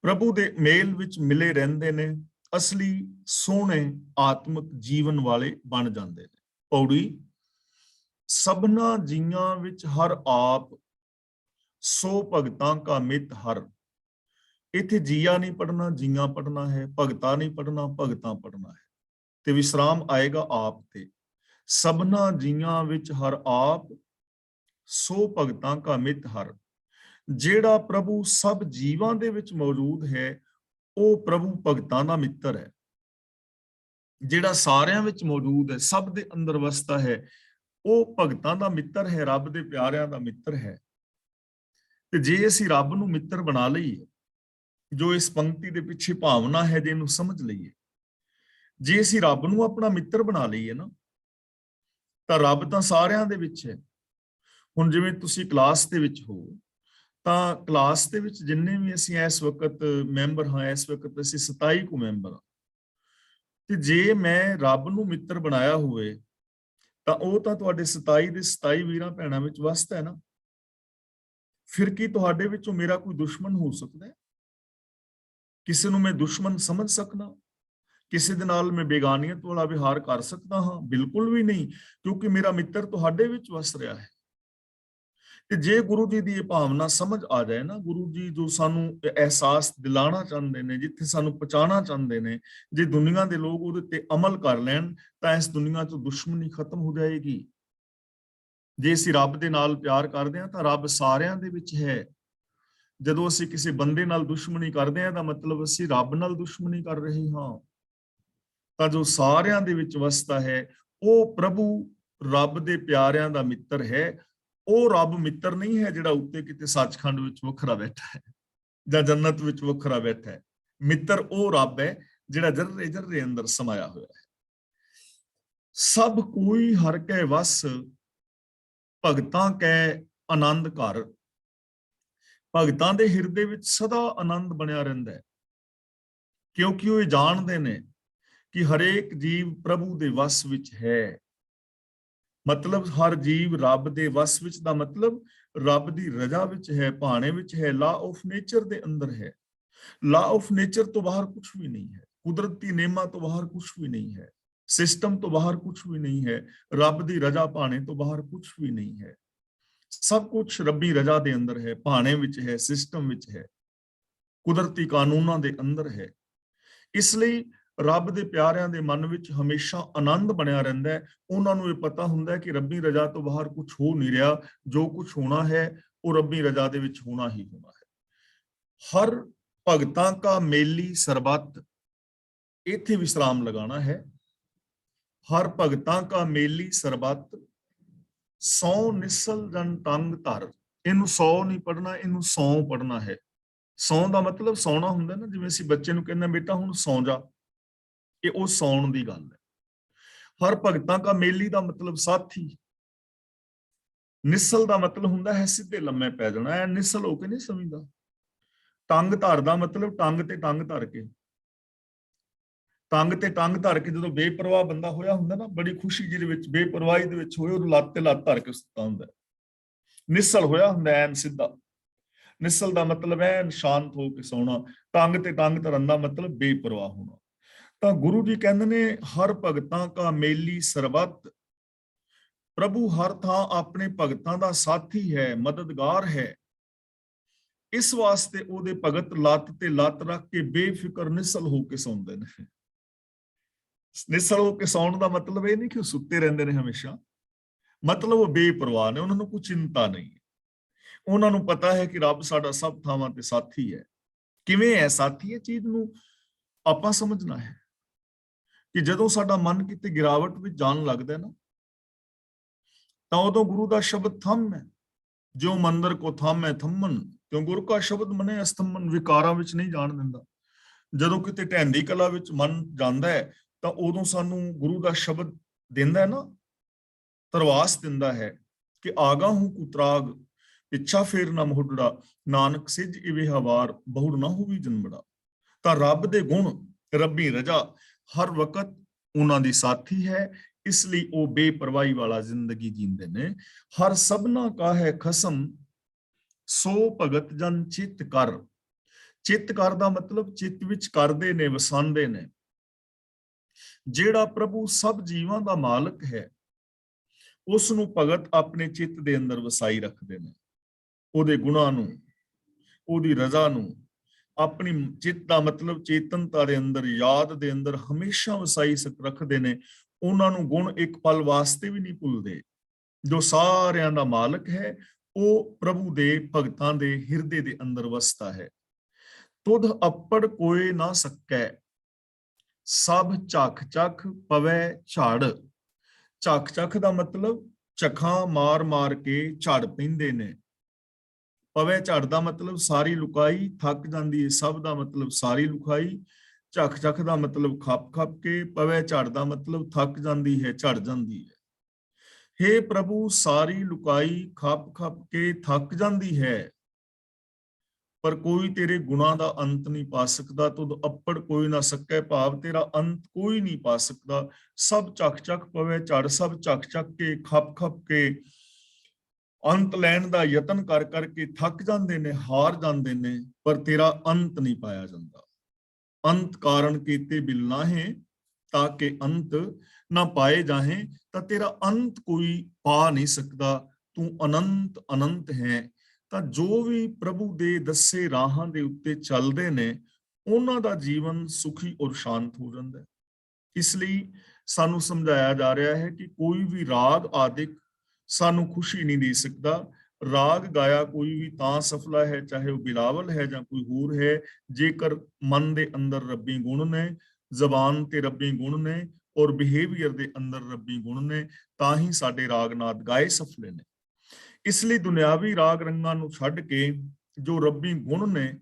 ਪ੍ਰਭੂ ਦੇ ਮੇਲ ਵਿੱਚ ਮਿਲੇ ਰਹਿੰਦੇ ਨੇ, असली सोहने आत्मिक जीवन वाले बन जाते हैं। पौड़ी सबना जियां विच हर आप सो भगतां का मित हर। इत्थे जिया नहीं पढ़ना, जिया पढ़ना है, भगता नहीं पढ़ना, भगता पढ़ना है। ते विश्राम आएगा आप ते। सबना जियां विच हर आप सो भगतां का मित हर। ਜਿਹੜਾ ਪ੍ਰਭੂ ਸਭ ਜੀਵਾਂ ਦੇ ਵਿੱਚ ਮੌਜੂਦ ਹੈ ਉਹ ਪ੍ਰਭੂ ਭਗਤਾਂ ਦਾ ਮਿੱਤਰ ਹੈ। ਜਿਹੜਾ ਸਾਰਿਆਂ ਵਿੱਚ ਮੌਜੂਦ ਹੈ, ਸਭ ਦੇ ਅੰਦਰ ਵਸਦਾ ਹੈ, ਉਹ ਭਗਤਾਂ ਦਾ ਮਿੱਤਰ ਹੈ, ਰੱਬ ਦੇ ਪਿਆਰਿਆਂ ਦਾ ਮਿੱਤਰ ਹੈ। ਤੇ ਜੇ ਅਸੀਂ ਰੱਬ ਨੂੰ ਮਿੱਤਰ ਬਣਾ ਲਈਏ, ਜੋ ਇਸ ਪੰਕਤੀ ਦੇ ਪਿੱਛੇ ਭਾਵਨਾ ਹੈ ਜੇ ਇਹਨੂੰ ਸਮਝ ਲਈਏ, ਜੇ ਅਸੀਂ ਰੱਬ ਨੂੰ ਆਪਣਾ ਮਿੱਤਰ ਬਣਾ ਲਈਏ ਨਾ, ਤਾਂ ਰੱਬ ਤਾਂ ਸਾਰਿਆਂ ਦੇ ਵਿੱਚ ਹੈ। ਹੁਣ ਜਿਵੇਂ ਤੁਸੀਂ ਕਲਾਸ ਦੇ ਵਿੱਚ ਹੋ, ਤਾਂ ਕਲਾਸ ਦੇ ਵਿੱਚ ਜਿੰਨੇ ਵੀ ਅਸੀਂ ਇਸ ਵਕਤ ਮੈਂਬਰ ਹਾਂ, ਇਸ ਵਕਤ ਅਸੀਂ 27 ਕੁ ਮੈਂਬਰ ਹਾਂ, ਤੇ ਜੇ ਮੈਂ ਰੱਬ ਨੂੰ ਮਿੱਤਰ ਬਣਾਇਆ ਹੋਵੇ ਤਾਂ ਉਹ ਤਾਂ ਤੁਹਾਡੇ 27 ਦੇ 27 ਵੀਰਾਂ ਭੈਣਾਂ ਵਿੱਚ ਵਸਦਾ ਹੈ ਨਾ। ਫਿਰ ਕੀ ਤੁਹਾਡੇ ਵਿੱਚੋਂ ਮੇਰਾ ਕੋਈ ਦੁਸ਼ਮਣ ਹੋ ਸਕਦਾ ਹੈ? ਕਿਸੇ ਨੂੰ ਮੈਂ ਦੁਸ਼ਮਣ ਸਮਝ ਸਕਦਾ? ਕਿਸੇ ਦੇ ਨਾਲ ਮੈਂ ਬੇਗਾਨੀਅਤ ਵਾਲਾ ਵਿਹਾਰ ਕਰ ਸਕਦਾ ਹਾਂ? ਬਿਲਕੁਲ ਵੀ ਨਹੀਂ, ਕਿਉਂਕਿ ਮੇਰਾ ਮਿੱਤਰ ਤੁਹਾਡੇ ਵਿੱਚ ਵਸ ਰਿਹਾ ਹੈ। ਤੇ ਜੇ ਗੁਰੂ ਜੀ ਦੀ ਇਹ ਭਾਵਨਾ ਸਮਝ ਆ ਜਾਏ ਨਾ, ਗੁਰੂ ਜੀ ਜੋ ਸਾਨੂੰ ਅਹਿਸਾਸ ਦਿਲਾਣਾ ਚਾਹੁੰਦੇ ਨੇ, ਜਿੱਥੇ ਸਾਨੂੰ ਪਹੁੰਚਾਉਣਾ ਚਾਹੁੰਦੇ ਨੇ, ਜੇ ਦੁਨੀਆ ਦੇ ਲੋਕ ਉਹਦੇ ਤੇ ਅਮਲ ਕਰ ਲੈਣ ਤਾਂ ਇਸ ਦੁਨੀਆ ਤੋਂ ਦੁਸ਼ਮਣੀ ਖਤਮ ਹੋ ਜਾਏਗੀ। ਜੇ ਅਸੀਂ ਰੱਬ ਦੇ ਨਾਲ ਪਿਆਰ ਕਰਦੇ ਹਾਂ ਤਾਂ ਰੱਬ ਸਾਰਿਆਂ ਦੇ ਵਿੱਚ ਹੈ। ਜਦੋਂ ਅਸੀਂ ਕਿਸੇ ਬੰਦੇ ਨਾਲ ਦੁਸ਼ਮਣੀ ਕਰਦੇ ਹਾਂ ਤਾਂ ਮਤਲਬ ਅਸੀਂ ਰੱਬ ਨਾਲ ਦੁਸ਼ਮਣੀ ਕਰ ਰਹੇ ਹਾਂ। ਤਾਂ ਜੋ ਸਾਰਿਆਂ ਦੇ ਵਿੱਚ ਵਸਦਾ ਹੈ ਉਹ ਪ੍ਰਭੂ ਰੱਬ ਦੇ ਪਿਆਰਿਆਂ ਦਾ ਮਿੱਤਰ ਹੈ। ਉਹ ਰੱਬ ਮਿੱਤਰ ਨਹੀਂ ਹੈ ਜਿਹੜਾ ਉੱਤੇ ਕਿਤੇ ਸੱਚਖੰਡ ਵਿੱਚ ਵੱਖਰਾ ਬੈਠਾ ਹੈ ਜਾਂ ਜੰਨਤ ਵਿੱਚ ਵੱਖਰਾ ਬੈਠਾ ਹੈ। ਮਿੱਤਰ ਉਹ ਰੱਬ ਹੈ ਜਿਹੜਾ ਜਰਰੇ ਜਰਰੇ ਅੰਦਰ ਸਮਾਇਆ ਹੋਇਆ ਹੈ। ਸਭ ਕੋਈ ਹਰ ਕੈ ਵਸ ਭਗਤਾਂ ਕੈ ਆਨੰਦ ਘਰ। ਭਗਤਾਂ ਦੇ ਹਿਰਦੇ ਵਿੱਚ ਸਦਾ ਆਨੰਦ ਬਣਿਆ ਰਹਿੰਦਾ ਹੈ, ਕਿਉਂਕਿ ਉਹ ਜਾਣਦੇ ਨੇ ਕਿ ਹਰੇਕ ਜੀਵ ਪ੍ਰਭੂ ਦੇ ਵਸ ਵਿੱਚ ਹੈ। ਮਤਲਬ ਹਰ ਜੀਵ ਰੱਬ ਦੇ ਵਸ ਵਿੱਚ ਦਾ ਮਤਲਬ ਰੱਬ ਦੀ ਰਜ਼ਾ ਵਿੱਚ ਹੈ, ਭਾਣੇ ਵਿੱਚ ਹੈ, ਲਾ ਆਫ ਨੇਚਰ ਦੇ ਅੰਦਰ ਹੈ। ਲਾ ਆਫ ਨੇਚਰ ਤੋਂ ਬਾਹਰ ਕੁਝ ਵੀ ਨਹੀਂ ਹੈ, ਕੁਦਰਤੀ ਨਿਯਮਾਂ ਤੋਂ ਬਾਹਰ ਕੁਝ ਵੀ ਨਹੀਂ ਹੈ, ਸਿਸਟਮ ਤੋਂ ਬਾਹਰ ਕੁਝ ਵੀ ਨਹੀਂ ਹੈ, ਰੱਬ ਦੀ ਰਜ਼ਾ ਭਾਣੇ ਤੋਂ ਬਾਹਰ ਕੁਝ ਵੀ ਨਹੀਂ ਹੈ। ਸਭ ਕੁਝ ਰੱਬੀ ਰਜ਼ਾ ਦੇ ਅੰਦਰ ਹੈ, ਭਾਣੇ ਵਿੱਚ ਹੈ, ਸਿਸਟਮ ਵਿੱਚ ਹੈ, ਕੁਦਰਤੀ ਕਾਨੂੰਨਾਂ ਦੇ ਅੰਦਰ ਹੈ। ਇਸ ਲਈ ਰੱਬ ਦੇ ਪਿਆਰਿਆਂ ਦੇ ਮਨ ਵਿੱਚ ਹਮੇਸ਼ਾ ਆਨੰਦ ਬਣਿਆ ਰਹਿੰਦਾ ਹੈ। ਉਹਨਾਂ ਨੂੰ ਇਹ ਪਤਾ ਹੁੰਦਾ ਹੈ ਕਿ ਰੱਬੀ ਰਜ਼ਾ ਤੋਂ ਬਾਹਰ ਕੁਝ ਹੋ ਨਹੀਂ ਰਿਹਾ, ਜੋ ਕੁਝ ਹੋਣਾ ਹੈ ਉਹ ਰੱਬੀ ਰਜ਼ਾ ਦੇ ਵਿੱਚ ਹੋਣਾ ਹੀ ਹੋਣਾ ਹੈ। ਹਰ ਭਗਤਾਂ ਕਾ ਮੇਲੀ ਸਰਬੱਤ, ਇੱਥੇ ਵਿਸਰਾਮ ਲਗਾਉਣਾ ਹੈ। ਹਰ ਭਗਤਾਂ ਕਾ ਮੇਲੀ ਸਰਬੱਤ ਸੌ ਨਿਸਲ ਜਨ ਤੰਗ ਧਰ। ਇਹਨੂੰ 100 ਨਹੀਂ ਪੜਨਾ, ਇਹਨੂੰ 100 ਪੜਨਾ ਹੈ। 100 ਦਾ ਮਤਲਬ ਸੌਣਾ ਹੁੰਦਾ ਨਾ, ਜਿਵੇਂ ਅਸੀਂ ਬੱਚੇ ਨੂੰ ਕਹਿੰਦੇ ਬੇਟਾ ਹੁਣ ਸੌਂ ਜਾ, ਇਹ ਉਹ ਸੌਣ ਦੀ ਗੱਲ ਹੈ। ਹਰ ਭਗਤਾਂ ਕਾ ਮੇਲੀ ਦਾ ਮਤਲਬ ਸਾਥੀ। ਨਿਸਲ ਦਾ ਮਤਲਬ ਹੁੰਦਾ ਹੈ ਸਿੱਧੇ ਲੰਮੇ ਪੈ ਜਾਣਾ, ਐ ਨਿਸਲ ਹੋ ਕੇ ਨਹੀਂ ਸਮਝਦਾ। ਟੰਗ ਧਰ ਦਾ ਮਤਲਬ ਟੰਗ ਤੇ ਟੰਗ ਧਰ ਕੇ, ਟੰਗ ਤੇ ਟੰਗ ਧਰ ਕੇ ਜਦੋਂ ਬੇਪਰਵਾਹ ਬੰਦਾ ਹੋਇਆ ਹੁੰਦਾ ਨਾ, ਬੜੀ ਖੁਸ਼ੀ ਜਿਹਦੇ ਵਿੱਚ ਬੇਪਰਵਾਹੀ ਦੇ ਵਿੱਚ ਹੋਏ, ਉਹ ਲੱਤ ਤੇ ਲੱਤ ਧਰ ਕੇ ਸੁੱਤਾ ਹੁੰਦਾ। ਨਿਸਲ ਹੋਇਆ ਹੁੰਦਾ ਐਨ ਸਿੱਧਾ। ਨਿਸਲ ਦਾ ਮਤਲਬ ਐਨ ਸ਼ਾਂਤ ਹੋ ਕੇ ਸੌਣਾ, ਟੰਗ ਤੇ ਟੰਗ ਧਰਨ ਦਾ ਮਤਲਬ ਬੇਪਰਵਾਹ ਹੋਣਾ। ਤਾਂ ਗੁਰੂ ਜੀ ਕਹਿੰਦੇ ਨੇ ਹਰ ਭਗਤਾਂ ਕਾ ਮੇਲੀ ਸਰਬੱਤ, ਪ੍ਰਭੂ ਹਰ ਥਾਂ ਆਪਣੇ ਭਗਤਾਂ ਦਾ ਸਾਥੀ ਹੈ, ਮਦਦਗਾਰ ਹੈ। ਇਸ ਵਾਸਤੇ ਉਹਦੇ ਭਗਤ ਲੱਤ ਤੇ ਲੱਤ ਰੱਖ ਕੇ ਬੇਫਿਕਰ ਨਿਸਲ ਹੋ ਕੇ ਸੌਂਦੇ ਨੇ। ਨਿਸਲ ਹੋ ਕੇ ਸੌਣ ਦਾ ਮਤਲਬ ਇਹ ਨਹੀਂ ਕਿ ਉਹ ਸੁੱਤੇ ਰਹਿੰਦੇ ਨੇ ਹਮੇਸ਼ਾ, ਮਤਲਬ ਉਹ ਬੇਪਰਵਾਹ ਨੇ, ਉਹਨਾਂ ਨੂੰ ਕੋਈ ਚਿੰਤਾ ਨਹੀਂ। ਉਹਨਾਂ ਨੂੰ ਪਤਾ ਹੈ ਕਿ ਰੱਬ ਸਾਡਾ ਸਭ ਥਾਵਾਂ ਤੇ ਸਾਥੀ ਹੈ। ਕਿਵੇਂ ਹੈ ਸਾਥੀ? ਇਹ ਚੀਜ਼ ਨੂੰ ਆਪਾਂ ਸਮਝਣਾ ਹੈ ਕਿ ਜਦੋਂ ਸਾਡਾ ਮਨ ਕਿਤੇ ਗਿਰਾਵਟ ਵਿੱਚ ਜਾਣ ਲੱਗਦਾ ਨਾ, ਤਾਂ ਉਦੋਂ ਗੁਰੂ ਦਾ ਸ਼ਬਦ ਥੰਮ ਹੈ, ਜੋ ਮੰਦਰ ਕੋ ਥੰਮ ਹੈ ਥੰਮਨ, ਕਿਉਂ ਗੁਰੂ ਕਾ ਸ਼ਬਦ ਮਨੇ ਅਸਥੰਮਨ, ਵਿਕਾਰਾਂ ਵਿੱਚ ਨਹੀਂ ਜਾਣ ਦਿੰਦਾ। ਜਦੋਂ ਕਿਤੇ ਢਹਿੰਦੀ ਕਲਾ ਵਿੱਚ ਮਨ ਜਾਂਦਾ ਹੈ ਤਾਂ ਉਦੋਂ ਸਾਨੂੰ ਗੁਰੂ ਦਾ ਸ਼ਬਦ ਦਿੰਦਾ ਹੈ ਨਾ, ਤਰਵਾਸ ਦਿੰਦਾ ਹੈ ਕਿ ਆਗਾ ਹੂੰ ਕੁਤਰਾਗ ਇੱਛਾ ਫੇਰ ਨਾ ਮੋਢੜਾ, ਨਾਨਕ ਸਿੱਝ ਇਵੇ ਹਵਾਰ ਬਹੁੜ ਨਾ ਹੋਵੀ ਜਨਮੜਾ। ਤਾਂ ਰੱਬ ਦੇ ਗੁਣ, ਰੱਬੀ ਰਜ਼ਾ ਹਰ ਵਕਤ ਉਹਨਾਂ ਦੀ ਸਾਥੀ ਹੈ। ਇਸ ਲਈ ਉਹ ਬੇਪਰਵਾਹੀ ਵਾਲਾ ਜ਼ਿੰਦਗੀ ਜੀਂਦੇ ਨੇ। ਹਰ ਸਭਨਾ ਕਾ ਹੈ ਖਸਮ ਸੋ ਭਗਤ ਜਨ ਚਿੱਤ ਕਰ। ਚਿੱਤ ਕਰ ਦਾ ਮਤਲਬ ਚਿੱਤ ਵਿੱਚ ਕਰਦੇ ਨੇ, ਵਸਾਉਂਦੇ ਨੇ। ਜਿਹੜਾ ਪ੍ਰਭੂ ਸਭ ਜੀਵਾਂ ਦਾ ਮਾਲਕ ਹੈ, ਉਸ ਨੂੰ ਭਗਤ ਆਪਣੇ ਚਿੱਤ ਦੇ ਅੰਦਰ ਵਸਾਈ ਰੱਖਦੇ ਨੇ। ਉਹਦੇ ਗੁਣਾਂ ਨੂੰ, ਉਹਦੀ ਰਜ਼ਾ ਨੂੰ ਆਪਣੀ ਚਿੱਤ ਦਾ ਮਤਲਬ ਚੇਤਨਤਾ ਦੇ ਅੰਦਰ, ਯਾਦ ਦੇ ਅੰਦਰ ਹਮੇਸ਼ਾ ਵਸਾਈ ਰੱਖਦੇ ਨੇ। ਉਹਨਾਂ ਨੂੰ ਗੁਣ ਇੱਕ ਪਲ ਵਾਸਤੇ ਵੀ ਨਹੀਂ ਭੁੱਲਦੇ। ਜੋ ਸਾਰਿਆਂ ਦਾ ਮਾਲਕ ਹੈ, ਉਹ ਪ੍ਰਭੂ ਦੇ ਭਗਤਾਂ ਦੇ ਹਿਰਦੇ ਦੇ ਅੰਦਰ ਵਸਦਾ ਹੈ। ਤੁਧ ਅੱਪੜ ਕੋਏ ਨਾ ਸਕੈ, ਸਭ ਝੱਖ ਝੱਖ ਪਵੈ ਝੜ। ਝੱਖ ਝੱਖ ਦਾ ਮਤਲਬ ਝੱਖਾਂ ਮਾਰ ਮਾਰ ਕੇ ਝੜ ਪੈਂਦੇ ਨੇ। ਪਵੈ ਝੜ ਦਾ ਮਤਲਬ ਸਾਰੀ ਲੁਕਾਈ, ਥੱਕ ਜਾਂਦੀ ਹੈ। ਸਭ ਦਾ ਮਤਲਬ ਸਾਰੀ ਲੁਕਾਈ, ਝੱਖ ਝੱਖ ਦਾ ਮਤਲਬ ਖੱਪ ਖੱਪ ਕੇ, ਪਵੈ ਝੜ ਦਾ ਮਤਲਬ ਥੱਕ ਜਾਂਦੀ ਹੈ, ਝੜ ਜਾਂਦੀ ਹੈ। हे ਪ੍ਰਭੂ, ਸਾਰੀ ਲੁਕਾਈ ਖੱਪ ਖੱਪ ਕੇ ਥੱਕ ਜਾਂਦੀ ਹੈ, ਪਰ ਕੋਈ ਤੇਰੇ ਗੁਣਾਂ ਦਾ ਅੰਤ ਨਹੀਂ ਪਾ ਸਕਦਾ। ਤੁਧ ਅੱਪੜ ਕੋਈ ਨਾ ਸਕੈ, ਭਾਵ ਤੇਰਾ ਅੰਤ ਕੋਈ ਨਹੀਂ ਪਾ ਸਕਦਾ। ਸਭ ਝੱਖ ਝੱਖ ਪਵੈ ਝੜ, ਸਭ ਝੱਖ ਝੱਖ ਕੇ ਖੱਪ ਖੱਪ ਕੇ ਅੰਤ ਲੈਣ ਦਾ ਯਤਨ ਕਰ ਕਰਕੇ ਥੱਕ ਜਾਂਦੇ ਨੇ, ਹਾਰ ਜਾਂਦੇ ਨੇ, ਪਰ ਤੇਰਾ ਅੰਤ ਨਹੀਂ ਪਾਇਆ ਜਾਂਦਾ। ਅੰਤ ਕਾਰਨ ਕੀਤੇ ਬਿਲ ਨਾਹੀਂ, ਤਾਂ ਕਿ ਅੰਤ ਨਾ ਪਾਏ ਜਾਹੇ। ਤਾਂ ਤੇਰਾ ਅੰਤ ਕੋਈ ਪਾ ਨਹੀਂ ਸਕਦਾ, ਤੂੰ ਅਨੰਤ ਅਨੰਤ ਹੈ। ਤਾਂ ਜੋ ਵੀ ਪ੍ਰਭੂ ਦੇ ਦੱਸੇ ਰਾਹਾਂ ਦੇ ਉੱਤੇ ਚੱਲਦੇ ਨੇ, ਉਹਨਾਂ ਦਾ ਜੀਵਨ ਸੁਖੀ ਔਰ ਸ਼ਾਂਤ ਹੋ ਜਾਂਦਾ ਹੈ। ਇਸ ਲਈ ਸਾਨੂੰ ਸਮਝਾਇਆ ਜਾ ਰਿਹਾ ਹੈ ਕਿ ਕੋਈ ਵੀ ਰਾਗ ਆਦਿਕ ਸਾਨੂੰ ਖੁਸ਼ੀ ਨਹੀਂ ਦੇ ਸਕਦਾ। ਰਾਗ ਗਾਇਆ ਕੋਈ ਵੀ ਤਾਂ ਸਫਲਾ ਹੈ, ਚਾਹੇ ਉਹ ਬਿਲਾਵਲ ਹੈ ਜਾਂ ਕੋਈ ਹੋਰ ਹੈ, ਜੇਕਰ ਮਨ ਦੇ ਅੰਦਰ ਰੱਬੀ ਗੁਣ ਨੇ, ਜ਼ਬਾਨ ਤੇ ਰੱਬੀ ਗੁਣ ਨੇ, ਔਰ ਬਿਹੇਵੀਅਰ ਦੇ ਅੰਦਰ ਰੱਬੀ ਗੁਣ ਨੇ, ਤਾਂ ਹੀ ਸਾਡੇ ਰਾਗ ਨਾਦ ਗਾਏ ਸਫਲੇ ਨੇ। ਇਸ ਲਈ ਦੁਨਿਆਵੀ ਰਾਗ ਰੰਗਾਂ ਨੂੰ ਛੱਡ ਕੇ ਜੋ ਰੱਬੀ ਗੁਣ ਨੇ,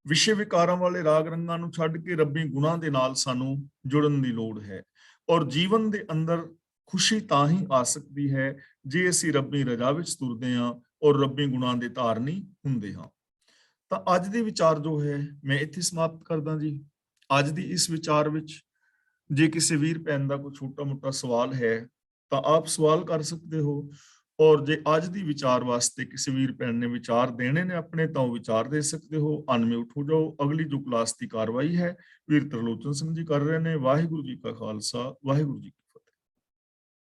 ਵਿਸ਼ੇ ਵਿਕਾਰਾਂ ਵਾਲੇ ਰਾਗ ਰੰਗਾਂ ਨੂੰ ਛੱਡ ਕੇ ਰੱਬੀ ਗੁਣਾਂ ਦੇ ਨਾਲ ਸਾਨੂੰ ਜੁੜਨ ਦੀ ਲੋੜ ਹੈ। ਔਰ ਜੀਵਨ ਦੇ ਅੰਦਰ ਖੁਸ਼ੀ ਤਾਂ ਹੀ ਆ ਸਕਦੀ ਹੈ ਜੇ ਅਸੀਂ ਰੱਬੀ ਰਜ਼ਾ ਵਿੱਚ ਤੁਰਦੇ ਹਾਂ ਔਰ ਰੱਬੀ ਗੁਣਾਂ ਦੇ ਧਾਰਨੀ ਹੁੰਦੇ ਹਾਂ। ਤਾਂ ਅੱਜ ਦੇ ਵਿਚਾਰ ਜੋ ਹੈ ਮੈਂ ਇੱਥੇ ਸਮਾਪਤ ਕਰਦਾ ਜੀ। ਅੱਜ ਦੀ ਇਸ ਵਿਚਾਰ ਵਿੱਚ ਜੇ ਕਿਸੇ ਵੀਰ ਭੈਣ ਦਾ ਕੋਈ ਛੋਟਾ ਮੋਟਾ ਸਵਾਲ ਹੈ ਤਾਂ ਆਪ ਸਵਾਲ ਕਰ ਸਕਦੇ ਹੋ, ਔਰ ਜੇ ਅੱਜ ਦੀ ਵਿਚਾਰ ਵਾਸਤੇ ਕਿਸੇ ਵੀਰ ਭੈਣ ਨੇ ਵਿਚਾਰ ਦੇਣੇ ਨੇ ਆਪਣੇ, ਤਾਂ ਉਹ ਵਿਚਾਰ ਦੇ ਸਕਦੇ ਹੋ। ਅਨਮਿਊਟ ਹੋ ਜਾਓ। ਅਗਲੀ ਜੋ ਕਲਾਸ ਦੀ ਕਾਰਵਾਈ ਹੈ ਵੀਰ ਤਰਲੋਚਨ ਸਿੰਘ ਜੀ ਕਰ ਰਹੇ ਨੇ। ਵਾਹਿਗੁਰੂ ਜੀ ਕਾ ਖਾਲਸਾ, ਵਾਹਿਗੁਰੂ ਜੀ।